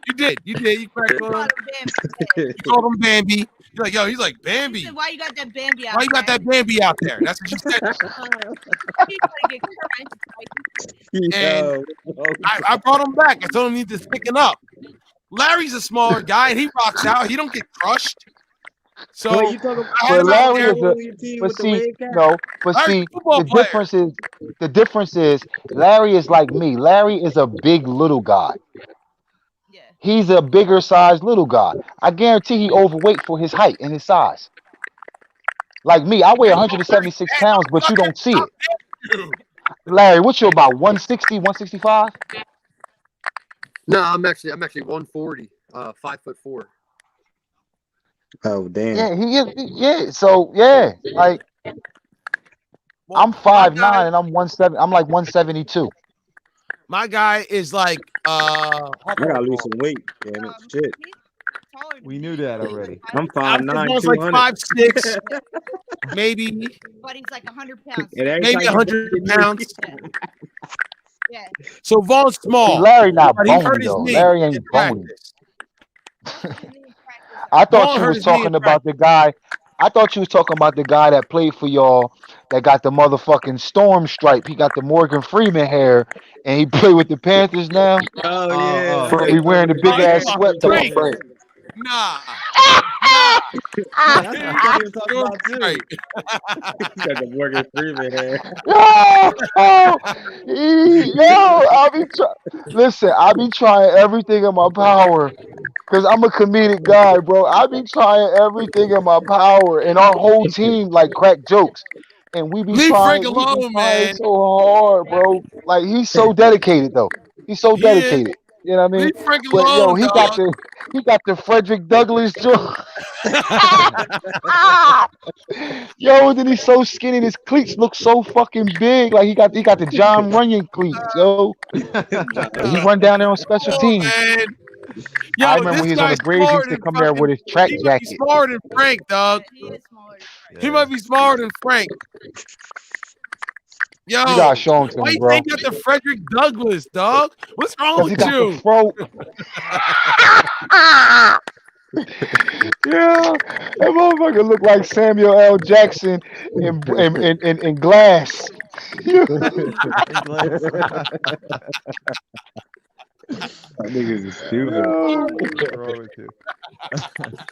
You did. You cracked on him. You called him Bambi. You're like, yo, he's like Bambi. Why you got that Bambi out Why you got that Bambi out there? That's what you said. He's gonna get current. And I brought him back. I told him he needs to thicken up. Larry's a smaller guy and he rocks out. He don't get crushed. So Wait, you talking I had But him out Larry there. is but see, no, but Larry's see, a football the player. difference is Larry is like me. Larry is a big little guy. He's a bigger sized little guy. I guarantee he overweight for his height and his size. Like me, I weigh 176 pounds, but you don't see it. Larry, what you about 160, 165? No, I'm actually 140, 5'4". Oh damn. Yeah, he is. Yeah, so yeah, like Well, I'm my 5'9" guy, and I'm 170. I'm like 172. my guy is like I gotta lose some weight. Damn it, shit. He's taller than We me. knew that He's already. I'm I 5'9", think Vaughn's like 200. 5'6", maybe But he's like 100 pounds. And every maybe time you 100 bring me- pounds. Yeah. So Vaughn's See, small, Larry not but he hurt bony his though. knee Larry in ain't bony. practice. I thought Vaughn you hurt was his knee in talking about practice. the guy. I thought you was talking about the guy that played for y'all that got the motherfucking storm stripe. He got the Morgan Freeman hair, and he played with the Panthers now. Oh yeah, He Frank. wearing the big Oh, you ass talking sweatpants. Talking Frank? about Frank. Nah, That's what you thought he was talking Storm about too. stripe. He got the Morgan Freeman hair. I be listen. I be trying everything in my power because I'm a comedic guy, bro. I be trying everything in my power, and our whole team like crack jokes, and we be Leave Frank trying. We be alone, trying man. so hard, bro. Like he's so dedicated, though. He's so He is. dedicated. You know what I mean? Leave Frank But yo, alone, dog. he got the Frederick Douglass joke. Yo, and then he's so skinny, and his cleats look so fucking big. Like he got the John Runyon cleats, yo. And he run down there on special Oh teams. man, I yo, remember this when he was on the guy's Braves, he smaller used to than come there with his track he might be jacket. smaller than Frank, dog. He is smaller than Frank. He might be smaller than Frank. Yo, You gotta show him to why me, you bro. think you got the Frederick Douglass, dog? What's wrong Cause he with got the you? fro. Yeah, that motherfucker look like Samuel L. Jackson in Glass. That niggas is stupid. Yo, What's wrong with you?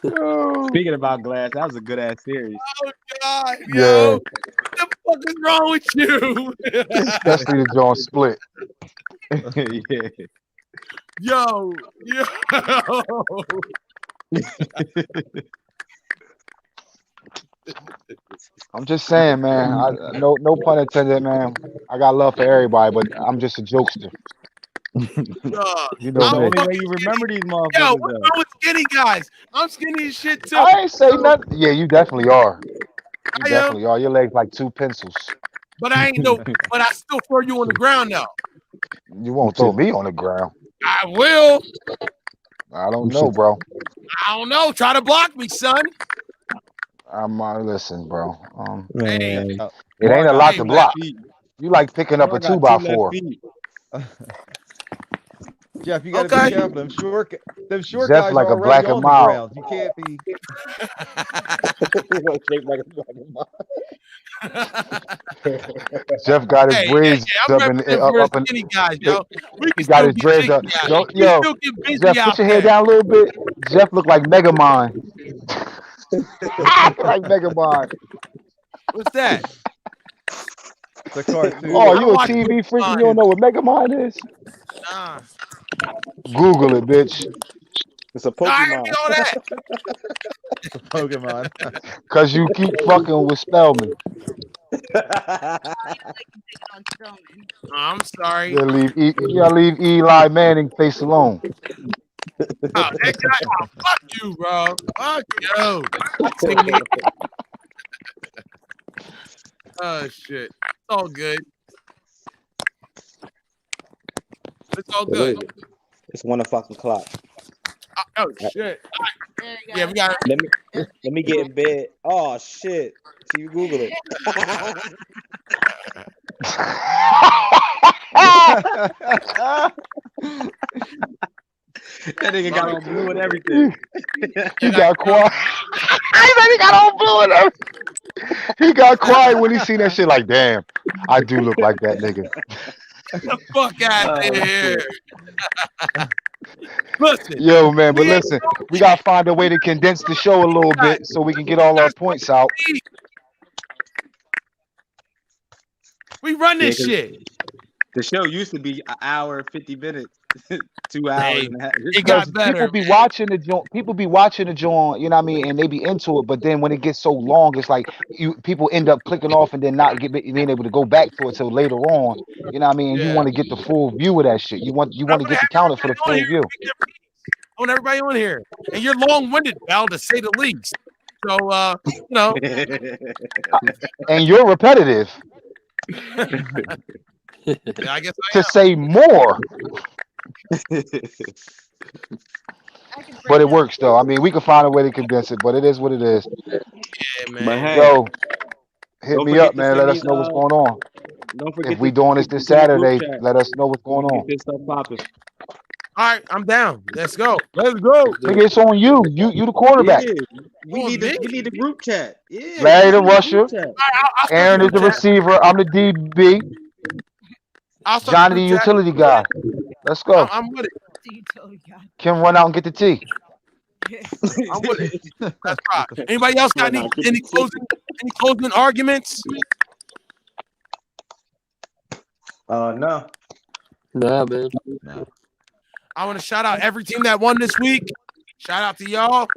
yo. Speaking about Glass, that was a good ass series. Oh God, Yeah, yo, what the fuck is wrong with you? especially the John Split. Yeah. Yo, yo. I'm just saying, man. No pun intended, man. I got love for everybody, but I'm just a jokester. Dog, You That's know the I'm me. only way fucking you skinny. remember these Yo, motherfuckers what's though. wrong with skinny guys? I'm skinny as shit too. I ain't say nothing. Yeah, you definitely are. You I am, definitely are. Your legs like two pencils. but I ain't no. But I still throw you on the ground though. You won't throw me on the ground. I will. I don't know, bro. I don't know. Try to block me, son. I'm listen, bro. Hey, Man, It Mar ain't a got lot hey, to two man. left block. feet. You like picking up Mar a 2 got by two left 4 feet. Jeff, you got to Okay. be careful. Them short Jeff guys like are a black already and on the mild. ground. You can't be. Shaped like a black and Jeff got his Hey, braids I'm up and representing for up and skinny guys, yo. We he can got still his get dreads jiggy up. out. Yo, We can yo, still get busy Jeff, out put your hair there. down a little bit. Jeff look like Megamind. Like Megamind. What's that? It's a cartoon. Oh, I you don't a watch TV freak and you Pokemon. don't know what Megamind is? Nah. Google it, bitch. It's a No, I didn't Pokemon. get all that. It's a Pokemon. Cause you keep fucking with Spellman. I'm sorry. You gotta leave Eli Manning face alone. Oh, that guy, fuck you, bro. Fuck you. I seen it. Oh shit. It's all good. It's all good. It's 1:00. Oh shit. There you go. Yeah, we got Let me get in bed. Oh shit. See you Google it. That nigga got on blue and everything. He got quiet. He got on blue and everything. He got quiet when he seen that shit. Like, damn, I do look like that nigga. Get the fuck out of here. Listen. Yo, man, but listen, we gotta find a way to condense the show a little bit so we can get all our points out. We run this shit. The show used to be an hour and 50 minutes. 2 hours Hey, and a half. it Because got better. people be watching the joint, you know what I mean, and they be into it. But then when it gets so long, it's like people end up clicking off and then not being able to go back to it till later on. You know what I mean? And you Yeah. want to get the full view of that shit. You want to get the counter for the full view. I want everybody on here, and you're long-winded, Val, to say the least. So, you know, And you're repetitive yeah, I guess I to am. say more. But it works though. I mean, we can find a way to condense it, but it is what it is. Yeah, But man. hey, Yo, hit don't me forget up, to man. send Let me us know what's going on. don't If forget we to doing this to this send the group Saturday, chat. let us know what's So we going can on. get this stuff popping. All right, I'm down. Let's go. Let's go. Nigga, it's on you. You the quarterback. Yeah, we On need me. we need the group chat. Yeah, Larry we the need the rusher. group chat. I'll start Aaron the is group the chat. receiver. I'm the DB. I'll start the Johnny the group chat. utility guy. Let's go. I'm with it. Kim, run out and get the tea. I'm with it. That's right. Anybody else got any closing arguments? No. Nah, man. I want to shout out every team that won this week. Shout out to y'all.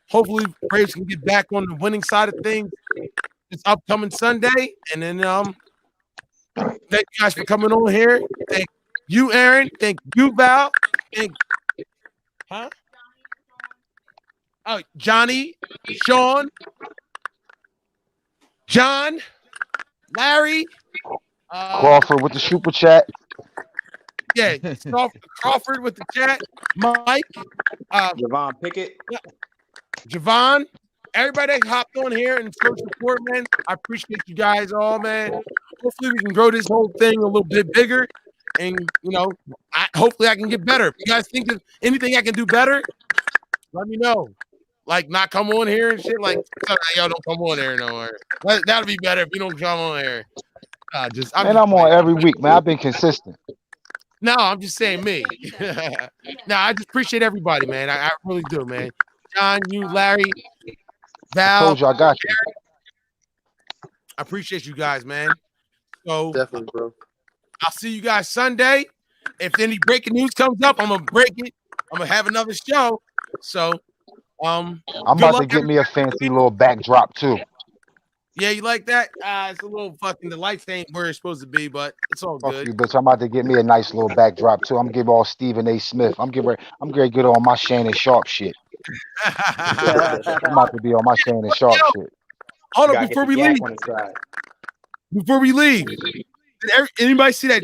Hopefully Braves can get back on the winning side of things this upcoming Sunday. And then thank you guys for coming on here. Thank you, Aaron. Thank you, Val. Thank Johnny, Sean, John, Larry, Crawford with the super chat. yeah, Crawford with the chat, Mike, Javon Pickett, Javon, everybody that hopped on here and showed support, man. I appreciate you guys all, man. Hopefully we can grow this whole thing a little bit bigger, and hopefully I can get better. If you guys think of anything I can do better, let me know. Like not come on here and shit. Like yo, don't come on here no more. That'll be better if you don't come on here. I'm on every week, man. I've been consistent. No, I'm just saying me. No, I just appreciate everybody, man. I really do, man. John, you, Larry, Val. I told you I got you. I appreciate you guys, man. So definitely, bro. I'll see you guys Sunday. If any breaking news comes up, I'm gonna break it. I'm gonna have another show. So I'm about to get me a fancy little backdrop too. Yeah, you like that? It's a little fucking, the lights ain't where it's supposed to be, but it's all Fuck good. you, bitch. I'm about to get me a nice little backdrop too. I'm gonna give all Stephen A. Smith. I'm gonna get on my Shannon Sharp shit. I'm about to be on my Shannon Sharp shit. Hold on, before we leave. Before we leave, did anybody see that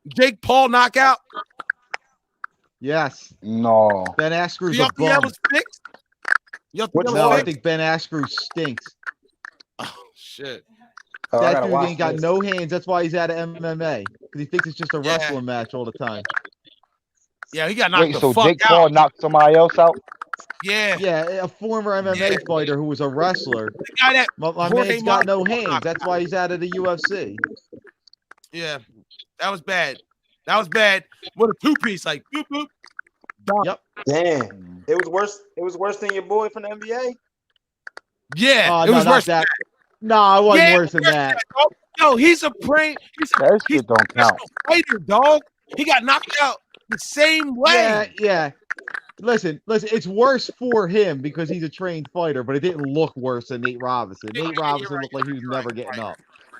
Jake Paul knockout? Yes. No. Ben Askren's Y'all a think bum. that was fixed? Y'all think that was No, I fixed? think Ben Askren stinks. Oh shit. That dude ain't got no hands. That's why he's out of MMA. Because he thinks it's just a wrestling match all the time. Yeah, he got knocked Wait, the so fuck Jake out. Paul knocked somebody else out? Yeah. Yeah, a former MMA fighter who was a wrestler. The guy that My Jorge man's got no Masvidal hands. knocked That's why he's out of the UFC. Yeah, that was bad. That was bad. What a two-piece, like boop boop. Done. Yep. Damn. It was worse. It was worse than your boy from the NBA. Yeah, it no, was not worse. that. No, it wasn't Yeah, worse than that. dog. No, he's a That shit don't count. fighter, dog. He got knocked out the same way. Yeah. Listen, it's worse for him because he's a trained fighter, but it didn't look worse than Nate Robinson. Nate Robinson looked like he was never getting up.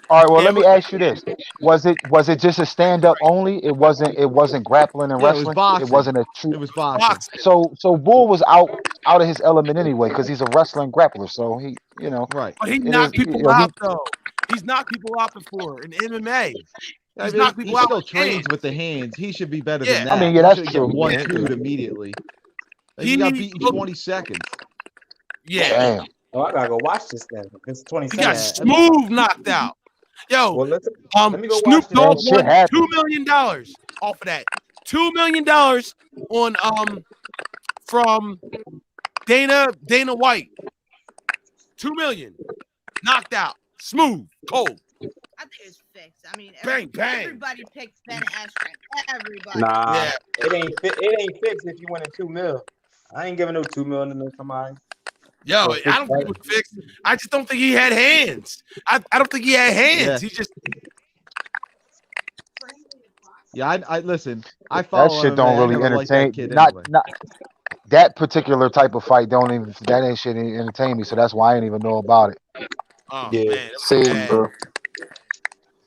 All right, well, let me ask you this: was it just a stand up only? It wasn't grappling and Yeah, it was wrestling. boxing. It wasn't a true. It was boxing. So Bull was out of his element anyway because he's a wrestling grappler. So he, right. But he knocked people out though. He's knocked people out before in MMA. He's knocked people he out still with trains hands. with the hands. He should be better Yeah. than that. I mean, yeah, that's he should true. get 1 Yeah. 2 immediately. He got beat in 20 seconds. Yeah. Damn. Oh, I gotta go watch this then. It's 20 He got seconds. smooth knocked out. Yo, Well, let me go Snoop watch Dogg this. won $2 million off of that. $2 million on from Dana White. $2 million. Knocked out. Smooth. Cold. I think it's fixed. I mean, Bang, bang. everybody picked Ben Askren. Everybody. Nah, Yeah. it ain't fixed if you win in $2 million. I ain't giving no $2 million to somebody. Yo, Or I don't think it was fixed. I just don't think he had hands. I don't think he had hands. Yeah. He just Yeah, I listen. I That follow shit don't MMA. I really never liked that entertain. kid Not anyway. not that particular type of fight. Don't even that ain't shit ain't entertain me. So that's why I ain't even know about it. Oh Yeah. man, it was Same, bad. bro.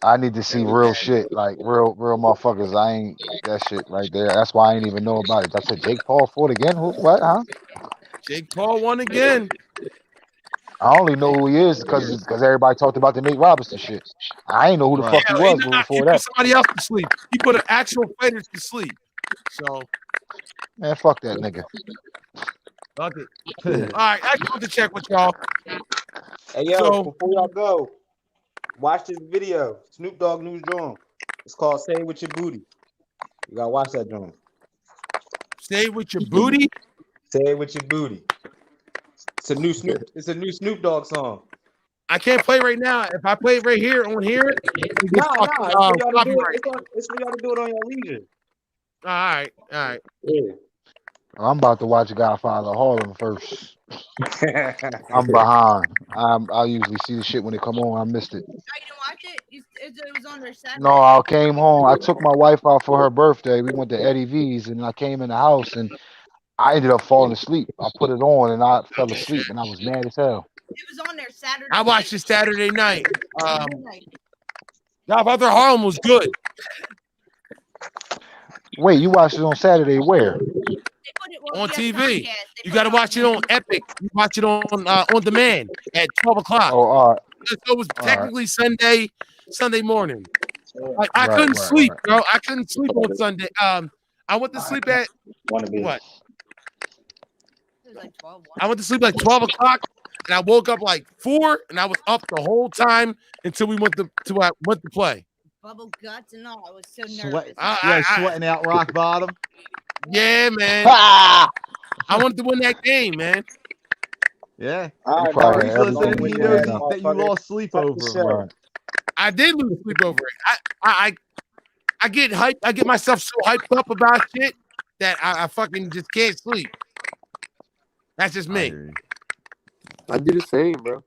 I need to It see was real bad. shit, like real motherfuckers. I ain't that shit right there. That's why I ain't even know about it. I said Jake Paul fought again. Who? What? Huh? Jake Paul won again. I only know who he is because everybody talked about the Nate Robinson shit. I ain't know who the Right. fuck he Yeah, he was he before put that. somebody else to sleep. He put an actual fighter to sleep. So Man, fuck that nigga. fuck it. All right, I just want to check with y'all. Hey yo, So before y'all go, watch this video. Snoop Dogg new joint. It's called "Say It With Your Booty." You gotta watch that joint. stay with your booty. Say it with your booty. It's a new Snoop. It's a new Snoop Dogg song. I can't play right now. If I play it right here, I won't hear it. It gets Nah. fucking It's for y'all to do it. copyright. It's for y'all to do it on your leisure. All right. Yeah. I'm about to watch Godfather Harlem first. I'm behind. I usually see the shit when it come on. I missed it. Oh, you didn't watch it? It was on there Saturday. No, I came home. I took my wife out for her birthday. We went to Eddie V's, and I came in the house, and I ended up falling asleep. I put it on, and I fell asleep, and I was mad as hell. It was on there Saturday. I watched it Saturday night. Midnight. Godfather Harlem was good. Wait, you watched it on Saturday? Where? They put it On yes, TV. podcast. They You put got to watch it on demand. Epic. You watch it on demand at 12 o'clock. Oh, all right, So it was all right, technically Sunday morning. Like I right, couldn't right, sleep, right. bro. I couldn't sleep on Sunday. I went to sleep at what? It was like 12. I went to sleep like 12 o'clock, and I woke up like 4, and I was up the whole time until we went to play. Bubble guts and all. I was so Sweat. nervous. Sweating out rock bottom. Yeah, man. Ah! I wanted to win that game, man. Yeah. All He right, probably bro. He's had everything listening. he He can knows have. that you lost sleep Fuck over the him. show. Right. I did lose sleep over it. I get hyped. I get myself so hyped up about shit that I fucking just can't sleep. That's just me. I do the same, bro.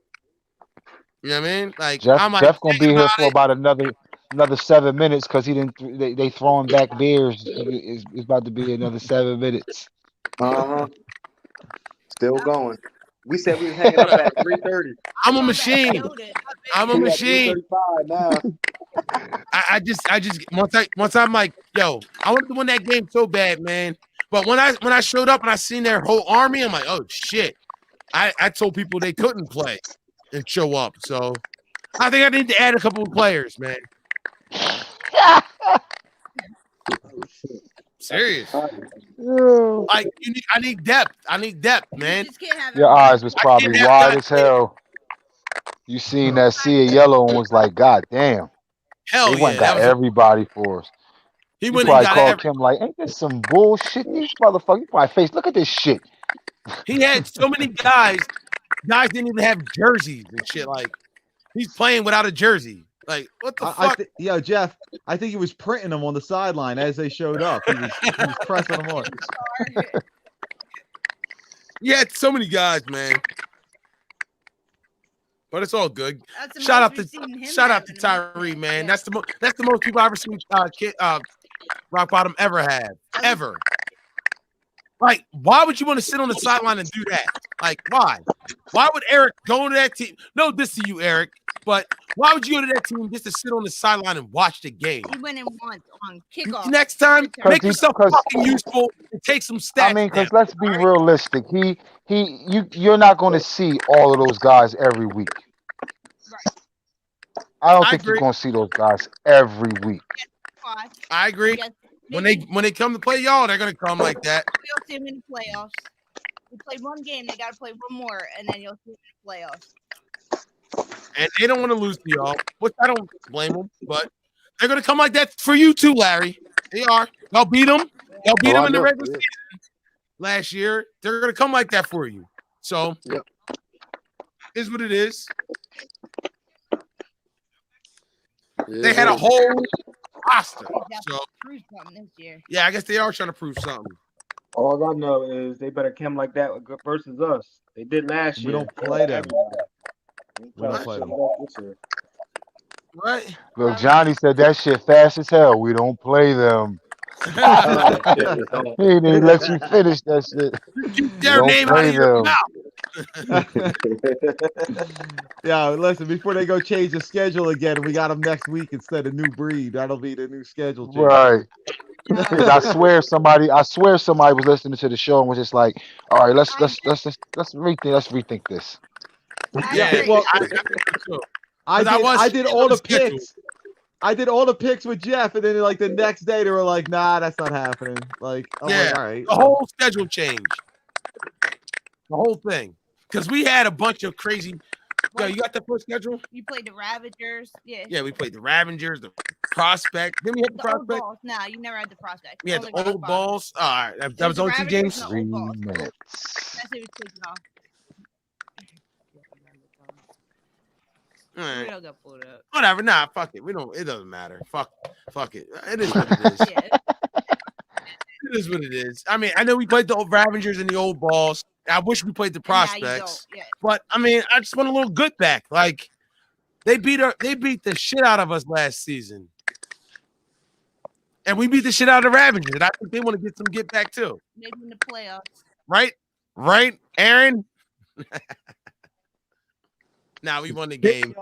You know what I mean? Like Jeff I'm like gonna be thinking here about for it. about another 7 minutes because he didn't. They throwing back beers. It's about to be another 7 minutes. Still going. We said we was hanging up at 3:30. I'm a machine. I'm a We at machine. 3:35 now. I just once I'm like, yo, I wanted to win that game so bad, man. But when I showed up and I seen their whole army, I'm like, oh shit. I told people they couldn't play and show up. So I think I need to add a couple of players, man. Serious. Like I need depth. I need depth, man. Your eyes was I probably can't have wide guys as hell. You seen that sea of yellow and was like, God damn. Hell They went yeah, and that got was everybody for us. he You went and probably got called Kim like, ain't this some bullshit? These motherfuckers, you probably face. Look at this shit. He had so many guys. Guys didn't even have jerseys and shit. Like he's playing without a jersey. Like what the fuck? Yo, Jeff, I think he was printing them on the sideline as they showed up. He was pressing them on. He had so many guys, man. But it's all good. That's the Shout most out we've to seen him shout out to having. Tyree, man. That's the most people I've ever seen Rock Bottom ever have. Ever. Like, why would you want to sit on the sideline and do that? Like, why? Why would Eric go to that team? No, this to you, Eric. But why would you go to that team just to sit on the sideline and watch the game? He went in once on kickoff. Next time, make yourself fucking useful and take some stats. I mean, because down. let's be realistic. You're not going to see all of those guys every week. I don't think you're agree. going to see those guys every week. I agree. When they come to play y'all, they're gonna come like that. We'll see him in the playoffs. We played one game, they gotta play one more, and then you'll see him in the playoffs. And they don't want to lose to y'all, which I don't blame them, but they're gonna come like that for you too, Larry. They are. Y'all beat them. Y'all beat them in the regular season last year. They're gonna come like that for you. So is what it is. They had a whole roster. So yeah, I guess they are trying to prove something. All I know is they better come like that versus us. They did last year. We don't play them. We don't play them. What? Look, Johnny said that shit fast as hell. We don't play them. Oh, shit, He didn't let you finish that shit. Keep We their don't name out play of your them. mouth. Yeah, listen, before they go change the schedule again, we got them next week instead of New Breed. That'll be the new schedule change. Right. Because I swear somebody was listening to the show and was just like, all right, let's rethink this. Yeah, well, I did all the picks. I did all the picks with Jeff, and then like the next day they were like, "Nah, that's not happening." Like, I'm like, all right, the whole schedule changed, the whole thing, because we had a bunch of crazy. Yo, you got the first schedule? You played the Ravagers, yeah. Yeah, we played the Ravagers, the Prospect. Didn't we have the Old Prospect? balls. Nah, you never had the Prospect. We had Only the old Rock balls. All right, that It was the OT Ravagers James. and the old balls. 3 minutes. That's it was taken off. All right. We don't got pulled up. Whatever. Nah, fuck it. We don't. It doesn't matter. Fuck it. It is what it is. It is what it is. I mean, I know we played the old Ravagers and the old balls. I wish we played the Prospects, but I mean, I just want a little good back. Like they beat the shit out of us last season, and we beat the shit out of the Ravagers. And I think they want to get some get back too. Maybe in the playoffs. Right, Aaron. Now we won the game.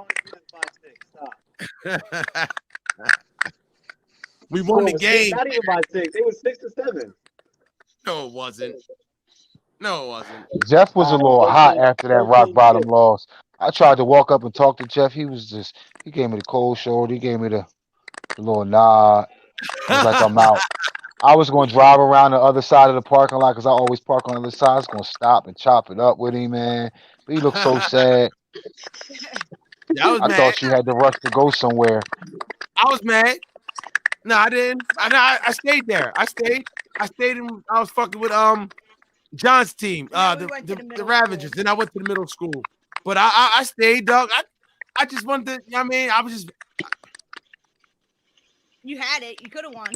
We won the game. Not even by 6. It was 6 to 7. No, it wasn't. Jeff was a little hot after that rock bottom loss. I tried to walk up and talk to Jeff. He gave me the cold shoulder. He gave me the little nod. It was like I'm out. I was going to drive around the other side of the parking lot because I always park on the other side. I was going to stop and chop it up with him, man. But he looked so sad. I thought you had to rush to go somewhere. I was mad. No, I didn't. I stayed there. I stayed and I was fucking with John's team, the Ravagers. Then I went to the middle school. But I stayed, dog. I just wanted to, I mean, I was just. You had it. You could have won.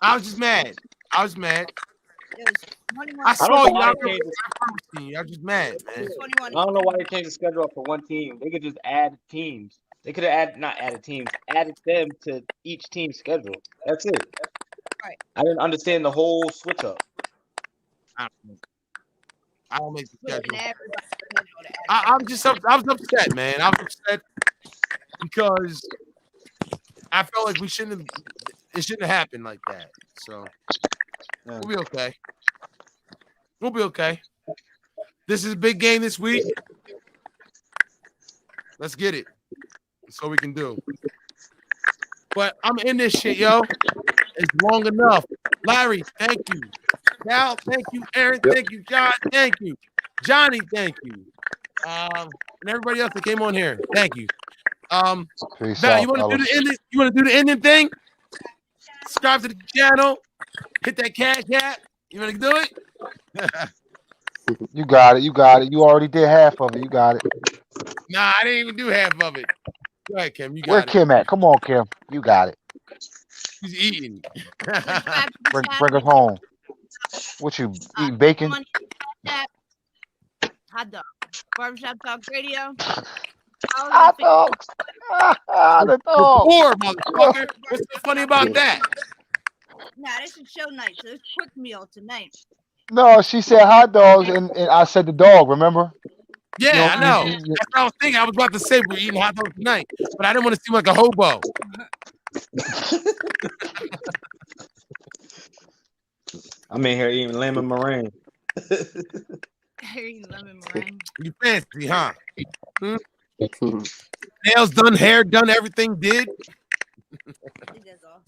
I was just mad. I was mad. It was 21. I saw you. I was just mad, man. I don't know why they changed the schedule up for one team. They could just add teams. They could have added them to each team's schedule. That's it. Right. I didn't understand the whole switch up. I don't make the schedule. I was upset, man. I was upset because I felt like it shouldn't have happened like that. So we'll be okay. We'll be okay. This is a big game this week. Let's get it. That's all we can do. But I'm in this shit, yo. It's long enough. Larry, thank you. Cal, thank you. Aaron, thank you. John, thank you. Johnny, thank you. And everybody else that came on here, thank you. Val, you want to do the ending? You want to do the ending thing? Subscribe to the channel. Hit that cash app. You want to do it? You got it. You already did half of it. You got it. Nah, I didn't even do half of it. Go ahead, Kim. You got Where it. Kim at? Come on, Kim. You got it. He's eating. Bring us home. What you eat? Bacon? Hot dog. Barbershop Talk Radio. Hot dogs. The dog. Poor motherfucker. What's so funny about that? Nah, this is show night, so it's quick meal tonight. No, she said hot dogs, and I said the dog. Remember? Yeah, I know. That's what I was thinking. I was about to say we're eating hot dogs tonight, but I didn't want to seem like a hobo. I'm in here eating lemon meringue. Lemon meringue. You fancy, huh? Nails done, hair done, everything did.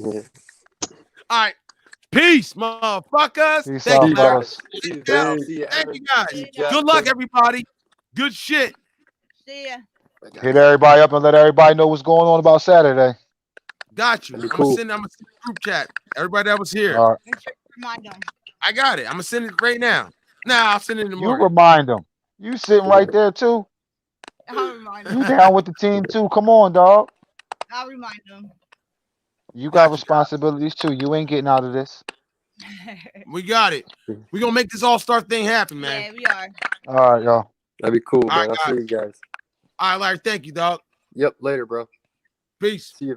All right. Peace, motherfuckers. Peace Thank out, you, Larry. fellas. Thank you, guys. Good luck, everybody. Good shit. See ya. Hit everybody up and let everybody know what's going on about Saturday. Got you. I'm gonna send the group chat. Everybody that was here. All right. Make sure you remind them. I got it. I'm gonna send it right now. Nah, I'll send it in the You morning. remind them. You sitting right there too. I'll remind them. You down with the team too? Come on, dog. I'll remind them. You got responsibilities too. You ain't getting out of this. We got it. We're gonna make this all-star thing happen, man. Yeah, we are. All right, y'all. That'd be cool, All man. right, I'll see you guys. All right, Larry. Thank you, dog. Yep. Later, bro. Peace. See you.